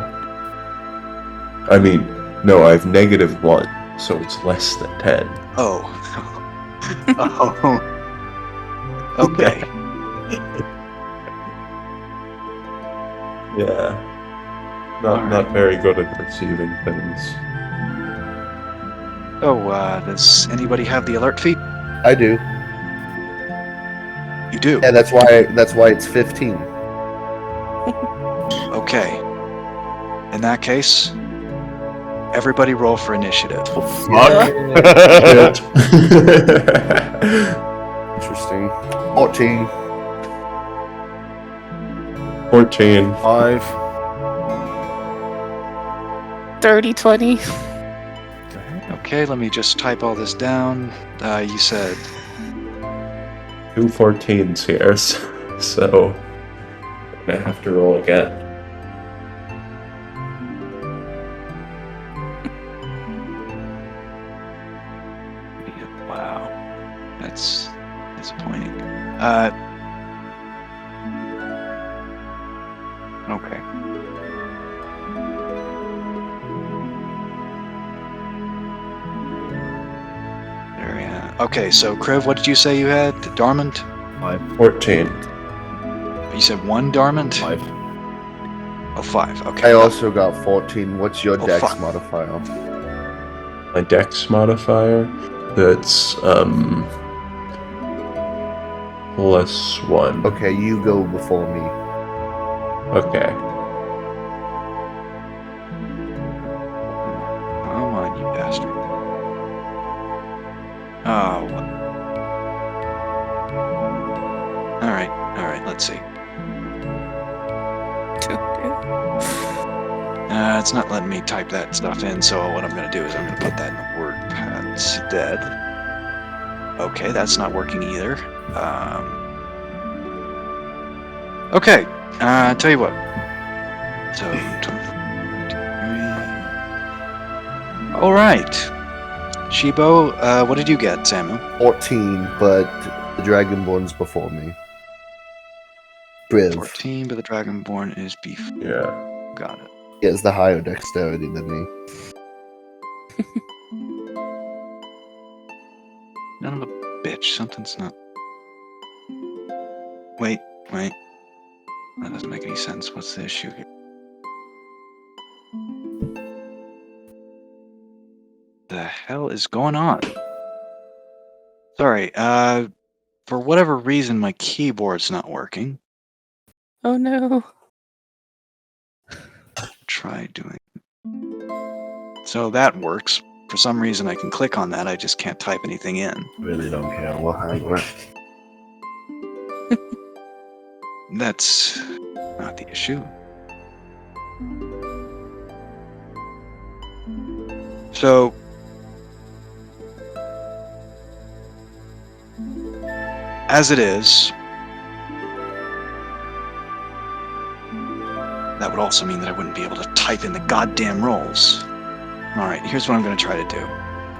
I mean, no, I have -1, so it's less than 10. Oh. Oh. Okay. Yeah. Not very good at perceiving things. Oh, does anybody have the alert feat? I do. You do? Yeah, that's why it's 15. Okay. In that case, everybody roll for initiative. Fuck. Shit. interesting. 14. 14. 5. 30, 20. Okay, let me just type all this down. You said 2 14s here, so I'm gonna have to roll again. wow, that's disappointing. Okay. Okay, so Kriv, what did you say you had? Darmund? 14. You said 1 Darmund? 5. Oh, 5. Okay. I also got 14. What's your Oh, dex fuck. modifier? My dex modifier, that's +1. Okay, you go before me. Okay. Come on, you bastard. Oh. Alright, let's see. It's not letting me type that stuff in, so what I'm going to do is I'm going to put that in the word pad instead. Okay, that's not working either. Okay, tell you what. So, 23. Alright. Shibo, what did you get, Samuel? 14, but the Dragonborn's before me. Briv. 14, but the Dragonborn is beef. Yeah. Got it. He has the higher dexterity than me. None of a bitch. Something's not. Wait. That doesn't make any sense. What's the issue here? The hell is going on? Sorry, for whatever reason, my keyboard's not working. Oh no. Try doing. So that works. For some reason, I can click on that. I just can't type anything in. Really don't care. We'll hang on. That's not the issue. So, as it is, that would also mean that I wouldn't be able to type in the goddamn rolls. Alright, here's what I'm going to try to do.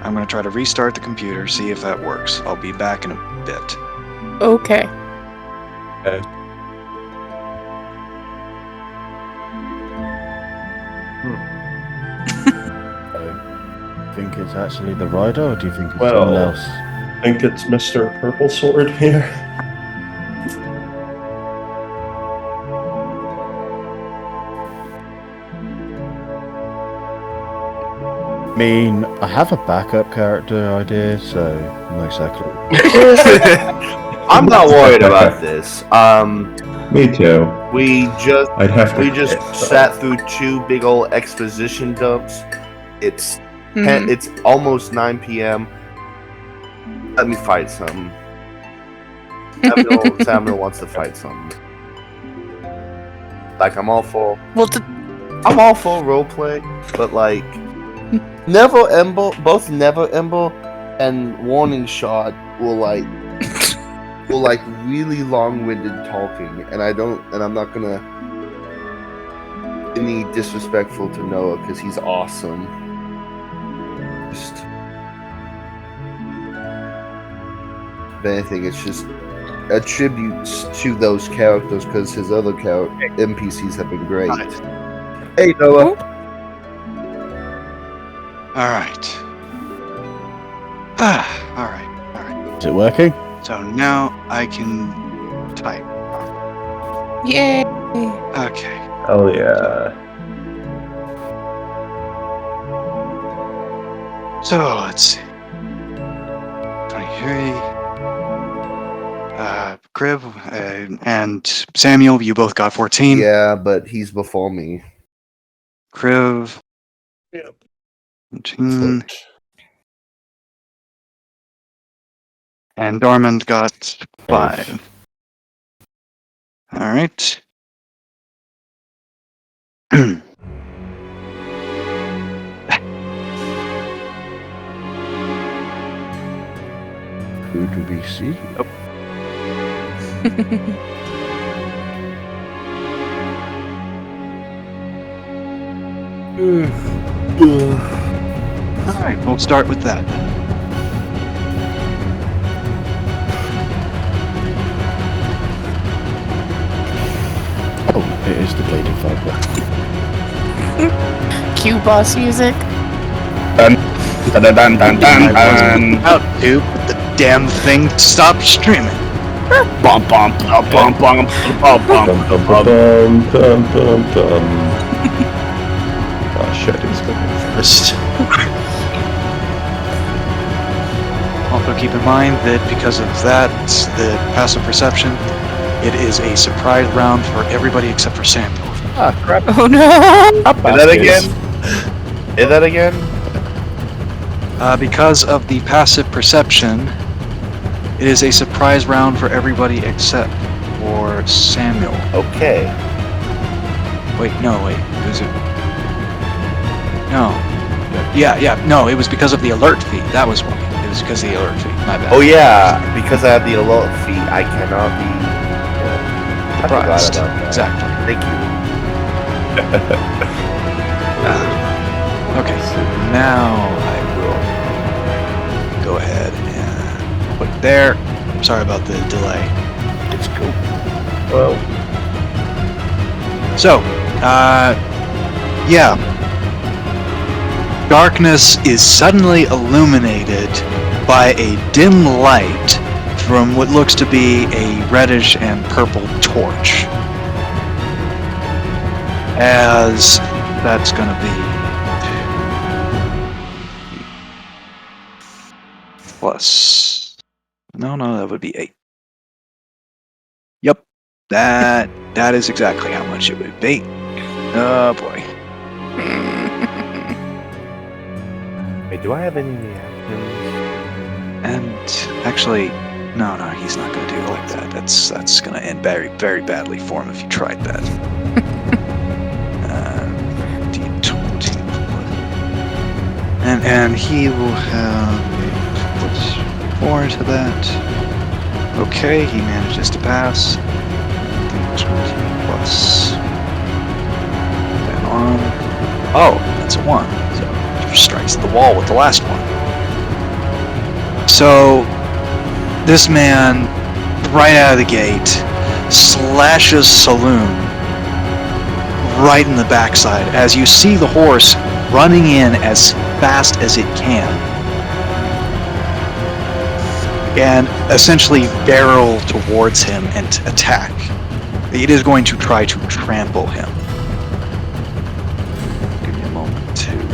I'm going to try to restart the computer, see if that works. I'll be back in a bit. Okay. Okay. I think it's actually the rider, or do you think it's Well- someone else? I think it's Mr. Purple Sword here. I mean, I have a backup character idea, so not exactly. I'm not worried about this. Me too. We just I'd have to. we just sat through 2 big old exposition dumps. It's it's almost 9 p.m. Let me fight some. Samuel wants to fight something. Like I'm all for Well, roleplay, but like Never Ember, both Never Ember and Warning Shot will like really long-winded talking, and I'm not gonna any disrespectful to Noah because he's awesome. Just if anything, it's just a tribute to those characters because his other NPCs have been great. Hey Noah. Alright. Alright. Is it working? So now I can type. yay. Okay. Oh yeah. So let's see. 23. Crib and Samuel, you both got 14. Yeah, but he's before me. Crib. Yep. 14. And Darmund got 5. All right. Who do we see? All right, we'll start with that. Oh, it is the bladed viper. Cue boss music. Dun, dun, dun, dun, dun, I dun. wasn't about to, but the damn thing stopped streaming. Bum, bum, bum, bum, bum, bum, bum, Dum, dum, bum. dum, dum, dum, dum. Oh shit, he's going first. Also keep in mind that because of that, the passive perception, it is a surprise round for everybody except for Samuel. Ah, crap. Oh no! Say that again? Say that again? Because of the passive perception, it is a surprise round for everybody except for Samuel. Okay. Wait, is it? No. Yeah, no, it was because of the alert feat. That was why. It was because of the alert feat. My bad. Oh yeah, because I have the alert feat, I cannot be Surprised. I forgot about that. Exactly. Thank you. Okay, so now I will go ahead and put it there. Sorry about the delay. It's cool. Well, So, yeah. Darkness is suddenly illuminated by a dim light from what looks to be a reddish and purple torch. As that's going to be plus. No, that would be 8. Yep, that is exactly how much it would be. Oh boy. Wait, do I have any reactions? And actually, no, he's not going to do it like that. That's going to end very, very badly for him if you tried that. D20. And he will have plus 4 into that. Okay, he manages to pass. D20 plus. Then on. Oh, that's a 1. So strikes the wall with the last one. So this man, right out of the gate, slashes Solunn right in the backside as you see the horse running in as fast as it can and essentially barrel towards him and attack. It is going to try to trample him. Give me a moment to...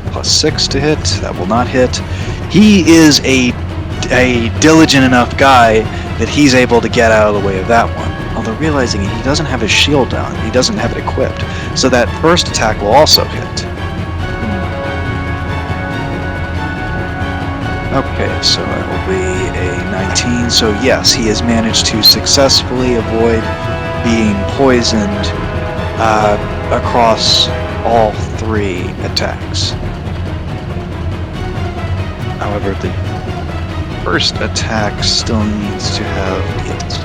+6 to hit. That will not hit. He is a diligent enough guy that he's able to get out of the way of that one. Although realizing he doesn't have his shield down, he doesn't have it equipped. So that first attack will also hit. Okay, so it will be a 19. So yes, he has managed to successfully avoid being poisoned across all 3 attacks. However, the first attack still needs to have hit.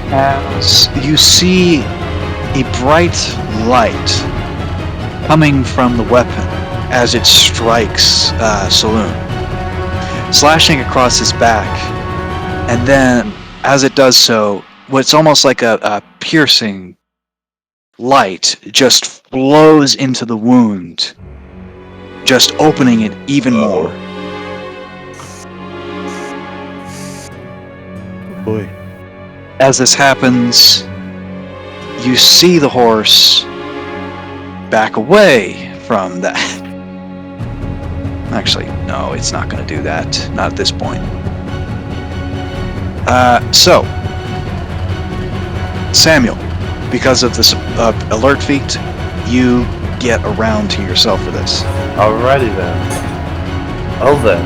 As you see a bright light coming from the weapon as it strikes Solunn, slashing across his back, and then as it does so, what's almost like a piercing light just flows into the wound, just opening it even more. Boy. As this happens, you see the horse back away from that. Actually, no, it's not going to do that. Not at this point. So, Samuel, because of this alert feat, you get around to yourself for this. Alrighty then. Well then.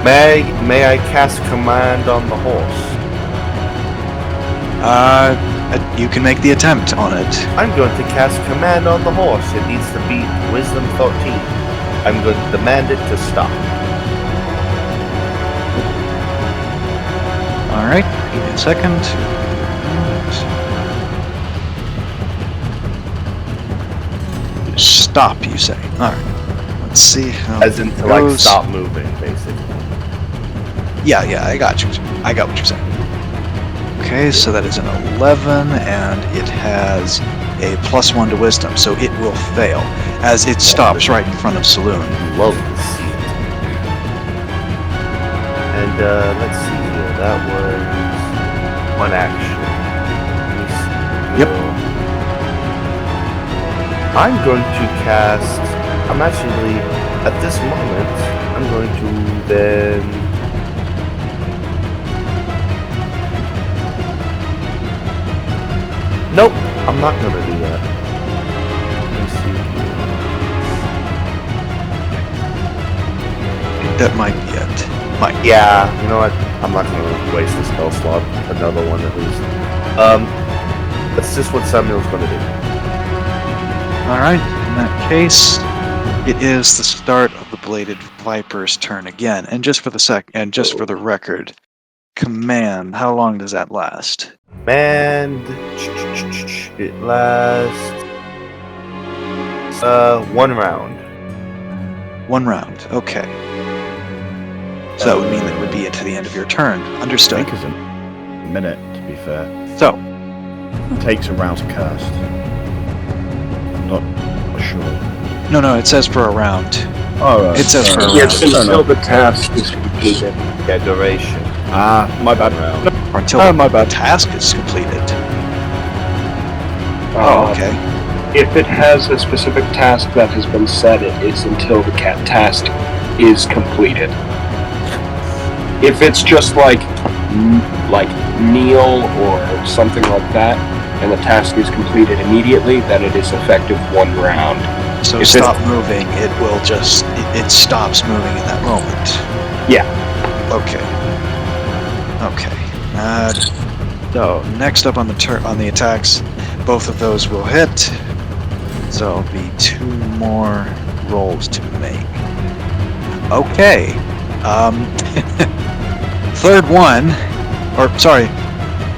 May I cast command on the horse? You can make the attempt on it. I'm going to cast command on the horse. It needs to beat Wisdom 13. I'm going to demand it to stop. Alright, give me a second. Stop, you say. Alright. Let's see how As in it to like goes. stop moving, basically. Yeah, I got you. I got what you're saying. Okay, so that is an 11, and it has a +1 to wisdom, so it will fail, as it stops right in front of Solunn. Love to see it. And let's see here. That was one action. Yep. I'm going to cast. I'm actually at this moment. I'm going to then. Nope, I'm not gonna do that. Let me see here. That might be it. Might. Yeah, you know what? I'm not gonna waste the spell slot. Another one at least. That's just what Samuel's gonna do. Alright, in that case, it is the start of the Bladed Viper's turn again. And just for the record, command, how long does that last? And it lasts 1 round. 1 round, okay. So that would mean that it would be to the end of your turn. I Understood. think it's a minute, to be fair. So, It takes a round to cast. I'm not sure. no, it says for a round. Oh, right. It says for a Yes, round. until the task is completed. Yeah, duration. Ah, my bad. Round. Or until my the bad. task is completed. Oh, okay. If it has a specific task that has been set, it is until the task is completed. If it's just like kneel or something like that, and the task is completed immediately, then it is effective 1 round. So If stop moving, it will just, it stops moving in that moment. Yeah. Okay. So next up on the attacks, both of those will hit. So it'll be 2 more rolls to make. Okay. Third one,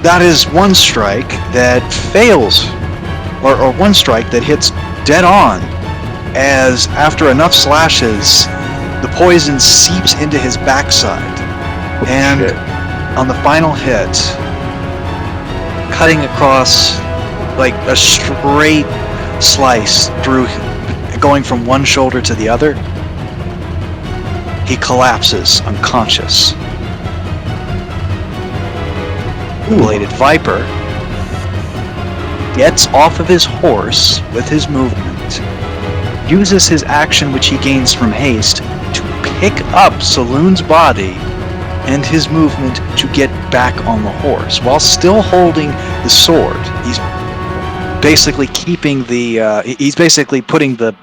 that is 1 strike that fails, or 1 strike that hits dead on, as after enough slashes, the poison seeps into his backside, and on the final hit, cutting across like a straight slice through, going from one shoulder to the other, he collapses unconscious. Bladed Viper gets off of his horse with his movement, uses his action which he gains from haste to pick up Solunn's body and his movement to get back on the horse while still holding the sword. He's basically keeping he's basically putting the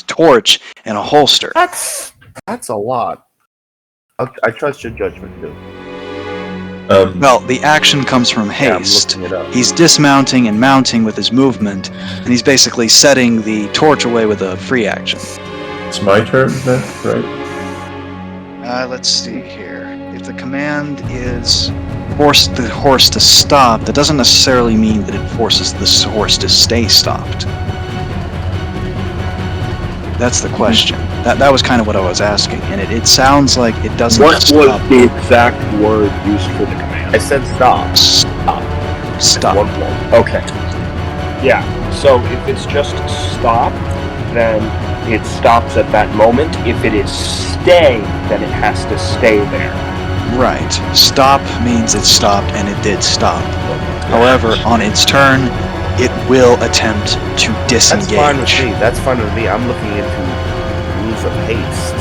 torch in a holster. That's a lot. I trust your judgment, dude. Well, the action comes from haste. Yeah, I'm looking it up. He's dismounting and mounting with his movement, and he's basically setting the torch away with a free action. It's my turn then, right? Let's see here. If the command is force the horse to stop, that doesn't necessarily mean that it forces the horse to stay stopped. That's the question. That was kind of what I was asking, and it sounds like it doesn't What stop. was the exact word used for the command? I said stop. Stop. 1 point. Okay. Yeah, so if it's just stop, then it stops at that moment. If it is stay, then it has to stay there. Right. Stop means it stopped, and it did stop. However, on its turn, it will attempt to disengage. That's fine with me. That's fine with me. I'm looking into rules of haste.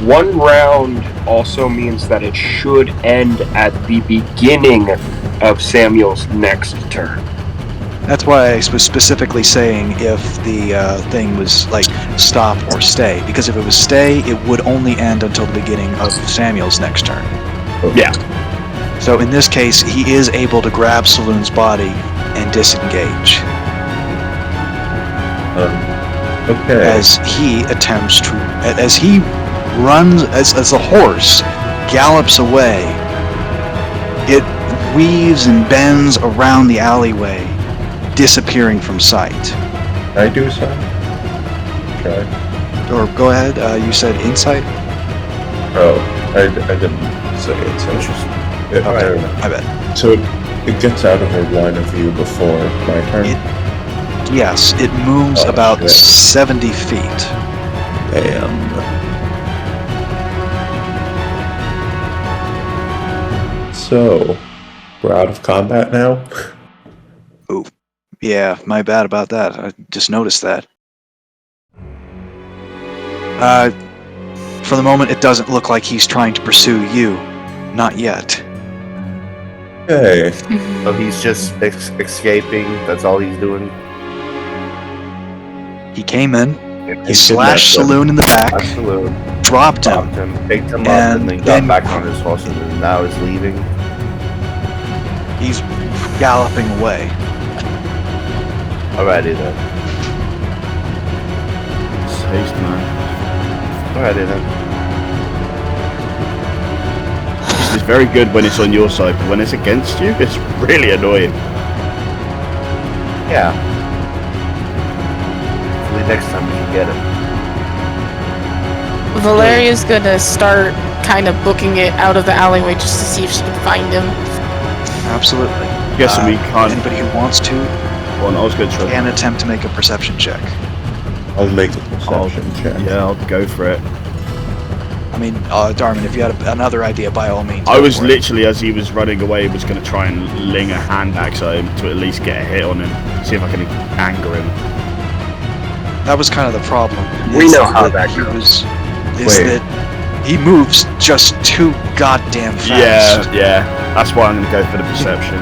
1 round also means that it should end at the beginning of Samuel's next turn. That's why I was specifically saying if the thing was like stop or stay, because if it was stay, it would only end until the beginning of Samuel's next turn. Yeah. So in this case, he is able to grab Solunn's body and disengage Okay. as he attempts to, as he runs, as the horse gallops away. It weaves and bends around the alleyway, disappearing from sight. Can I do something? Okay. Or go ahead, you said insight? Oh, I didn't say it. So Interesting. okay. I bet. So it gets out of her line of view before my turn? Yes, it moves Oh, about shit. 70 feet. Damn. So, we're out of combat now? Yeah, my bad about that. I just noticed that. For the moment, it doesn't look like he's trying to pursue you. Not yet. Okay. So he's just escaping. That's all he's doing. He came in, he He slashed kidnapped him. Saloon in the back, Absolutely. dropped him, Stopped him, picked him up, And and then then- got back on his horse, and now is leaving. he's galloping away. Alrighty then. It's haste, man. Alrighty then. It's very good when it's on your side, but when it's against you, it's really annoying. Yeah. Hopefully next time we can get him. Valeria's gonna start kind of booking it out of the alleyway just to see if she can find him. Absolutely. Guessing we can't. Anybody who wants to Go on, I was going to try. can attempt to make a perception check. I'll make a perception check. Yeah, I'll go for it. I mean, Darmund, if you had another idea, by all means. I go was for it. literally, as he was running away, was going to try and ling a hand axe at him to at least get a hit on him, see if I can anger him. That was kind of the problem. We is know how that that he goes. was. Is Wait. that he moves just too goddamn fast. Yeah. That's why I'm going to go for the perception.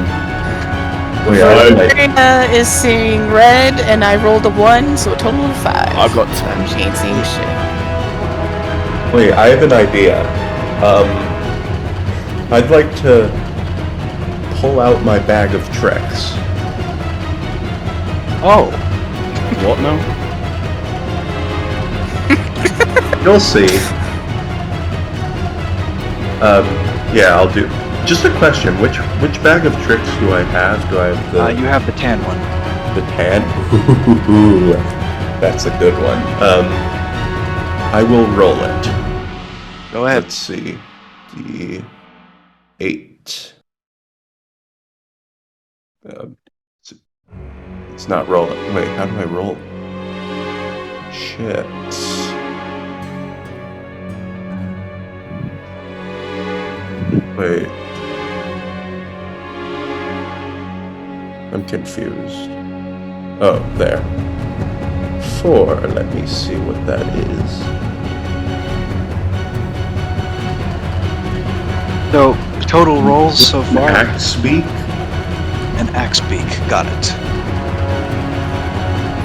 Wait, I have an idea. Valeria is seeing red, and I rolled a 1, so a total of 5. I've got 10. She ain't seeing shit. Wait, I have an idea. I'd like to pull out my bag of tricks. Oh, What now? You'll see. Yeah, I'll do. Just a question. Which bag of tricks do I have? Do I have the you have the tan one. the tan? Ooh, that's a good one. I will roll it. Go ahead. Let's see. The 8. It's not rolling. Wait, how do I roll? Shit. Wait. I'm confused. Oh, there. 4. Let me see what that is. So, total rolls so far. Axe speak? An axe beak. Got it.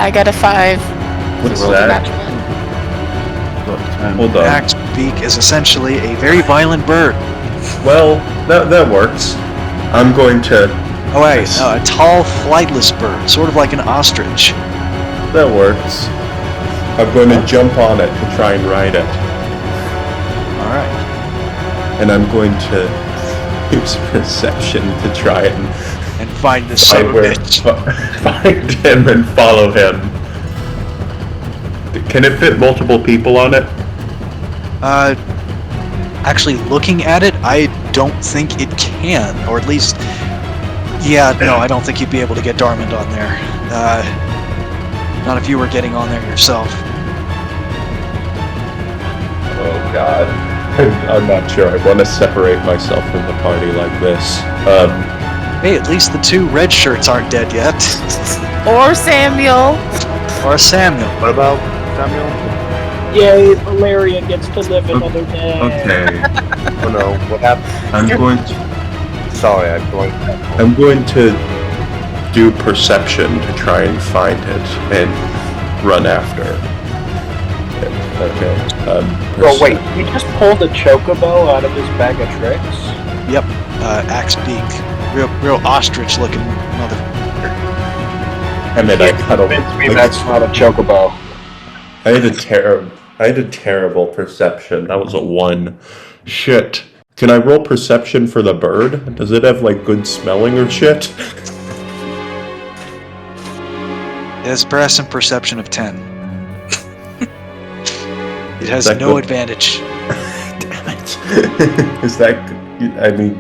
I got a 5. What's Rolled a that? natural one. Got 10. Hold on. Axe beak is essentially a very violent bird. Well, that works. I'm going to. Oh wait, no, a tall, flightless bird, sort of like an ostrich. That works. I'm going to jump on it to try and ride it. All right. And I'm going to use perception to try and And find the son find, of a bitch. find him and follow him. Can it fit multiple people on it? Actually, looking at it, I don't think it can, or at least, yeah, no, I don't think you'd be able to get Darmund on there. Not if you were getting on there yourself. Oh god. I'm not sure. I want to separate myself from the party like this. Hey, at least the 2 red shirts aren't dead yet. Or Samuel. Or Samuel. What about Samuel? Yay, Valeria gets to live another day. Okay. Oh no, what happened? I'm going to Sorry, I'm going. I'm going to do perception to try and find it and run after it. Okay. Well, wait, he just pulled a chocobo out of his bag of tricks? Yep. Axe beak. Real ostrich-looking motherfucker. I mean, I cut a. Convince me that's not a chocobo. I had a terrible perception. That was a 1. Shit. Can I roll perception for the bird? Does it have like good smelling or shit? It has passive perception of 10. It has That no good? advantage. Damn it. Is that? I mean,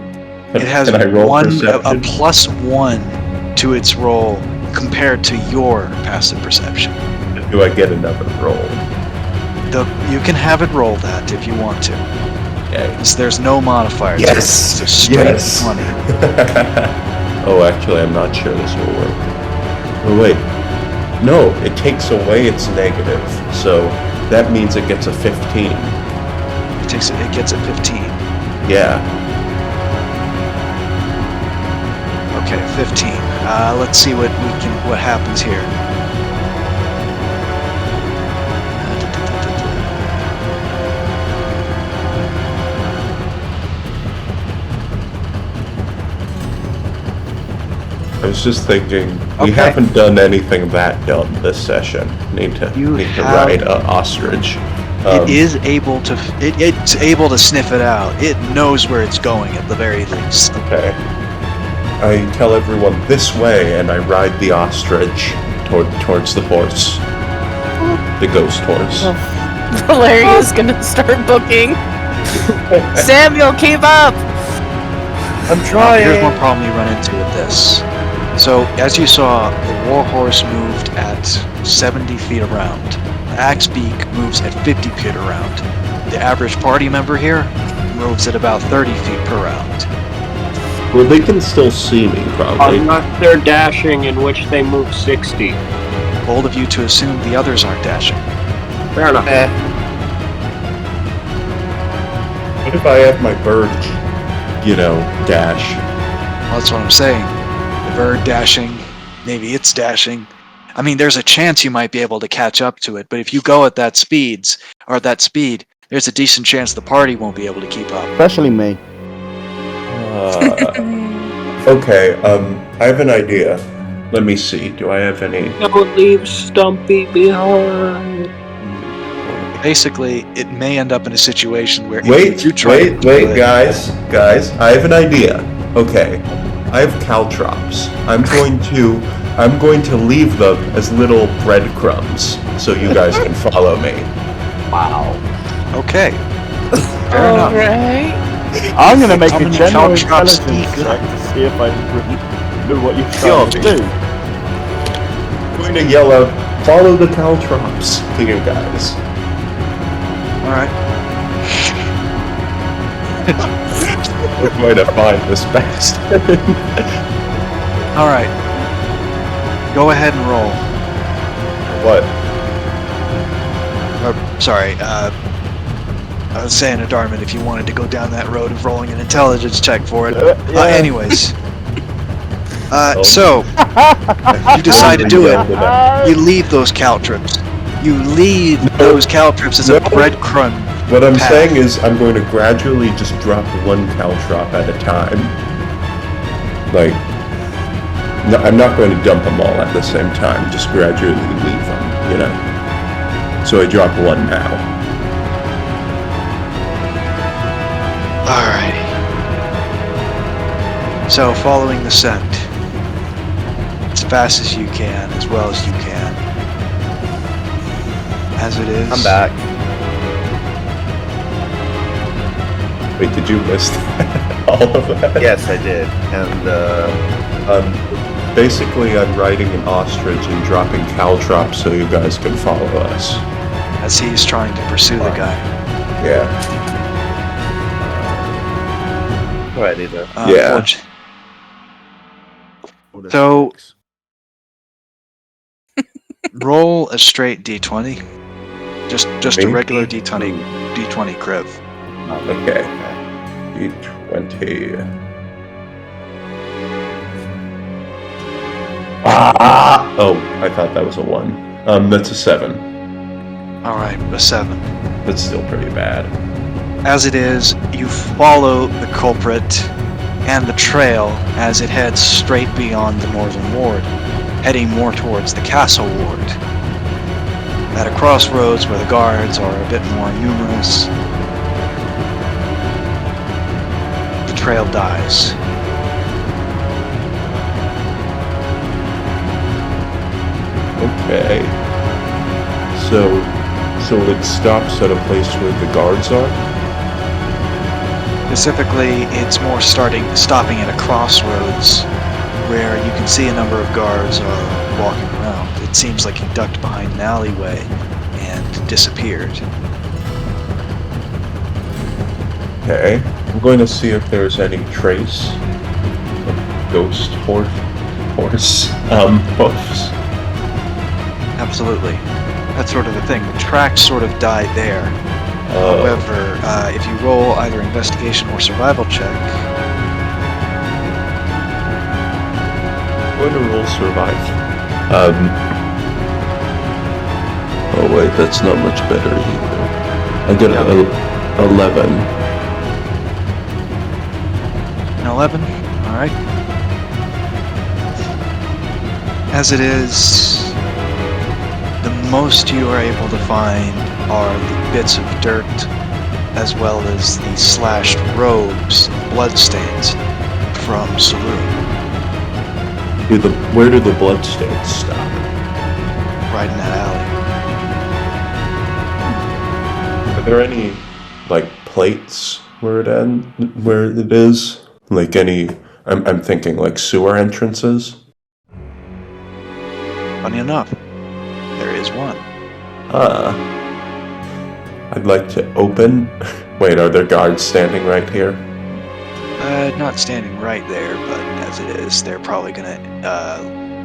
It has can I roll a perception? +1 to its roll compared to your passive perception. Do I get another roll? You can have it roll that if you want to. Okay. There's no modifier. Yes. It's a straight Yes. 20. Oh, actually, I'm not sure this will work. Oh wait. No, it takes away its negative, so that means it gets a 15. It gets a 15. Yeah. Okay, 15. Let's see what happens here. I was just thinking, we Okay. haven't done anything that dumb this session. Need to have- ride an ostrich. It is able to. It's able to sniff it out. It knows where it's going at the very least. Okay. I tell everyone this way, and I ride the ostrich towards the horse. The ghost horse. Valeria's gonna start booking. Samuel, keep up! I'm trying. Here's one problem you run into with this. So, as you saw, the warhorse moved at 70 feet around. The Axebeak moves at 50 feet around. The average party member here moves at about 30 feet per round. Well, they can still see me, probably. Unless they're dashing, in which they move 60. Bold of you to assume the others aren't dashing. Fair enough. What if I have my bird, dash? Well, that's what I'm saying. The bird dashing, maybe it's dashing. I mean, there's a chance you might be able to catch up to it, but if you go at that speed, there's a decent chance the party won't be able to keep up. Especially me. Okay, I have an idea. Let me see. Do I have any? Don't leave Stumpy behind. Basically, it may end up in a situation where Wait, if you try to do it- guys, I have an idea. Okay, I have caltrops. I'm going to leave them as little breadcrumbs so you guys can follow me. Wow. Okay. Fair enough. Alright. I'm gonna make How a many general caltrops intelligence do you check to see if I know what you're trying to do. I'm going to yell out, "Follow the caltrops" to you guys. Alright. We're going to find this bastard. Alright. Go ahead and roll. What? Sorry, I was saying to Darmund if you wanted to go down that road of rolling an intelligence check for it. Anyways. So, you decide to do it. You leave those caltrops. You leave those caltrops as a breadcrumb. What I'm path. saying is I'm going to gradually just drop one caltrop at a time. Like, no, I'm not going to dump them all at the same time, just gradually leave them, So I drop one now. Alrighty. So, following the scent. As fast as you can, as well as you can. As it is. I'm back. Wait, did you miss all of that? Yes, I did. And Basically, I'm riding an ostrich and dropping caltrops so you guys can follow us. As he's trying to pursue the guy. Yeah. alrighty then. Yeah. So- Roll a straight d20. Just a Me? regular d20 criv. Okay. D20. Oh, I thought that was a 1. That's a 7. All right, a 7. That's still pretty bad. As it is, you follow the culprit and the trail as it heads straight beyond the northern ward, heading more towards the castle ward. At a crossroads where the guards are a bit more numerous, the trail dies. Okay. So it stops at a place where the guards are? Specifically, it's more stopping at a crossroads where you can see a number of guards are walking around. It seems like he ducked behind an alleyway and disappeared. Okay. I'm going to see if there's any trace of ghost horse hoofs. Absolutely. That's sort of the thing. The tracks sort of died there. However, if you roll either investigation or survival check, I'm going to roll survive. Oh wait, that's not much better either. I get 11. an 11. All right. As it is, the most you are able to find are the bits of dirt, as well as the slashed robes, bloodstains from Solunn. Where do the bloodstains stop? Right in that alley. Are there any, like, plates where it is? Like any, I'm thinking like sewer entrances? Funny enough, there is one. I'd like to open. Wait, are there guards standing right here? Not standing right there, but as it is, they're probably gonna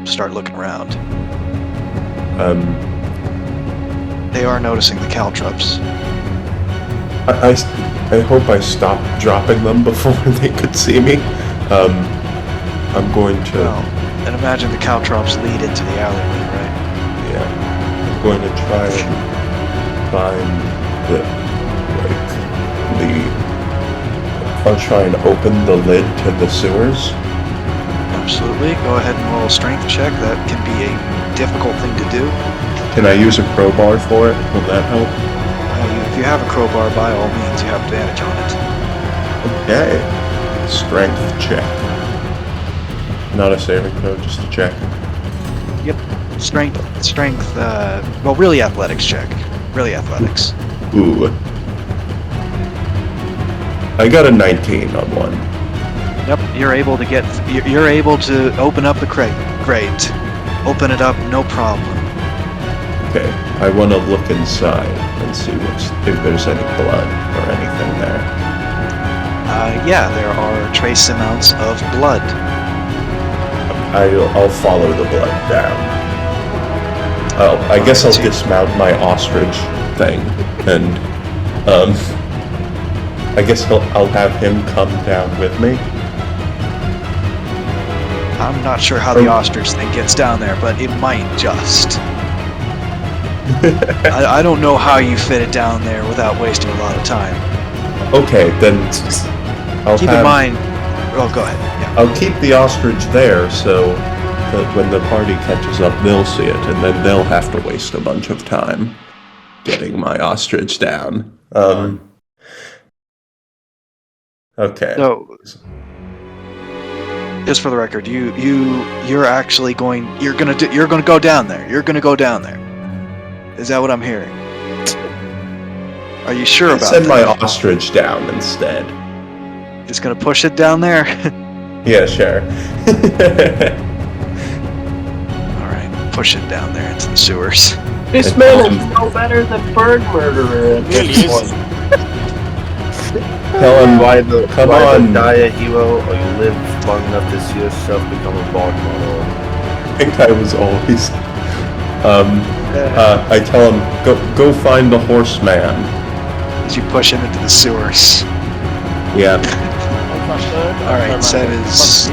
start looking around. They are noticing the caltrops. I hope I stopped dropping them before they could see me. I'm going to. Well, and imagine the caltrops lead into the alleyway, right? Yeah. I'm going to try and find I'll try and open the lid to the sewers. Absolutely. Go ahead and roll a strength check. That can be a difficult thing to do. Can I use a crowbar for it? Will that help? If you have a crowbar, by all means, you have advantage on it. Okay. Strength check. Not a saving throw, just a check. Yep. Strength, well, really athletics check. Really athletics. Ooh. I got a 19 on one. Yep, you're able to open up the crate. Great. Open it up, no problem. Okay, I want to look inside and see if there's any blood or anything there. Yeah, there are trace amounts of blood. I'll follow the blood down. I guess I'll dismount my ostrich thing, and I guess I'll have him come down with me. I'm not sure how the ostrich thing gets down there, but it might just. I don't know how you fit it down there without wasting a lot of time. Okay, then Keep in mind. Oh, go ahead. Yeah. I'll keep the ostrich there so that when the party catches up, they'll see it, and then they'll have to waste a bunch of time getting my ostrich down. Okay. So, just for the record, you're actually you're gonna go down there. You're gonna go down there. Is that what I'm hearing? Are you sure about that? Send my ostrich down instead. Just gonna push it down there? Yeah, sure. Alright, push it down there into the sewers. This man is no better than Bird Murderer. Really is. Tell him, come on. Die a hero, or you live long enough to see yourself become a bald model. I think I was always. I tell him, go find the horseman. As you push him into the sewers. Yeah. Alright, so that is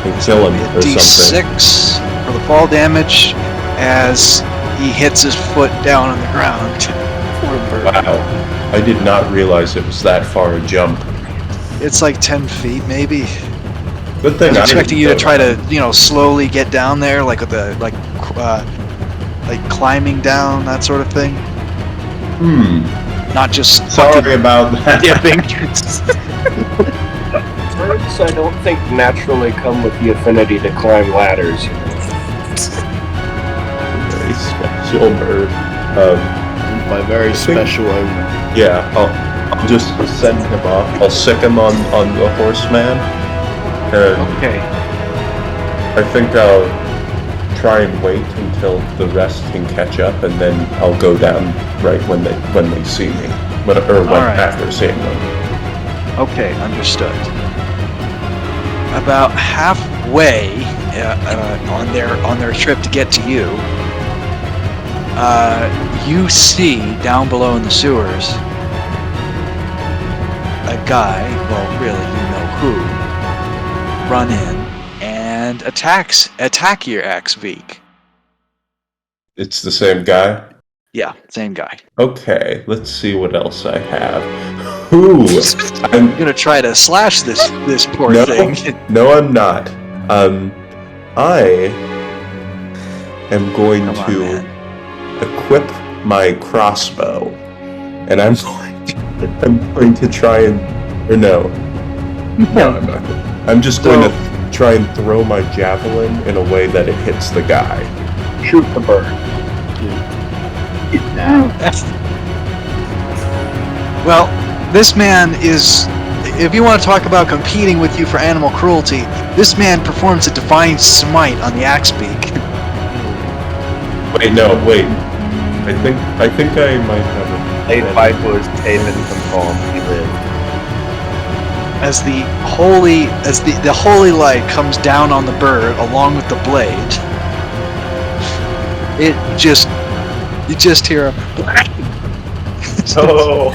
and kill him or something. D6 for the fall damage as he hits his foot down on the ground. Poor bird. Wow. I did not realize it was that far a jump. It's like 10 feet, maybe. Good thing I was I expecting you didn't to know try that. to, slowly get down there, like with the like climbing down, that sort of thing. Hmm. Not just Sorry about that. dipping. Birds, I don't think naturally come with the affinity to climb ladders. Very special bird. By very special, Yeah, I'll just send him off. I'll sick him on the horseman. And Okay. I think I'll try and wait until the rest can catch up, and then I'll go down right when they see me, Alright. after seeing them. Okay, understood. About halfway on their trip to get to you, you see down below in the sewers a guy, well, really, you know who, run in and attack your Axveek. It's the same guy. Yeah, same guy. Okay, let's see what else I have. Ooh, I'm I'm gonna try to slash this poor No. thing. No, I'm not. I am going Come on, to man. equip my crossbow, and I'm going to try and, or no, I'm not. I'm just going to try and throw my javelin in a way that it hits the guy. Shoot the bird. Well, this man is. If you want to talk about competing with you for animal cruelty, this man performs a divine smite on the Axbeak. Wait, no, wait. I think I might have it. A Viper was taken from home. He lived. As the holy light comes down on the bird along with the blade, you just hear a Oh.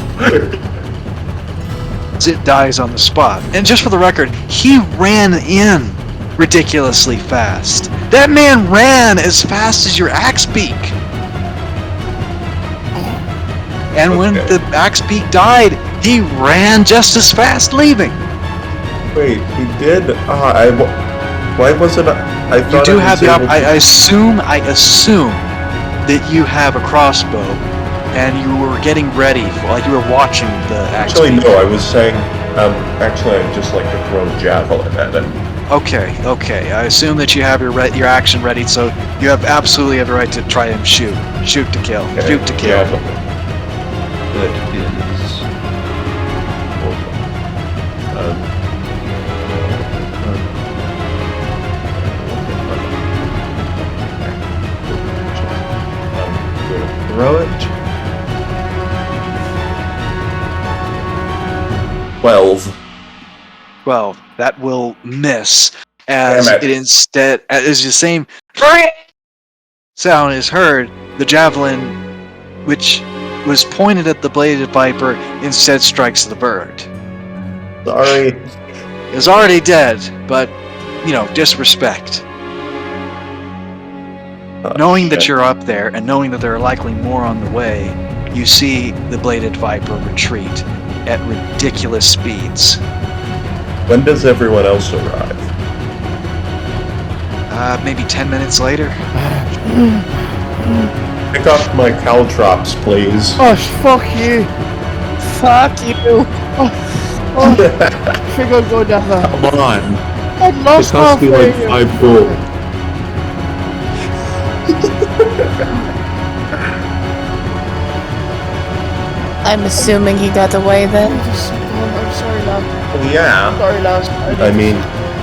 as it dies on the spot. And just for the record, he ran in ridiculously fast. That man ran as fast as your Axbeak. And when Okay. the Axbeak died, he ran just as fast leaving. Wait, he did? Why wasn't I You thought do I have was the able to- I assume that you have a crossbow and you were getting ready for, like you were watching the Actually, Axbeak. no, I was saying, actually, I'd just like to throw a javelin at him. Okay. I assume that you have your action ready, so you have absolutely every right to try and shoot to kill, Okay, shoot to kill. javelin. That is... Hold on. I'm gonna throw it. 12. Well, that will miss as Damn it. it instead as the same sound is heard. The javelin, which was pointed at the bladed viper, instead strikes the bird. Sorry. Is already dead, but disrespect. Knowing that you're up there and knowing that there are likely more on the way, you see the bladed viper retreat at ridiculous speeds. When does everyone else arrive? Maybe 10 minutes later. Pick up my caltrops, please. oh, fuck you. Fuck you. I think I'll go down there. Come on. I It lost cost me halfway. like 5 gold. I'm assuming he got away then. I'm sorry, lad. Oh, yeah. Sorry, lad. I mean,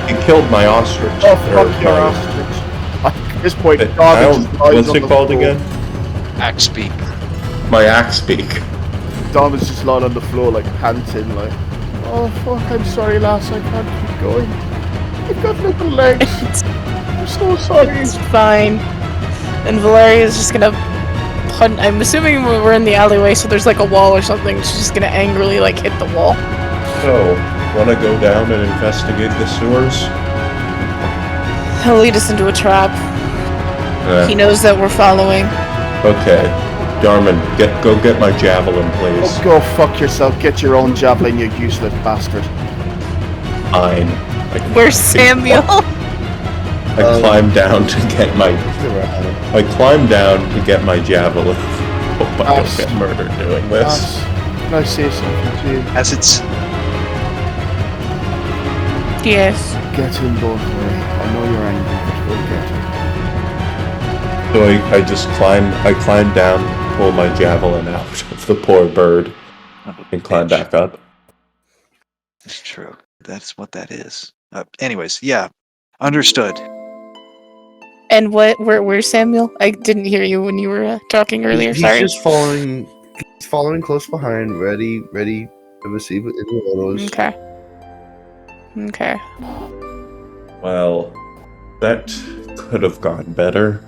he killed my ostrich. Oh, Or fuck your my- ostrich. At this point, I God, don't- just lies what's on it the called floor. again? Axbeak. My axe beak. Dom is just lying on the floor, like, panting, like, oh, fuck, I'm sorry, lass, I can't keep going. I've got little legs. I'm so sorry. It's fine. And Valeria's just gonna punt. I'm assuming we're in the alleyway, so there's like a wall or something. She's just gonna angrily like hit the wall. So, wanna go down and investigate the sewers? He'll lead us into a trap. He knows that we're following. Okay. Darmund, go get my javelin, please. Oh, go fuck yourself. Get your own javelin, you useless bastard. Fine. Where's Samuel? I climbed down to get my... I climbed down to get my javelin. Hope I don't get murdered doing this. Can I say something to you? As it's Yes. Get him, don't worry. I know you're angry, but we'll get him. So I just climbed down, pull my javelin out of the poor bird, and climb back up. It's true. That's what that is. Anyways, yeah, understood. And where's Samuel? I didn't hear you when you were talking earlier. He's Sorry. just following. He's following close behind, ready to receive any orders. Okay. Well, that could have gone better.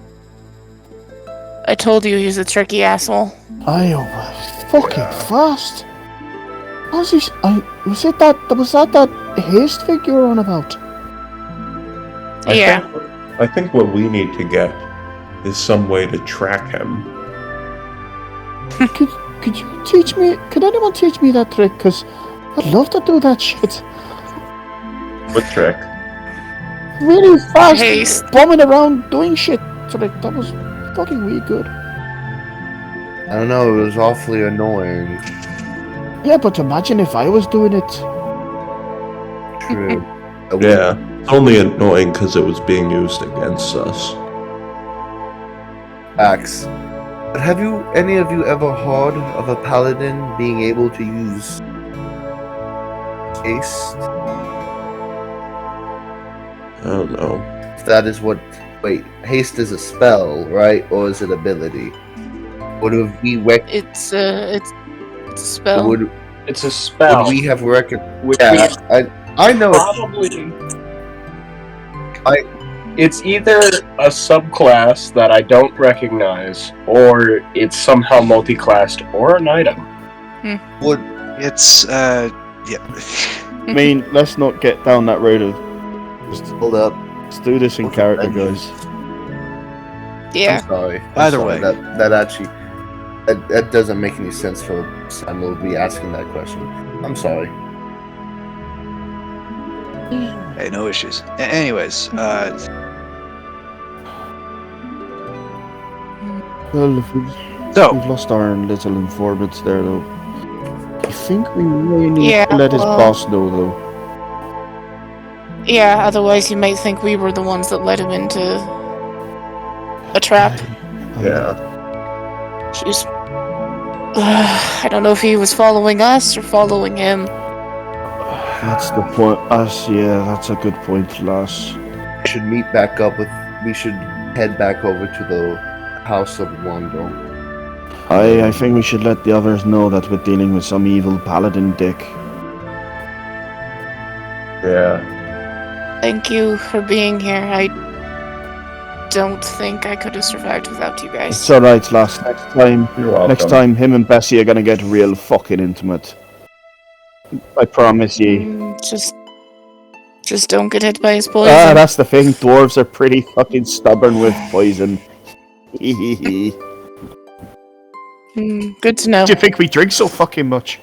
I told you he's a tricky asshole. I was fucking fast. Was that haste thing you were on about? I think what we need to get is some way to track him. Could you teach me? Could anyone teach me that trick? Cause I'd love to do that shit. What trick? Really fast, Haste. bombing around, doing shit. Trick. That was fucking really good. I don't know. It was awfully annoying. Yeah, but imagine if I was doing it. True. Yeah, it's only annoying because it was being used against us. Facts. But have any of you ever heard of a paladin being able to use haste? I don't know. If that is what... Wait, haste is a spell, right? Or is it ability? Would we It's a spell. It's a spell. Would we have Which Yeah, I know. Probably. It's either a subclass that I don't recognize, or it's somehow multi-classed, or an item. It's yeah. I mean, let's not get down that road of. Just hold up. Let's do this in character, guys. Yeah. I'm sorry. Either way. That actually that doesn't make any sense for Samuel to be asking that question. I'm sorry. Hey, no issues. Anyways, Well, if we've lost our little informants there, though. I think we really need to let his boss know, though. Yeah, otherwise you might think we were the ones that led him into a trap. Yeah. She's... I don't know if he was following us or following him. That's the point. Yeah, that's a good point, lass. We should meet back up with. We should head back over to the House of Wonder. I think we should let the others know that we're dealing with some evil paladin dick. Yeah. Thank you for being here. I don't think I could have survived without you guys. It's alright, lass. You're welcome. Next time, him and Bessie are gonna get real fucking intimate. I promise ye. Just don't get hit by his poison. That's the thing. Dwarves are pretty fucking stubborn with poison. Good to know. Do you think we drink so fucking much?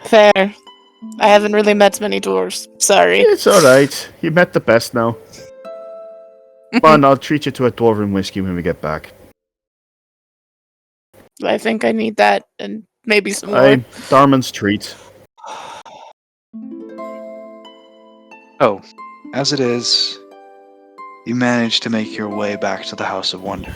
Fair. I haven't really met many dwarves. Sorry. It's alright. You met the best now. Come on, I'll treat you to a dwarven whiskey when we get back. I think I need that and maybe some more. Darmund's treat. oh, as it is, you manage to make your way back to the House of Wonder.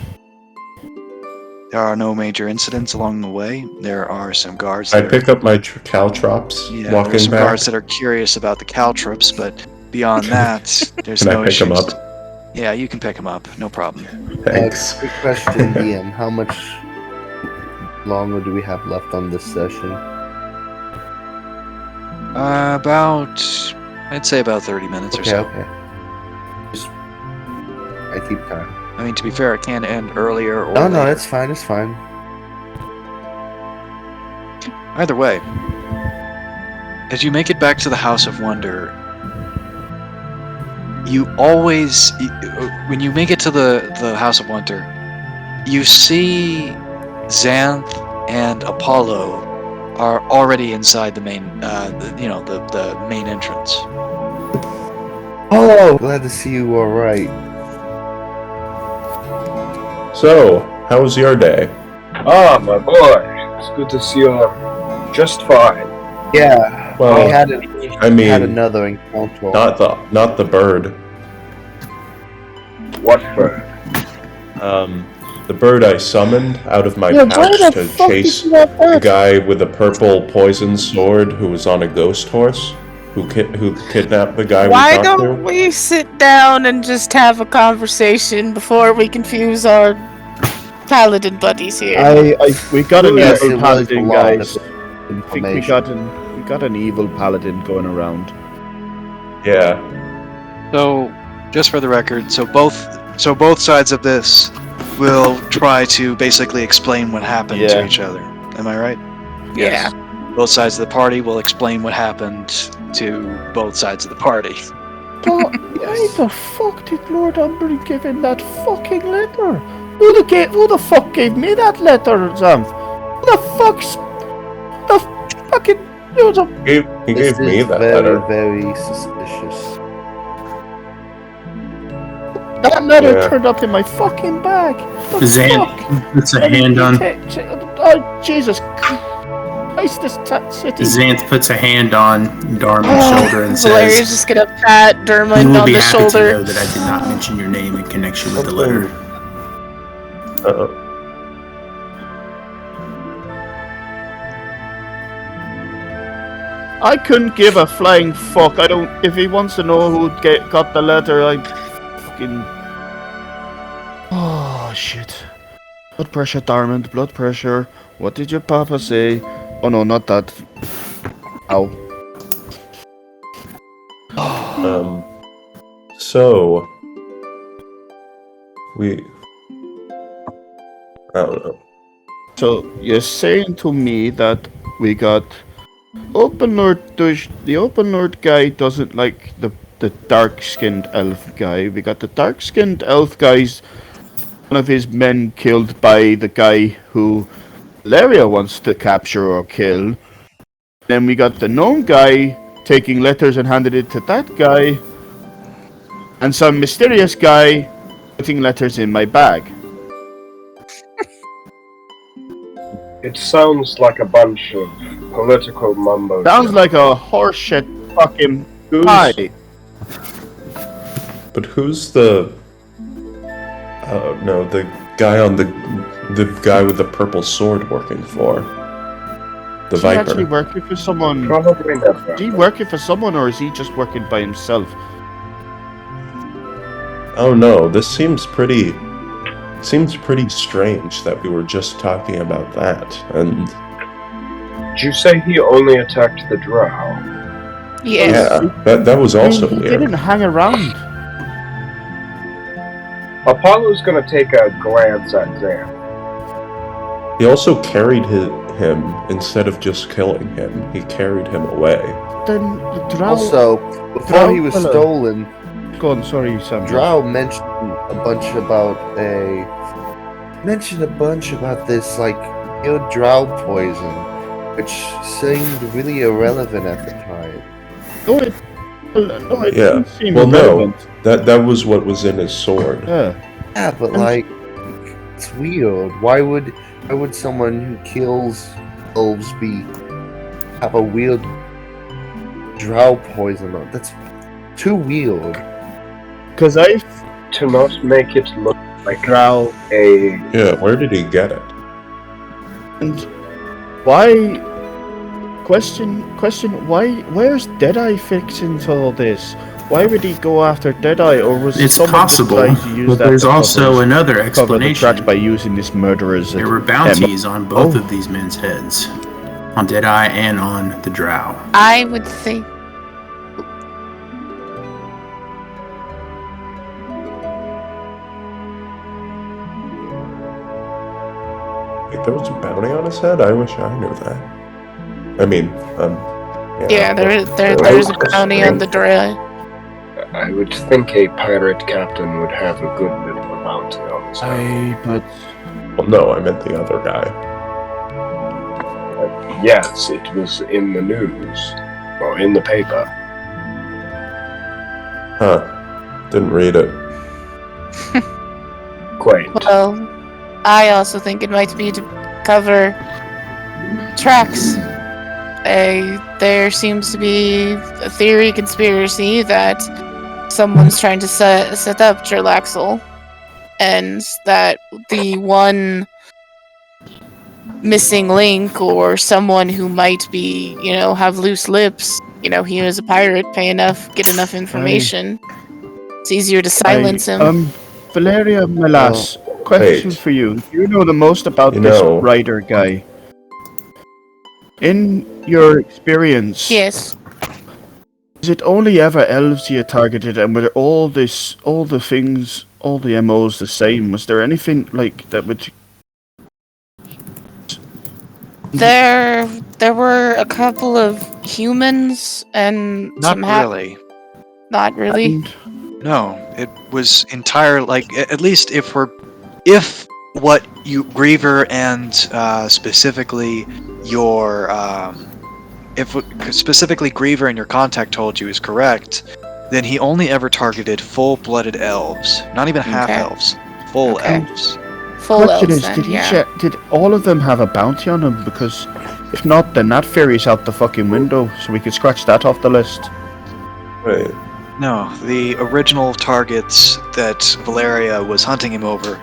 There are no major incidents along the way. There are some guards. I pick up my caltrops there are walking some back. guards that are curious about the caltrops, but beyond that, there's Can no I pick issues. them up? Yeah, you can pick them up. No problem. Thanks. Quick question, DM. How much longer do we have left on this session? I'd say about 30 minutes or so. Okay. Just, I keep time. I mean, to be fair, it can end earlier or No, later. it's fine. It's fine. Either way, as you make it back to the House of Wonder, you always, when you make it to the House of Wonder, you see Xanthe and Apollo are already inside the main, the main entrance. Oh, glad to see you all right. So, how was your day? Ah, my boy. It's good to see you're just fine. Yeah, Well, we had another encounter. Not the bird. What bird? The bird I summoned out of my Yeah, pouch where the to fuck chase did you get the that? guy with the purple poison sword who was on a ghost horse, who kidnapped the guy Why we talked to. don't we sit down and just have a conversation before we confuse our paladin buddies here? We got an Yes, it evil was paladin, a lot guys. of I think we information. got an evil paladin going around. Yeah. So, just for the record, so both sides of this will try to basically explain what happened Yeah. to each other. Am I right? Yeah. Both sides of the party will explain what happened to both sides of the party. But why the fuck did Lord Umbren give him that fucking letter? Who the fuck gave me that letter, Xanthe? Who the fuck's the fucking He This gave me is that very, letter. very suspicious. that letter Yeah. turned up in my fucking bag? The Xanthe fuck? puts a Why did hand you on. Oh Jesus Christ! This city. Xanthe puts a hand on Darmund's shoulder and Valeria's says, just gonna pat "You Dermund will on be the happy to know shoulder. that I did not mention your name in connection with the letter." Uh-oh. I couldn't give a flying fuck. I don't. If he wants to know who got the letter, I fucking. Oh shit! Blood pressure, Darmund. Blood pressure. What did your papa say? Oh no, not that. Ow. So I don't know. So you're saying to me that we got Open Lord. The Open Lord guy doesn't like the dark-skinned elf guy. We got the dark-skinned elf guy's one of his men killed by the guy who Valeria wants to capture or kill. Then we got the gnome guy taking letters and handed it to that guy, and some mysterious guy putting letters in my bag. It sounds like a bunch of political mumbo. Sounds like a horseshit fucking pie. But who's the? No, the guy on the guy with the purple sword working for the Is he actually Viper. working for someone? Probably never. Is he working for someone, or is he just working by himself? Oh no, this seems pretty strange that we were just talking about that, and Did you say he only attacked the Drow? Yes. yeah, that was also he weird. didn't hang around. Apollo's gonna take a glance at Xanthe. He also carried him instead of just killing him. He carried him away. Then the Drow. Also, before he was Drow- stolen, Go on, sorry, Sam. Drow mentioned a bunch about this like weird Drow poison, which seemed really irrelevant at the time. No, it Yeah. didn't seem Well, no. relevant. That was what was in his sword. Yeah. Yeah, but like, it's weird. Why would someone who kills elves have a weird Drow poison on? That's too weird. Because To not make it look like Drow. a Yeah, where did he get it? And why? Question. Where's Deadeye fixed into all this? Why would he go after Deadeye, or was It's someone possible, trying to use but that there's to also another cover the explanation. tracks by using this murder as There were bounties on both of these men's heads, on Deadeye and on the Drow. I would think. Wait, there was a bounty on his head? I wish I knew that. I mean, Yeah, there is a bounty on the Drow. I would think a pirate captain would have a good bit of a bounty on his head. But Well, no, I meant the other guy. Yes, it was in the news. Or in the paper. Huh. Didn't read it. Quaint. Well, I also think it might be to cover tracks. There seems to be a theory conspiracy that someone's trying to set up Jarlaxle, and that the one missing link or someone who might be, have loose lips, he is a pirate, get enough information. It's easier to silence him. Valeria, my lass, question wait. for you. You know the most about this writer guy. In your experience, Yes. is it only ever elves you targeted, and were all the MOs the same? Was there anything like that would? There were a couple of humans and Not some really. Not really. No, it was entire at least if what you Griever and specifically your if specifically Griever and your contact told you is correct, then he only ever targeted full-blooded elves, not even half elves, full elves. Full Question elves, is, then, did all of them have a bounty on them? Because if not, then that ferry's out the fucking window, so we could scratch that off the list. Wait. No, the original targets that Valeria was hunting him over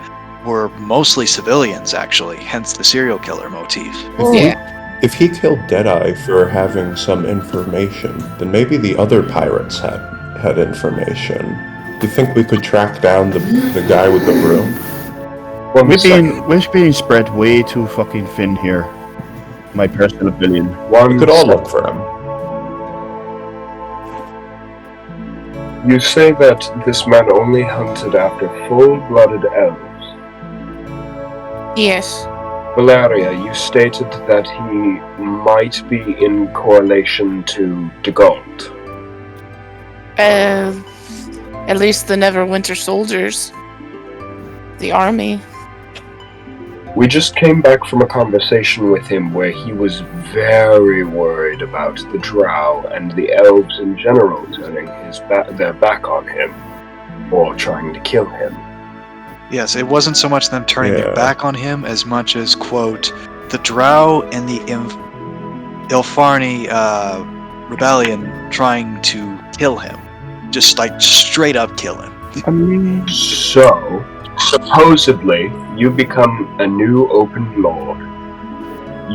were mostly civilians, actually, hence the serial killer motif. If he killed Deadeye for having some information, then maybe the other pirates had information. Do you think we could track down the guy with the broom? Well, We're being spread way too fucking thin here. My personal opinion. We could all look for him. You say that this man only hunted after full-blooded elves. Yes. Valeria, you stated that he might be in correlation to Ygorl. At least the Neverwinter soldiers. The army. We just came back from a conversation with him where he was very worried about the Drow and the elves in general turning their back on him, or trying to kill him. Yes, it wasn't so much them turning their back on him as much as, quote, the Drow and the Ilfarni rebellion trying to kill him. Just straight up kill him. So, supposedly, you become a new open lord.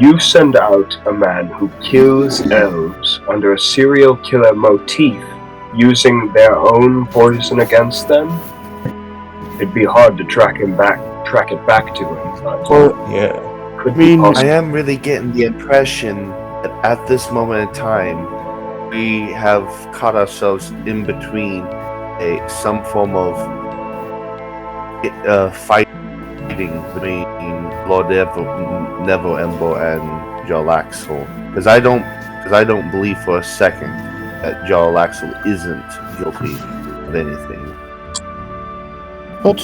You send out a man who kills elves under a serial killer motif, using their own poison against them? It'd be hard to track it back to him. But I am really getting the impression that at this moment in time, we have caught ourselves in between some form of fighting between Lord Neville Embo and Jarlaxle. Because I don't believe for a second that Jarlaxle isn't guilty of anything. But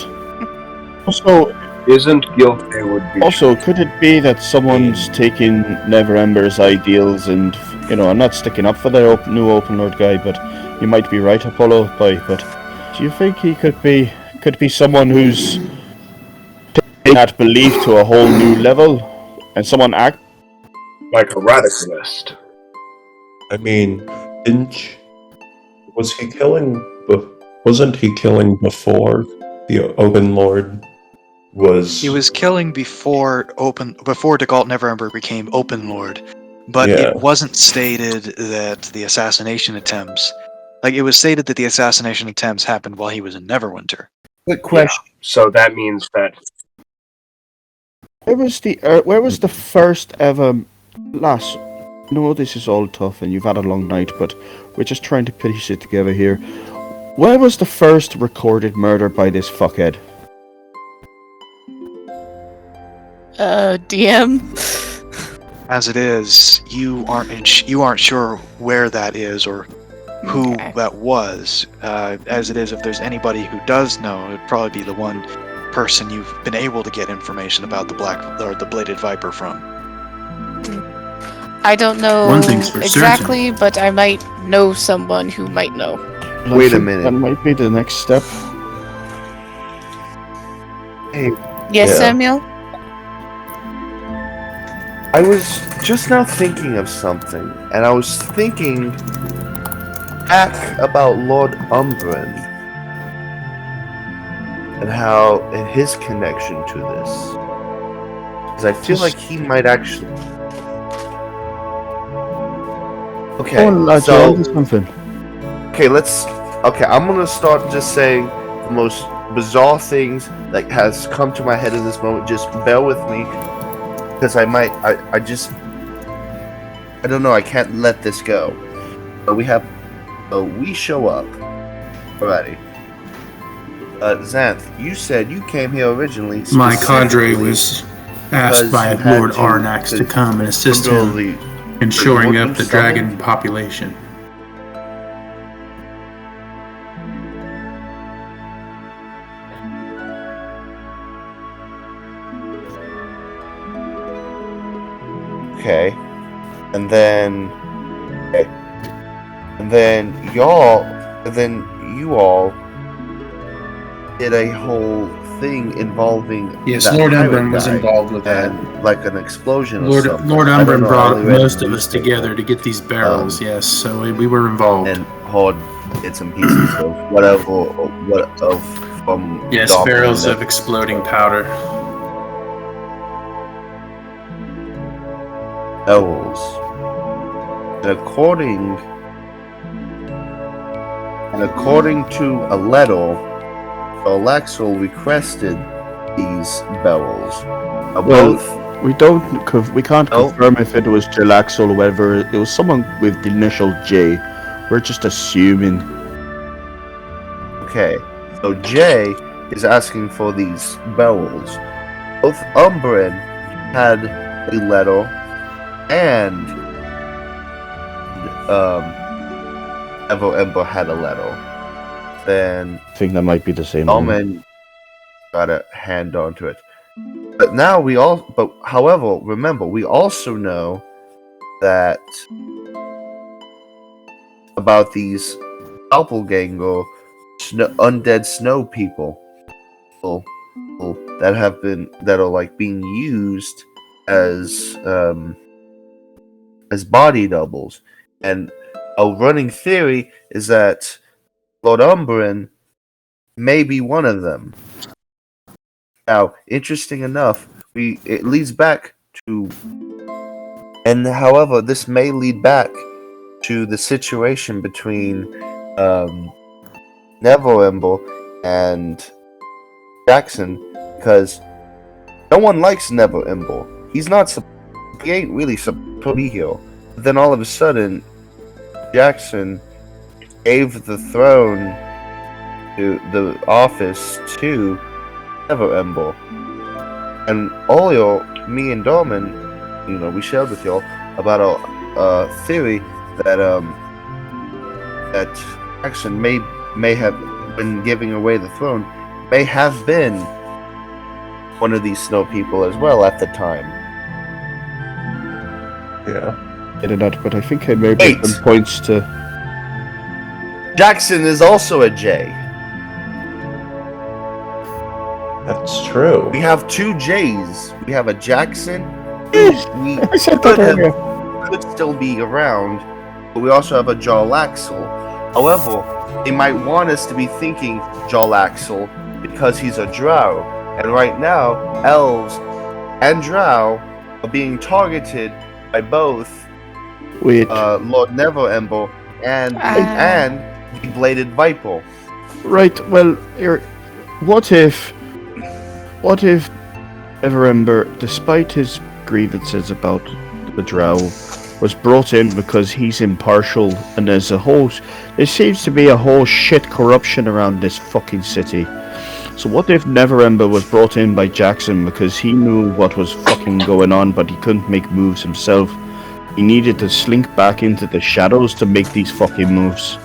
also, isn't guilty would be. Also, could it be that someone's taking Neverember's ideals and, I'm not sticking up for the new Open Lord guy, but you might be right, Apollo, but do you think he could be someone who's taking that belief to a whole new level, and someone act like a radicalist? I mean, wasn't he killing before the Open Lord was? He was killing before Dagalt Neverember became Open Lord, but it wasn't stated that the assassination attempts. It was stated that the assassination attempts happened while he was in Neverwinter. Quick question. Yeah. So that means that. Where was the first ever last? No, this is all tough, and you've had a long night, but we're just trying to piece it together here. Where was the first recorded murder by this fuckhead? DM. As it is, you aren't sure where that is, or who Okay. that was. As it is, if there's anybody who does know, it'd probably be the one person you've been able to get information about the bladed viper from. I don't know One thing's for exactly, but I might know someone who might know. I Wait a think minute. That might be the next step. Hey, Yes, Yeah. Samuel? I was just now thinking of something, and I was thinking back about Lord Umbren and his connection to this. Because I feel like he might actually. Okay, Oh, lads, you're so onto something. Okay, I'm gonna start just saying the most bizarre things that has come to my head at this moment. Just bear with me, because I don't know. I can't let this go. But we show up already. Xanthe, you said you came here originally. My cadre specifically was asked because by you had Lord to- Arnax to come and assist him literally- in shoring Lord up the Summoned? dragon population. Okay. And then you all did a whole thing involving Yes, that Lord pirate Umbren was guy involved with that. and like an explosion Lord or something. Umbren I don't know, I brought only read most the of us newspaper together to get these barrels, yes, so we were involved. and hoard bits and pieces of whatever from Yes, Darmund barrels that- of exploding powder. Elves. And according to a letter, Alaxel requested these barrels. Well, Both we can't No. confirm if it was Jalaxol or whether it was someone with the initial J. We're just assuming. okay. So Jay is asking for these barrels. Both Umbren had a letter and Ember had a letter. Then I think that might be the same one. Darmund got a hand onto it. But however, remember, we also know that about these doppelganger undead snow people that are like being used as body doubles. And a running theory is that Lord Umbren may be one of them. Now, interesting enough, it leads back to, and however, this may lead back to the situation between Neverember and Jackson, because no one likes Neverember. He ain't really supposed to be here. But then all of a sudden, Jackson gave the throne to the office to Neverember. And earlier, me and Darmund, we shared with y'all about a theory that that Jackson may have been giving away the throne, may have been one of these snow people as well at the time. Yeah. I did not, but I think I may Eight. make some points to. Jackson is also a J. That's true. We have two J's. We have a Jackson. Yes, We I said that earlier. could still be around, but we also have a Jarlaxle. However, they might want us to be thinking Jarlaxle because he's a Drow, and right now, elves and Drow are being targeted by both Wait, Lord Neverember and the Bladed Viper. right, well, what if Everember, despite his grievances about the Drow, was brought in because he's impartial and there seems to be a whole shit corruption around this fucking city. So what if Neverember was brought in by Jackson because he knew what was fucking going on but he couldn't make moves himself? He needed to slink back into the shadows to make these fucking moves.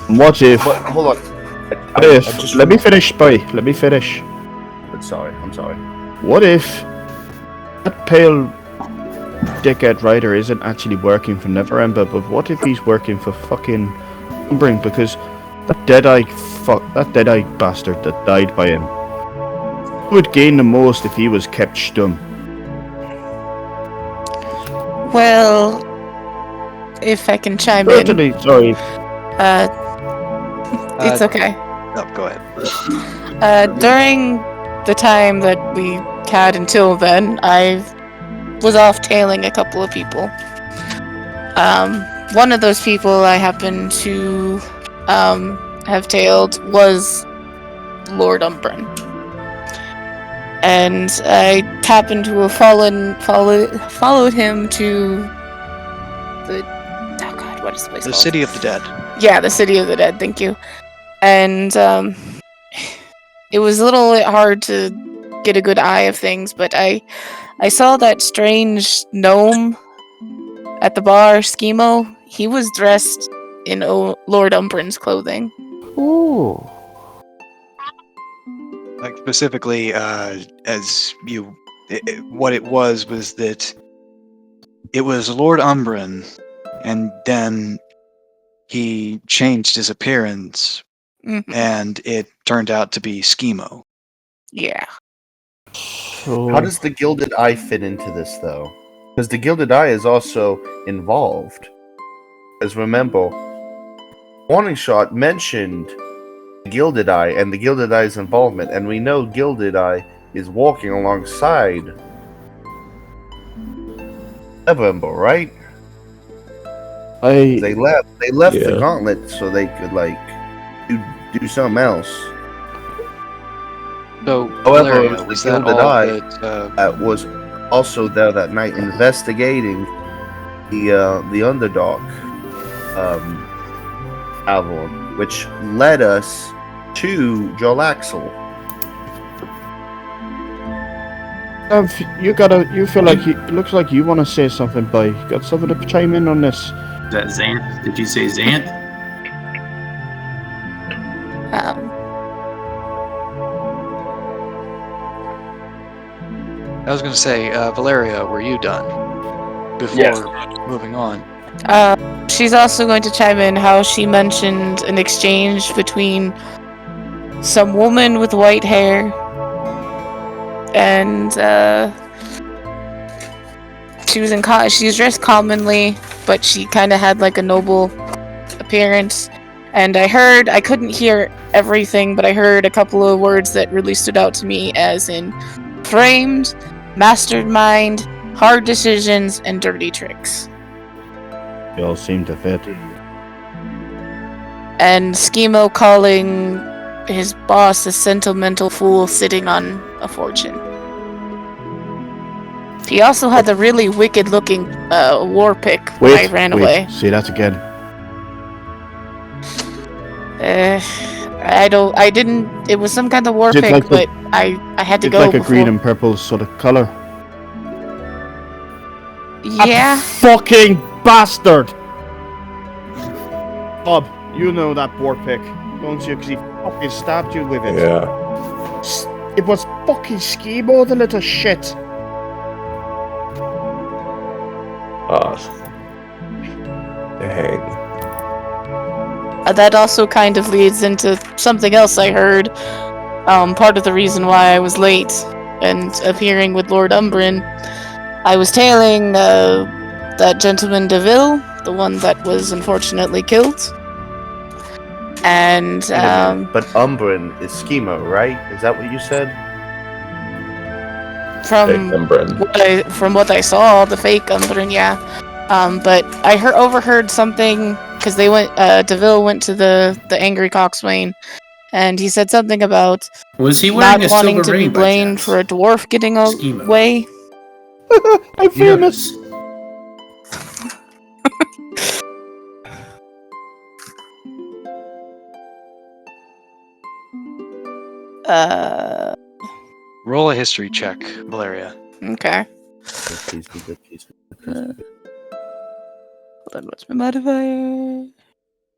What if? But hold on. What if? Let me finish, boy. Let me finish. I'm sorry. What if that pale dickhead rider isn't actually working for Neverember, but what if he's working for fucking Umbren? Because that deadeye bastard that died by him would gain the most if he was kept stum. Well, if I can chime in. Certainly, sorry. It's okay. No, go ahead. During the time that we had until then, I was off tailing a couple of people. One of those people I happened to have tailed was Lord Umbren. And I happened to have followed him to the... Oh god, what is the place The called? City of the Dead. Yeah, the City of the Dead, thank you. And it was a little bit hard to get a good eye of things, but I saw that strange gnome at the bar, Schemo. He was dressed in Lord Umbren's clothing. Ooh. Like specifically, what it was that it was Lord Umbren, and then he changed his appearance, and it turned out to be Schemo. Yeah. So How does the Gilded Eye fit into this, though? Because the Gilded Eye is also involved. Because remember, Warning Shot mentioned the Gilded Eye and the Gilded Eye's involvement, and we know Gilded Eye is walking alongside November, right? They left the Yeah. gauntlet so they could do something else. So, However, Valeria, it was was the that Gilded all Eye that? that was also there that night investigating the Underdark Avalon, which led us to Jolaxel. you feel like it looks like you want to say something, boy. You got something to chime in on this? Is that Xanthe? Did you say Xanthe? I was going to say, Valeria, were you done before Yes. moving on? She's also going to chime in how she mentioned an exchange between some woman with white hair and she was dressed commonly, but she kind of had like a noble appearance. And I couldn't hear everything, but I heard a couple of words that really stood out to me, as in framed, mastermind, hard decisions, and dirty tricks. They all seem to fit. And Schemo calling his boss a sentimental fool sitting on a fortune. He also had the really wicked looking war pick when I ran away. Say that again. I didn't. It was some kind of war Is it pick, like but I had to It's go like a before. green and purple sort of color. Yeah. Fucking bastard! Bob, you know that war pick, don't you? Because he fucking stabbed you with it. Yeah. It was fucking Schemo, the little shit. Dang. That also kind of leads into something else I heard. Part of the reason why I was late and appearing with Lord Umbren, I was tailing that gentleman Deville, the one that was unfortunately killed. And Wait a minute, but Umbren is Schemo, right? Is that what you said? from what I saw, the fake Umbren, yeah. But I overheard something because they went. Deville went to the angry coxswain, and he said something about Was he not wearing a wanting silver to be ring by blamed chance? for a dwarf getting Schemo. away. I'm famous. Roll a history check, Valeria. Okay. Please be good, please be good. Hold on, what's my modifier?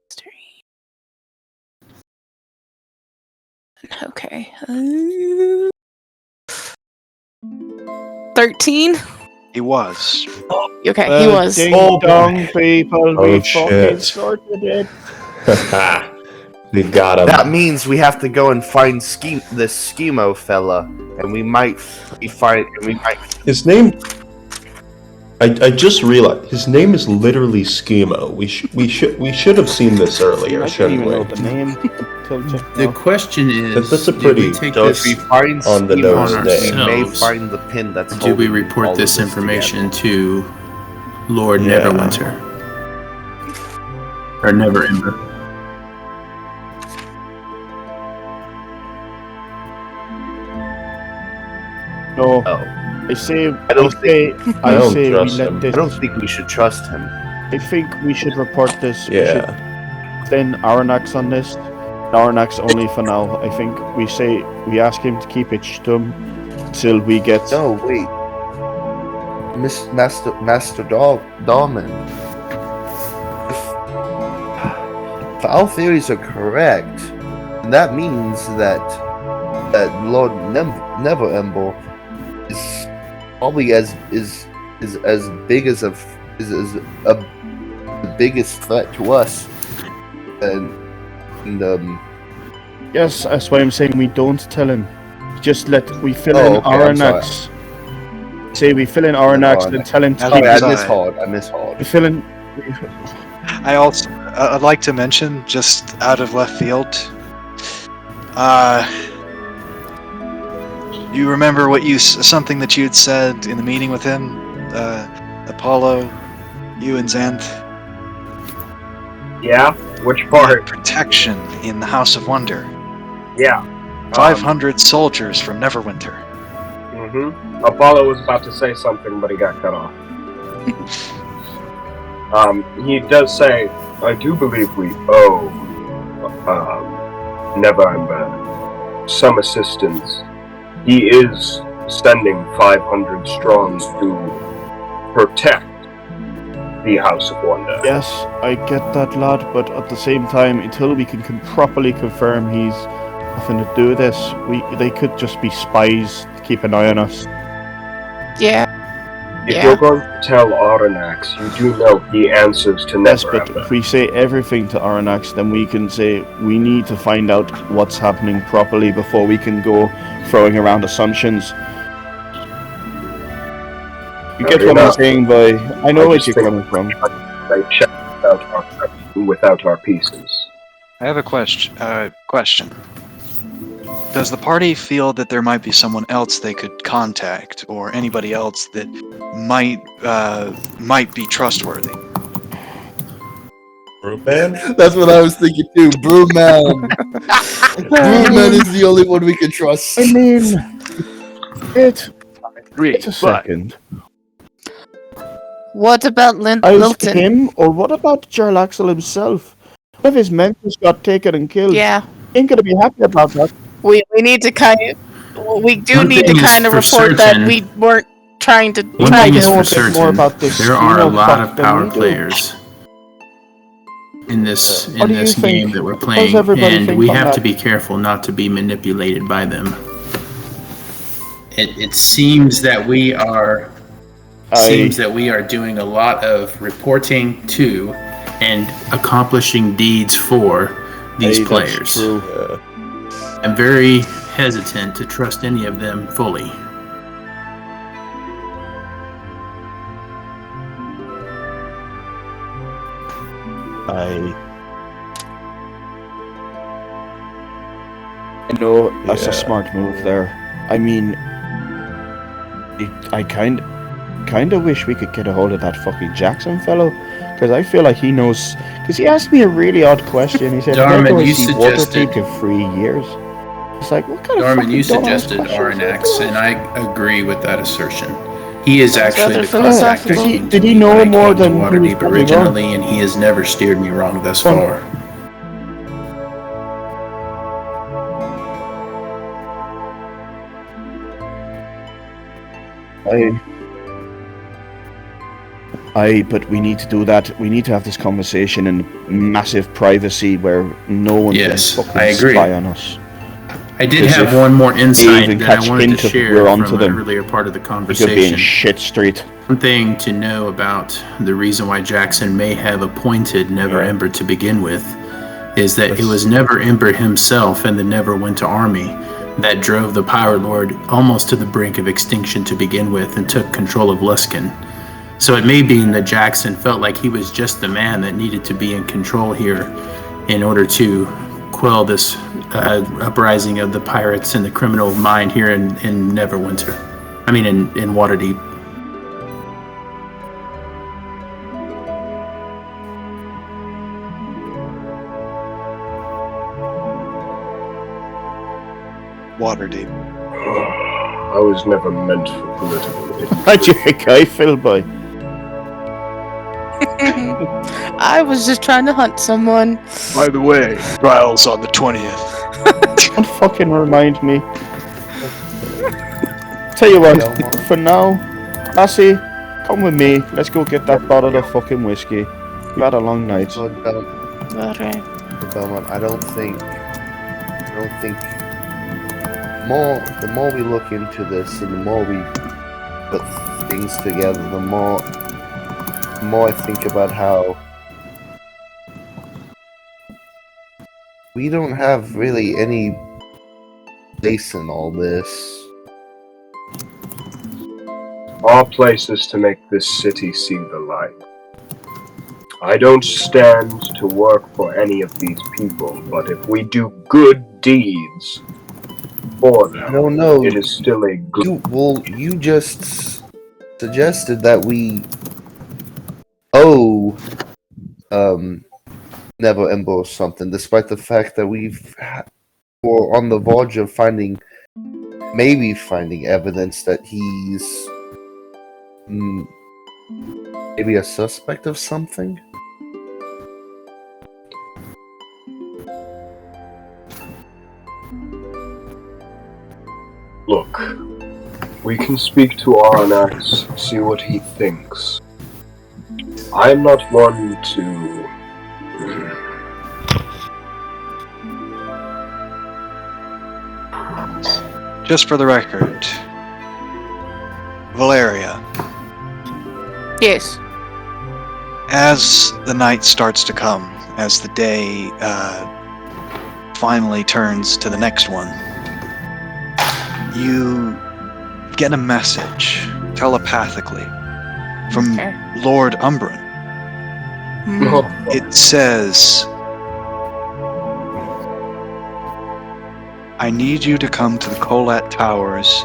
History. Okay. 13? He was. Okay, he was. Ding Oh, dong, people. Oh, We fucking shit. sorted it. We got him. That means we have to go and find this schemo fella, and we might His name. I just realized his name is literally Schemo. We should have seen this earlier, I didn't shouldn't even know we? the name until just The now. question is, That's a do pretty- we take So this, if we find on the schemo, nose we name. may ourselves, find the pin that's do we holding all report of this together. information to Lord Yeah. Neverwinter? Or Neverember? No, Oh. I say, I don't we I don't say we trust let him. this. I don't think we should trust him. I think we should report this. We Yeah. should send Aranax on this. Aranax only for now. I think we ask him to keep it stum till we get. No, wait. Master Darmund. If our theories are correct, then that means that Lord Neverember is probably as big as the biggest threat to us. And Yes, that's why I'm saying we don't tell him. Just we fill Oh, in okay, I'm Aranax. Say we fill in Aranax and tell him to As keep we I it. decide. miss hard. We fill in. I'd like to mention, just out of left field, you remember something that you had said in the meeting with him, Apollo, you and Xanthe? Yeah? Which part? Protection in the House of Wonder. Yeah. 500 soldiers from Neverwinter. Apollo was about to say something, but he got cut off. He does say, I do believe we owe Neverember some assistance. He is sending 500 strong to protect the House of Wonder. Yes, I get that, lad. But at the same time, until we can properly confirm he's nothing to do with this, they could just be spies to keep an eye on us. Yeah. If Yeah. you're going to tell Aranax, you do know he answers to Yes, but Neverember. if we say everything to Aranax, then we can say we need to find out what's happening properly before we can go throwing around assumptions. You get Fair what I'm enough. saying, boy? I know I where just you're think- coming from. They check without our pieces. I have a question. Does the party feel that there might be someone else they could contact, or anybody else that might be trustworthy? Ruben? That's what I was thinking too. Brewman. Brewman is the only one we can trust. I mean, wait a But second. What about Is Lilton? him, or what about Jarlaxle himself? What if his mentors got taken and killed? Yeah. Ain't gonna be happy about that. We need to we do One need to thing is kind of for report that certain- we weren't trying to One track thing I is know for a bit more certain, about this there are a schemo lot fuck of than power we do. players in this What do you game think? that we're What playing, does everybody and think we on have that? to be careful not to be manipulated by them. It seems that we are doing a lot of reporting to and accomplishing deeds for these That's players. true. I'm very hesitant to trust any of them fully. I know that's Yeah. a smart move there. I mean, I kind of wish we could get a hold of that fucking Jackson fellow, because I feel like he knows. Because he asked me a really odd question. He said, Darmund, "Where do I you see suggested- Waterdeep in 3 years?" It's like, what kind of Darmund, fucking you dumbass suggested question is Aranax, that? and I agree with that assertion. He is actually rather the contact philosophical. between Did he me know when I more came to than he was Waterdeep probably originally, and he has never steered me wrong thus far. But we need to do that. We need to have this conversation in massive privacy where no one Yes, can fucking I agree. spy on us. I did As have if one more they insight even that I catch wanted hint to of share we're from onto an them. earlier part of the We could be in conversation. shit street. One thing to know about the reason why Jackson may have appointed Never Ember to begin with is that it was Never Ember himself and the Neverwinter army that drove the Power Lord almost to the brink of extinction to begin with and took control of Luskan. So it may be that Jackson felt like he was just the man that needed to be in control here in order to quell this uprising of the pirates and the criminal mind here in Neverwinter. I mean, in Waterdeep. Waterdeep. I was never meant for political. How'd you think I feel, boy? I was just trying to hunt someone. By the way, trial's on the 20th. Don't fucking remind me. Tell you what, for now, Lassie, come with me. Let's go get that bottle of fucking whiskey. We had a long night. So, Alright. Belmont, I don't think the more we look into this and the more we put things together, the more I think about how we don't have really any place in all this. Our place is to make this city see the light. I don't stand to work for any of these people, but if we do good deeds for them, I don't know. it is still a good... You just suggested that we owe Never Ember something, despite the fact that we're on the verge of maybe finding evidence that he's maybe a suspect of something. Look, we can speak to Aranax, see what he thinks. I'm not one to... Just for the record, Valeria, Yes. as the night starts to come, as the day finally turns to the next one, you get a message telepathically from Okay. Lord Umbren. It says, I need you to come to the Colette Towers.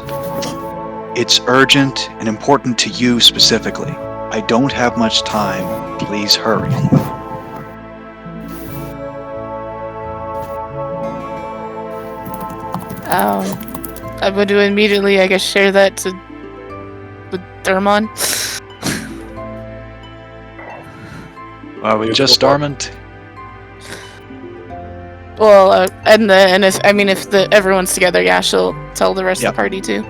It's urgent and important to you specifically. I don't have much time. Please hurry. I would immediately, I guess, share that with Darmund. With just Darmund? Well, and if everyone's together, yeah, she'll tell the rest of the party too.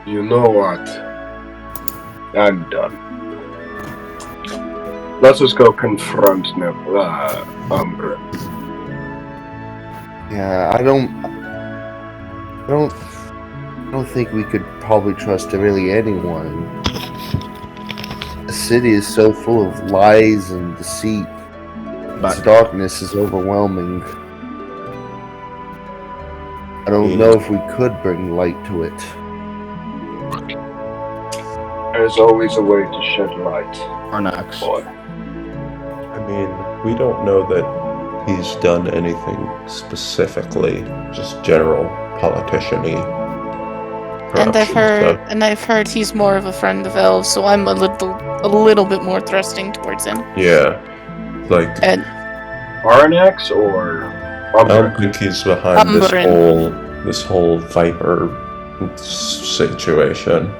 You know what? I'm done. Let's just go confront Umbren. Yeah, I don't think we could probably trust really anyone. The city is so full of lies and deceit. Its darkness is overwhelming. I don't know if we could bring light to it. There's always a way to shed light. Arnax. Boy. I mean, we don't know that he's done anything specifically, just general politician-y. And corruption I've heard he's more of a friend of elves, so I'm a little bit more thrusting towards him. Yeah, like And Aranax or I Umbren? don't think he's behind Umbren. this whole Viper situation.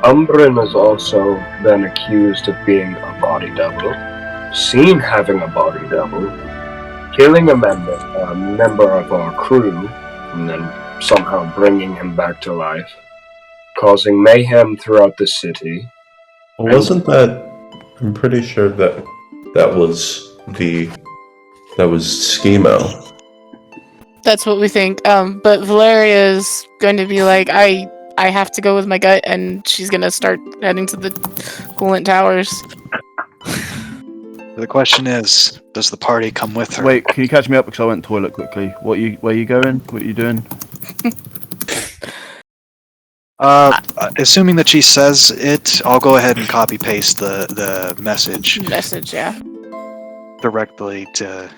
Umbren has also been accused of being a body double, seen having a body double, killing a member of our crew, and then somehow bringing him back to life, causing mayhem throughout the city. Wasn't that? I'm pretty sure that That was schemo. That's what we think. But Valeria is going to be like, I have to go with my gut, and she's gonna start heading to the Coolant Towers. The question is, does the party come with her? Wait, can you catch me up because I went to the toilet quickly? Where you going? What are you doing? Assuming that she says it, I'll go ahead and copy paste the message Yeah. directly to.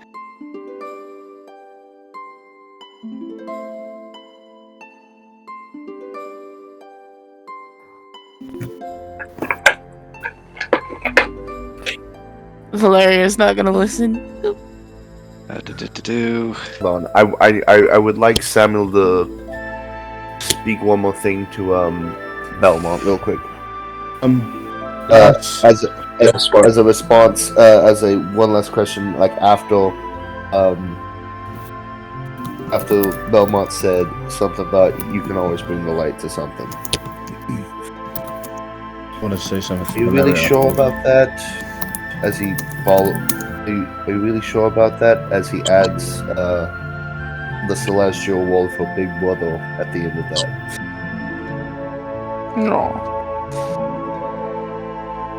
Valeria's not gonna listen. Hold on. I would like Samuel to speak one more thing to Belmont real quick. As a response, as a one last question, like after Belmont said something about you can always bring the light to something. I want to say something. Are you really sure about that? As he are you really sure about that? As he adds the celestial wall for Big Brother at the end of that. No.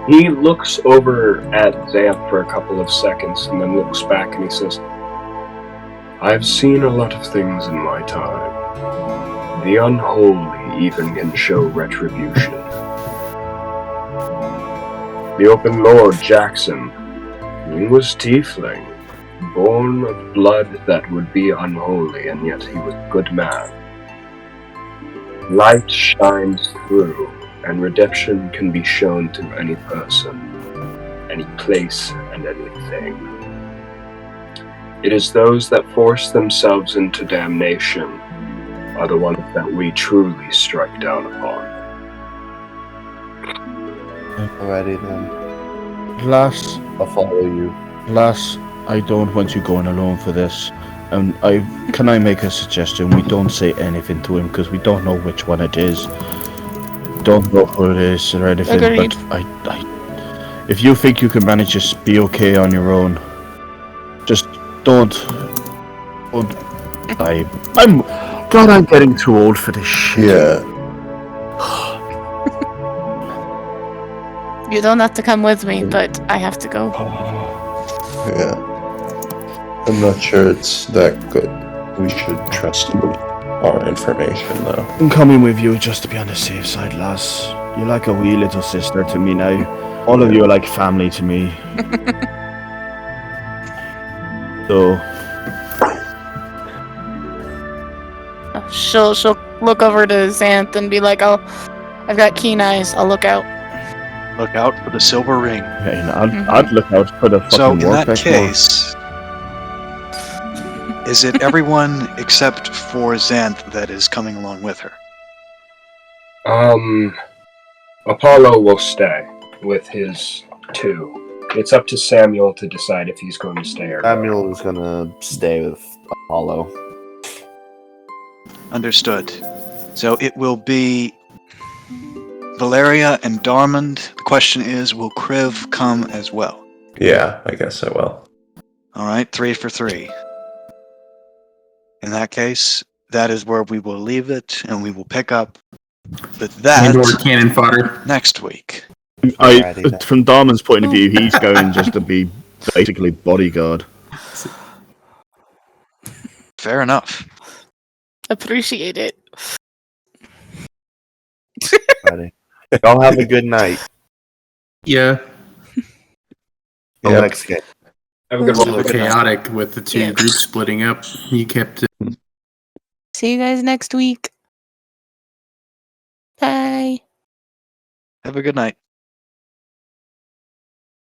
He looks over at Xanthe for a couple of seconds and then looks back and he says, I've seen a lot of things in my time. The unholy even can show retribution. The Open Lord Jackson, he was tiefling, born of blood that would be unholy, and yet he was a good man. Light shines through, and redemption can be shown to any person, any place, and anything. It is those that force themselves into damnation are the ones that we truly strike down upon. Alrighty then. Lass, I'll follow you. Lass, I don't want you going alone for this. And can I make a suggestion? We don't say anything to him because we don't know which one it is. Don't know who it is or anything. Agreed. But if you think you can manage to be okay on your own, just don't. I'm glad I'm getting too old for this shit. Yeah. You don't have to come with me, but I have to go. Yeah. I'm not sure it's that good. We should trust our information, though. I'm coming with you just to be on the safe side, lass. You're like a wee little sister to me now. All of you are like family to me. So She'll look over to Xanthe and be like, I've got keen eyes. I'll look out. Look out for the silver ring. yeah, you know, I'd look out for the fucking So in that Warpack case, is it everyone except for Xanthe that is coming along with her? Apollo will stay with his two. It's up to Samuel to decide if he's going to stay or not. Samuel is gonna stay with Apollo. Understood. So it will be Valeria and Darmund. The question is, will Kriv come as well? Yeah, I guess I will. All right, 3 for 3. In that case, that is where we will leave it, and we will pick up with And or that cannon fodder. next week. From Darmund's point of view, he's going just to be basically bodyguard. Fair enough. Appreciate it. Alrighty. Y'all have a good night. Yeah. Till Yep. next game. Have a good A one. little chaotic with the two Yeah. groups splitting up. You kept it. See you guys next week. Bye. Have a good night.